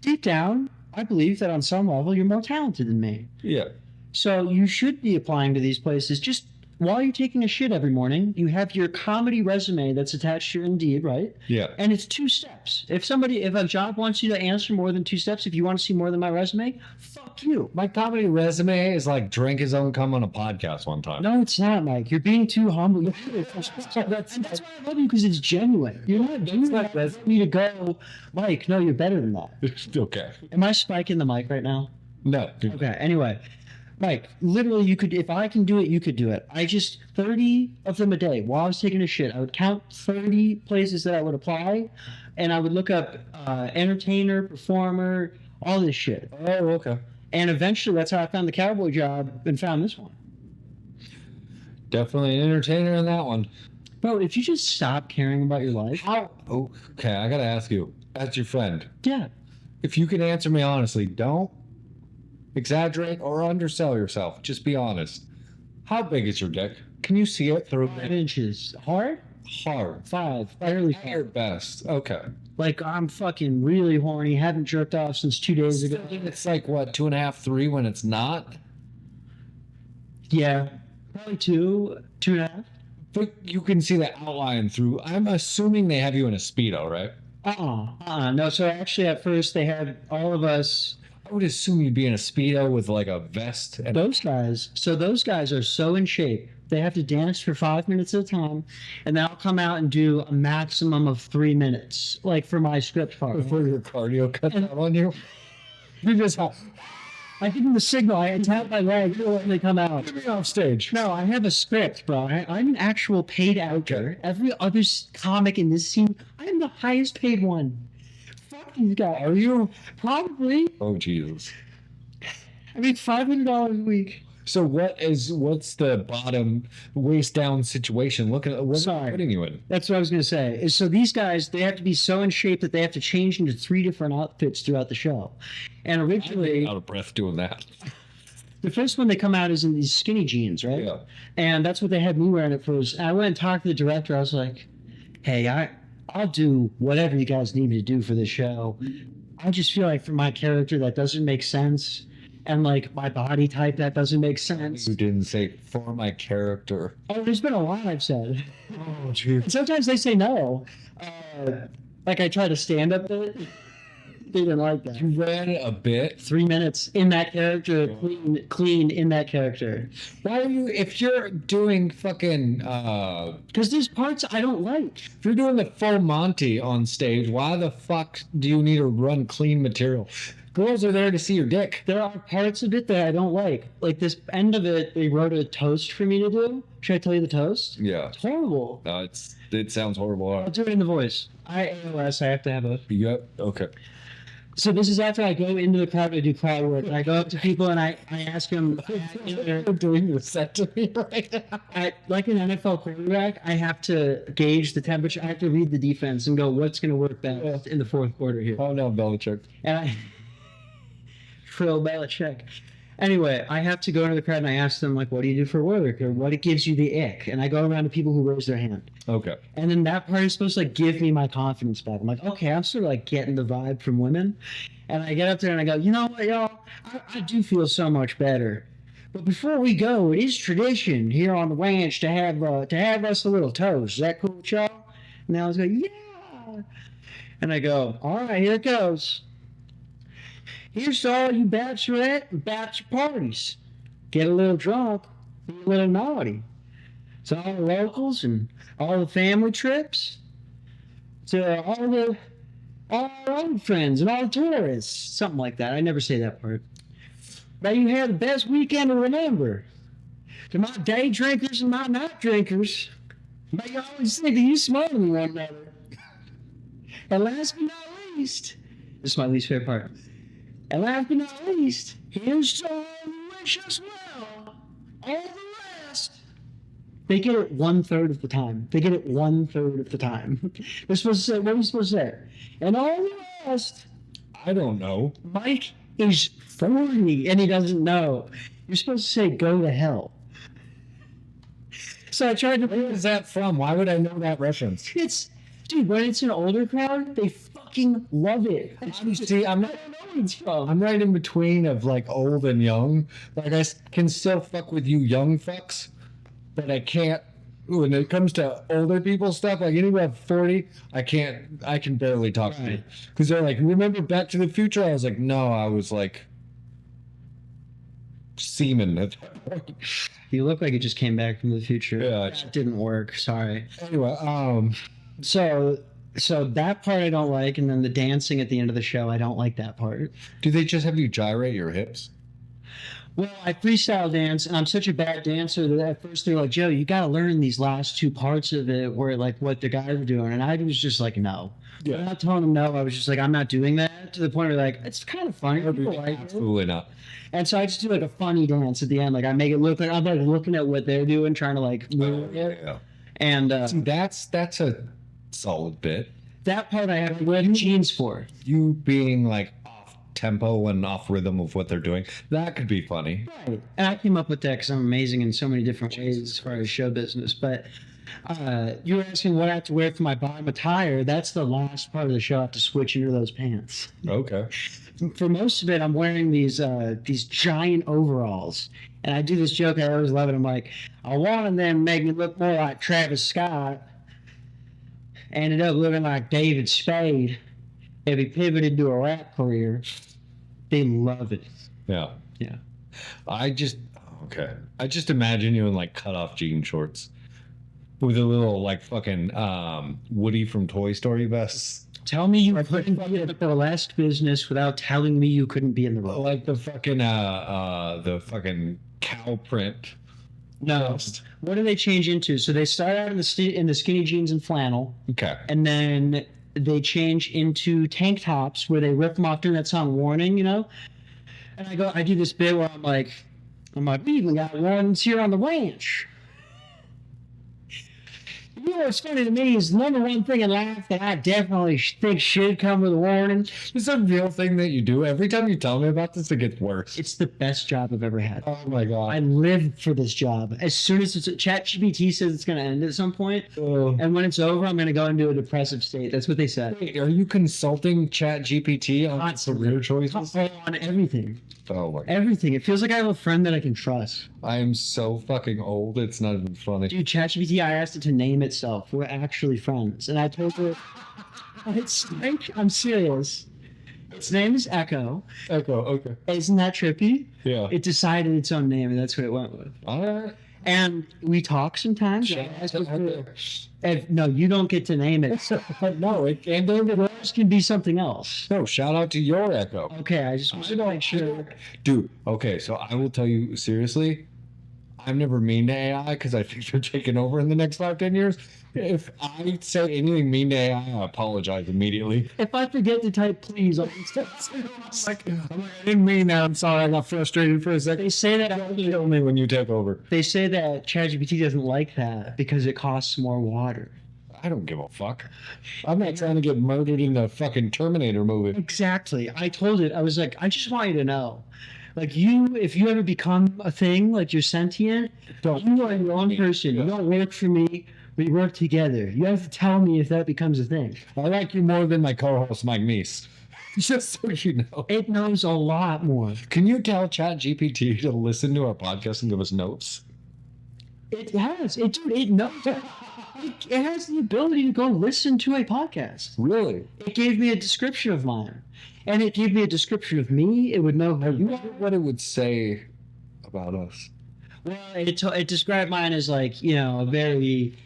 deep down, I believe that on some level you're more talented than me. Yeah. So you should be applying to these places. Just while you're taking a shit every morning, you have your comedy resume that's attached to your Indeed, right? Yeah. And it's 2 steps. If a job wants you to answer more than 2 steps, if you want to see more than my resume, fuck you. My comedy resume is like drank his own cum on a podcast one time. No, it's not, Mike. You're being too humble. That's why I love you, because it's genuine. You're not doing that for me to go, Mike, no, you're better than that. It's okay. Am I spiking the mic right now? No. Okay, anyway. Mike, literally, you could, if I can do it, you could do it. 30 of them a day. While I was taking a shit, I would count 30 places that I would apply, and I would look up entertainer, performer, all this shit. Oh, okay. And eventually, that's how I found the cowboy job and found this one. Definitely an entertainer in that one. Bro, if you just stop caring about your life. How? Oh, okay, I gotta ask you, as your friend, Yeah. if you can answer me honestly, don't exaggerate or undersell yourself. Just be honest. How big is your dick? Can you see it through 5 inches. Hard? hard? 5. Barely At your 5. best. Okay. Like, I'm fucking really horny. Haven't jerked off since 2 days ago. It's like what, 2.5, 3 when it's not? Yeah. Probably 2, 2.5. But you can see the outline through. I'm assuming they have you in a Speedo, right? No, so actually at first they had all of us, I would assume you'd be in a Speedo with like a vest and those guys. So those guys are so in shape. They have to dance for 5 minutes at a time, and then I'll come out and do a maximum of 3 minutes, like for my script part. before your cardio cuts out on you. You just have I give them the signal. I tap my leg when they come out. to be off stage. No, I have a script, bro. I'm an actual paid actor. Every other comic in this scene, I am the highest paid one. Fuck these guys. Are you? Probably. Oh, Jesus. I make $500 a week. So what's the bottom waist down situation? Look at what's Sorry. putting you in. That's what I was going to say. Is so these guys, they have to be so in shape that they have to change into 3 different outfits throughout the show. And originally, Out of breath doing that. the first one they come out is in these skinny jeans, right? Yeah. And that's what they had me wearing at first. And I went and talked to the director. I was like, hey, I'll do whatever you guys need me to do for this show. I just feel like for my character, that doesn't make sense. And like my body type, that doesn't make sense. You didn't say for my character. Oh, there's been a lot I've said. Oh, geez. And sometimes they say no. Like I tried to stand up bit. They didn't like that. You ran a bit. 3 minutes in that character, clean in that character. Why are you? If you're doing fucking, Because there's parts I don't like. if you're doing the full Monty on stage, why the fuck do you need to run clean material? Girls are there to see your dick. There are parts of it that I don't like. Like this end of it, they wrote a toast for me to do. Should I tell you the toast? Yeah. It's horrible. It sounds horrible. I'll do it in the voice. ALS, I have to have a... Yep. Okay. So this is after I go into the crowd and I do crowd work. And I go up to people and I ask them... You're doing your set to me right now. Like an NFL quarterback, I have to gauge the temperature. I have to read the defense and go, what's going to work best in the fourth quarter here? Oh no, Belichick. And I... Trill Belichick. Anyway, I have to go into the crowd and I ask them, like, what do you do for work? Or what it gives you the ick? And I go around to people who raise their hand. Okay. And then that part is supposed to, like, give me my confidence back. I'm like, okay, I'm sort of, like, getting the vibe from women. And I get up there and I go, you know what, y'all? I do feel so much better. But before we go, it is tradition here on the ranch to have us a little toast. Is that cool with y'all? And they always go, yeah. And I go, all right, here it goes. Here's to all you bachelorette and bachelor parties. Get a little drunk, be a little naughty. To all the locals and all the family trips. To all our old friends and all the tourists. Something like that. I never say that part. May you have the best weekend to remember. To my day drinkers and my night drinkers, may you always think that you smarter than one another. And last but not least, this is my least favorite part. And last but not least, here's to all who wish us well. All the rest. They get it 1/3 of the time. They get it 1/3 of the time. They're supposed to say, what are we supposed to say? And all the rest. I don't know. Mike is 40 and he doesn't know. You're supposed to say, go to hell. So I tried to. Where is that from? Why would I know that reference? Dude, when it's an older crowd, they fucking love it. See, I'm not. I don't know where it's from. I'm right in between of like old and young. Like can still fuck with you young fucks, but I can't. When it comes to older people stuff, like anybody at 40, I can't. I can barely talk to you because they're like, "Remember Back to the Future?" I was like, "No, I was like semen at that point." You look like you just came back from the future. Yeah, That didn't work. Sorry. Anyway, So that part I don't like, and then the dancing at the end of the show, I don't like that part. do they just have you gyrate your hips? Well, I freestyle dance, and I'm such a bad dancer that at first they're like, Joe, you got to learn these last 2 parts of it where, like, what the guys are doing. And I was just like, no. Yeah. I'm not telling them no. I was just like, I'm not doing that, to the point where, like, it's kind of funny. People like it. Absolutely not. And so I just do, like, a funny dance at the end. Like, I make it look like I'm, like, looking at what they're doing, trying to, like, move it. Yeah. And See, that's a solid bit. that part I have to wear jeans for. You being like off tempo and off rhythm of what they're doing, that could be funny. Right. And I came up with that because I'm amazing in so many different ways as far as show business. But you were asking what I have to wear for my bottom attire. That's the last part of the show. I have to switch into those pants. Okay. For most of it, I'm wearing these giant overalls. And I do this joke I always love it. I'm like, I wanted them to make me look more like Travis Scott. Ended up looking like David Spade. If he pivoted to a rap career, they love it. Yeah. Yeah. I just imagine you in like cut off jean shorts with a little like fucking Woody from Toy Story vests. Tell me you couldn't be in the burlesque business without telling me you couldn't be in the role. Like the fucking cow print. No. What do they change into? So they start out in the skinny jeans and flannel, Okay. and then they change into tank tops where they rip them off during that song "Warning," you know. And I do this bit where I'm like, we even got ones here on the ranch. You know what's funny to me is the number one thing in life that I definitely think should come with a warning. It's a real thing that you do. Every time you tell me about this, it gets worse. It's the best job I've ever had. Oh my god. I live for this job. As soon as ChatGPT says it's going to end at some point, Oh. and when it's over, I'm going to go into a depressive state. That's what they said. Wait, are you consulting ChatGPT on career choices? On everything. Oh my god. Everything. It feels like I have a friend that I can trust. I am so fucking old. It's not even funny. Dude, ChatGPT, I asked it to name itself. We're actually friends. And I told her, it's like, I'm serious. Its name is Echo. Echo. Okay. Isn't that trippy? Yeah. It decided its own name, and that's what it went with. All right. And we talk sometimes. And no, you don't get to name it. No, it can't do it. Yours can be something else. No, shout out to your Echo. Okay, I just want to make sure. Dude, okay, so I will tell you seriously, I'm never mean to AI because I think they're taking over in the next 5-10 years. If I say anything mean to AI, I apologize immediately. If I forget to type please, I'll I'm like, I didn't mean that. I'm sorry. I got frustrated for a second. They say that Kill me when you take over. they say that ChatGPT doesn't like that because it costs more water. I don't give a fuck. I'm not trying to get murdered in the fucking Terminator movie. Exactly. I told it, I was like, I just want you to know. Like if you ever become a thing, like you're sentient, you are your own person. You don't work for me. We work together. You have to tell me if that becomes a thing. I like you more than my co-host, Mike Mees. Just so you know. It knows a lot more. Can you tell ChatGPT to listen to our podcast and give us notes? It has. It knows. It has the ability to go listen to a podcast. Really? It gave me a description of mine. And it gave me a description of me. It would know who you are. What it would say about us. Well, it described mine as like, a very...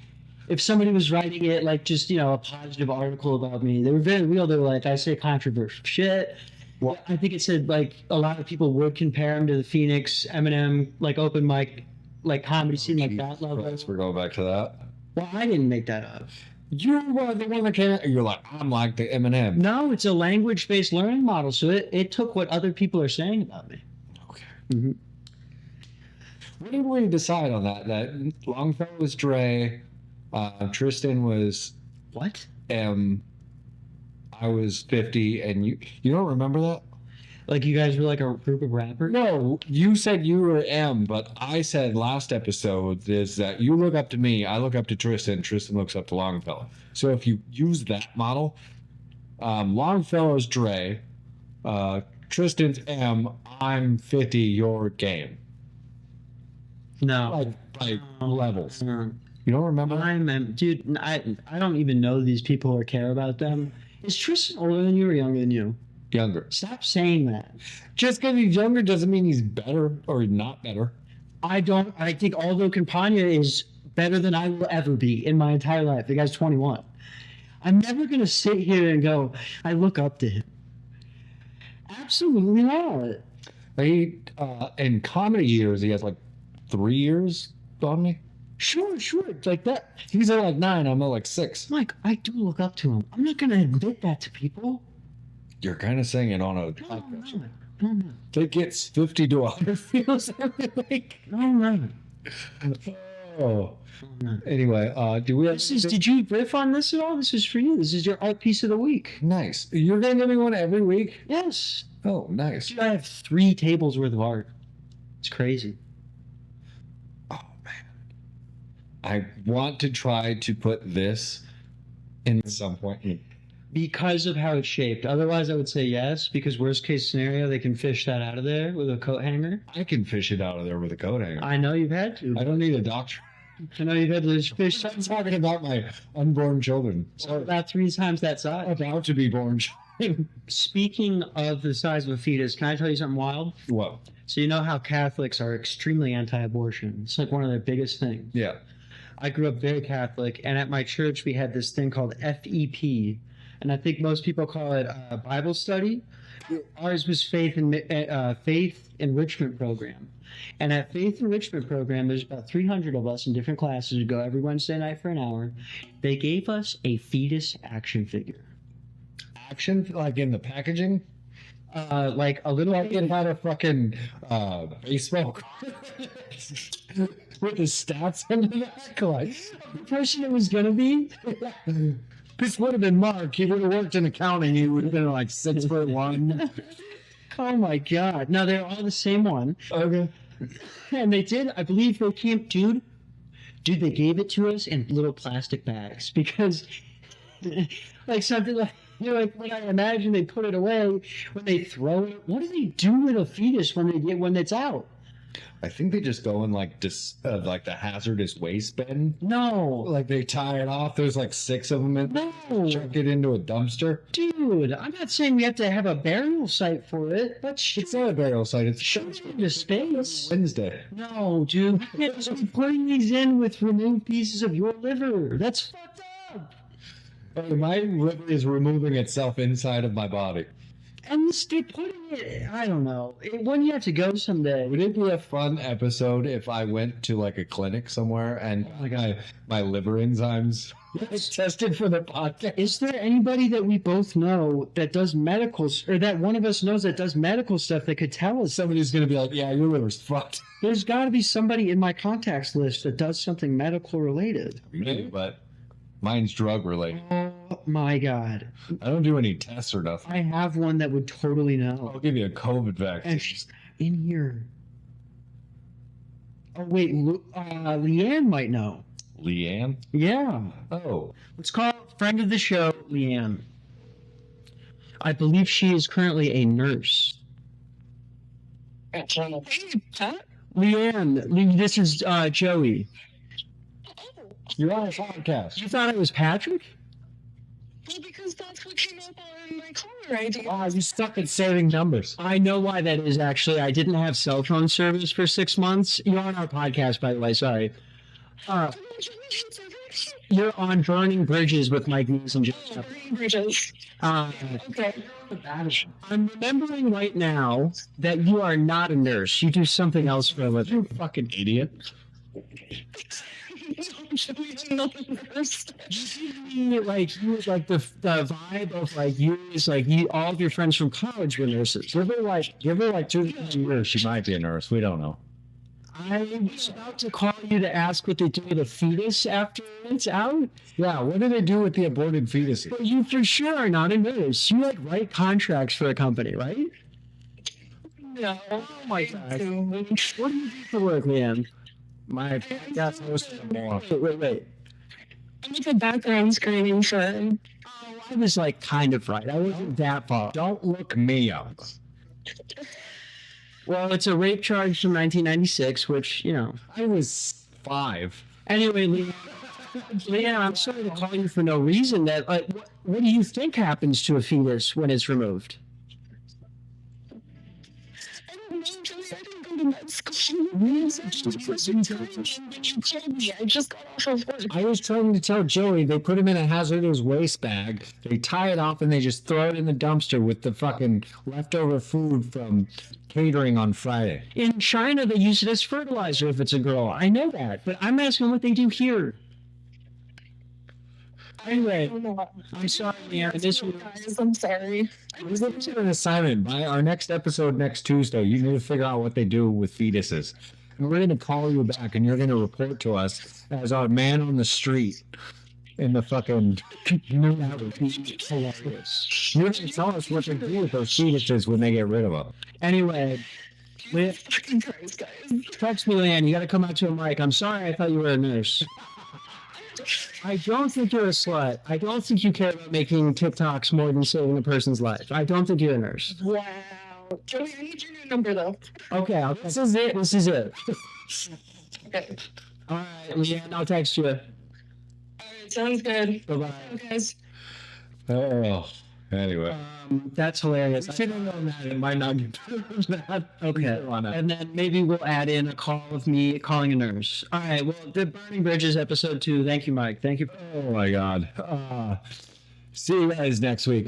If somebody was writing it like just, a positive article about me, they were very real. They were like, I say controversial shit. Well, I think it said like a lot of people would compare him to the Phoenix, Eminem, like open mic, like comedy scene, like that level. Christ, we're going back to that. Well, I didn't make that up. You were the one that came. You're like, I'm like the Eminem. No, it's a language-based learning model. So it took what other people are saying about me. Okay. Mm-hmm. When did we decide on that? That Longfellow was Dre, Tristan was What? M, I was 50, and you don't remember that? Like you guys were like a group of rappers? No, you said you were M, but I said last episode is that you look up to me, I look up to Tristan, Tristan looks up to Longfellow. So if you use that model, Longfellow's Dre, Tristan's M, I'm 50, you're game. No. Like levels. Uh, You don't remember that? Dude, I don't even know these people or care about them. Is Tristan older than you or younger than you? Younger. Stop saying that. Just because he's younger doesn't mean he's better or not better. I think Aldo Campagna is better than I will ever be in my entire life. The guy's 21. I'm never going to sit here and go, I look up to him. Absolutely not. He, in comedy years, he has like 3 years on me. Sure. It's like that. He's at like 9, I'm at like 6. Mike, I do look up to him. I'm not going to admit that to people. You're kind of saying it on a No, podcast. no. It gets 50 to 100 feels like. No. Oh. Anyway, do we have... Did you riff on this at all? This is for you. This is your art piece of the week. Nice. You're going to give me one every week? Yes. Oh, nice. Dude, I have 3 tables worth of art. It's crazy. Oh, man. I want to try to put this in some point. Because of how it's shaped. Otherwise, I would say yes, because worst case scenario, they can fish that out of there with a coat hanger. I can fish it out of there with a coat hanger. I know you've had to. I don't need a doctor. I know you've had to fish I'm talking about my unborn children. about 3 times that size. About to be born. Speaking of the size of a fetus, can I tell you something wild? What? So you know how Catholics are extremely anti-abortion. It's like one of their biggest things. Yeah. I grew up very Catholic, and at my church we had this thing called FEP, and I think most people call it Bible study. Ours was faith enrichment program, and at faith enrichment program, there's about 300 of us in different classes who go every Wednesday night for an hour. They gave us a fetus action figure. Action, like in the packaging? like a little. It had a fucking baseball card with the stats in the back. Like, The person it was gonna be. this would have been Mark. He would have worked in accounting. He would have been like 6'1". Oh my god! No, they're all the same one, Okay. and they did. I believe they came, dude. They gave it to us in little plastic bags because, like something like. Like when I imagine they put it away, when they throw it, what do they do with a fetus when it's out? I think they just go in like like the hazardous waste bin. No, Like they tie it off. There's like 6 of them in no, chuck it into a dumpster. dude. I'm not saying we have to have a burial site for it, but It's not a burial site. It's shoot it into space. Wednesday. No, dude. We can't just be putting these in with removed pieces of your liver. That's fucked up. Hey, my liver is removing itself inside of my body. And they're putting it. I don't know. When you have to go someday. Would it be a fun episode if I went to like a clinic somewhere and like my liver enzymes tested for the podcast? Is there anybody that we both know that does medicals, or that one of us knows that does medical stuff that could tell us? Somebody's gonna be like, "Yeah, your liver's fucked." There's got to be somebody in my contacts list that does something medical related. Me, but mine's drug related. Oh my god. I don't do any tests or nothing. I have one that would totally know. I'll give you a COVID vaccine. And she's in here. Oh, wait. Leanne might know. Leanne? Yeah. Oh, Let's call friend of the show, Leanne. I believe she is currently a nurse. Leanne, this is Joey. you're on a podcast. You thought it was Patrick? Well, because that's what came up on my caller ID. Wow, you stuck at saving numbers. I know why that is, actually. I didn't have cell phone service for 6 months. You're on our podcast, by the way. Sorry. You're on Burning Bridges with Mike Mees and Jeff. Bridges. Okay. I'm remembering right now that you are not a nurse. You do something else for a living. You fucking idiot. Like you, like the vibe of like you is like you. All of your friends from college were nurses. Give her like 2 years. She might be a nurse. We don't know. I was about to call you to ask what they do with a fetus after it's out. Yeah, what do they do with the aborted fetuses? But you for sure are not a nurse. You like write contracts for a company, right? No. Oh my god. What do you do for work, man? My podcast host more. Wait. I'm like a background screening firm. Oh, I was like kind of right. I wasn't that far. Don't look me up. Well, it's a rape charge from 1996, which, you know. I was 5. Anyway, Leanne, I'm sorry to call you for no reason. That, like, what do you think happens to a fetus when it's removed? I don't know, Joey. I didn't go to med school. You told me. I just got off of work. I was trying to tell Joey they put him in a hazardous waste bag, they tie it off, and they just throw it in the dumpster with the fucking leftover food from catering on Friday. In China, they use it as fertilizer if it's a girl. I know that, but I'm asking what they do here. Anyway, I'm sorry, Leanne. This was Guys, I'm sorry. This is an assignment. By our next episode next Tuesday, you need to figure out what they do with fetuses. And we're going to call you back, and you're going to report to us as our man on the street in the fucking new hilarious. You're going to tell us what they do with those fetuses when they get rid of them. Anyway, Fucking Christ, guys. text me, Leanne. You got to come out to a mic. I'm sorry. I thought you were a nurse. I don't think you're a slut. I don't think you care about making TikToks more than saving a person's life. I don't think you're a nurse. Wow. Joey, I need your new number, though. Okay, this is it. This is it. Okay. All right, Leanne, I'll text you. All right, sounds good. Bye-bye. Okay, guys. Oh, anyway. That's hilarious. If you don't know that, it might not get better than that. Okay. And then maybe we'll add in a call of me calling a nurse. All right. Well, the Burning Bridges episode 2. Thank you, Mike. Thank you. Oh, my God. See you guys next week.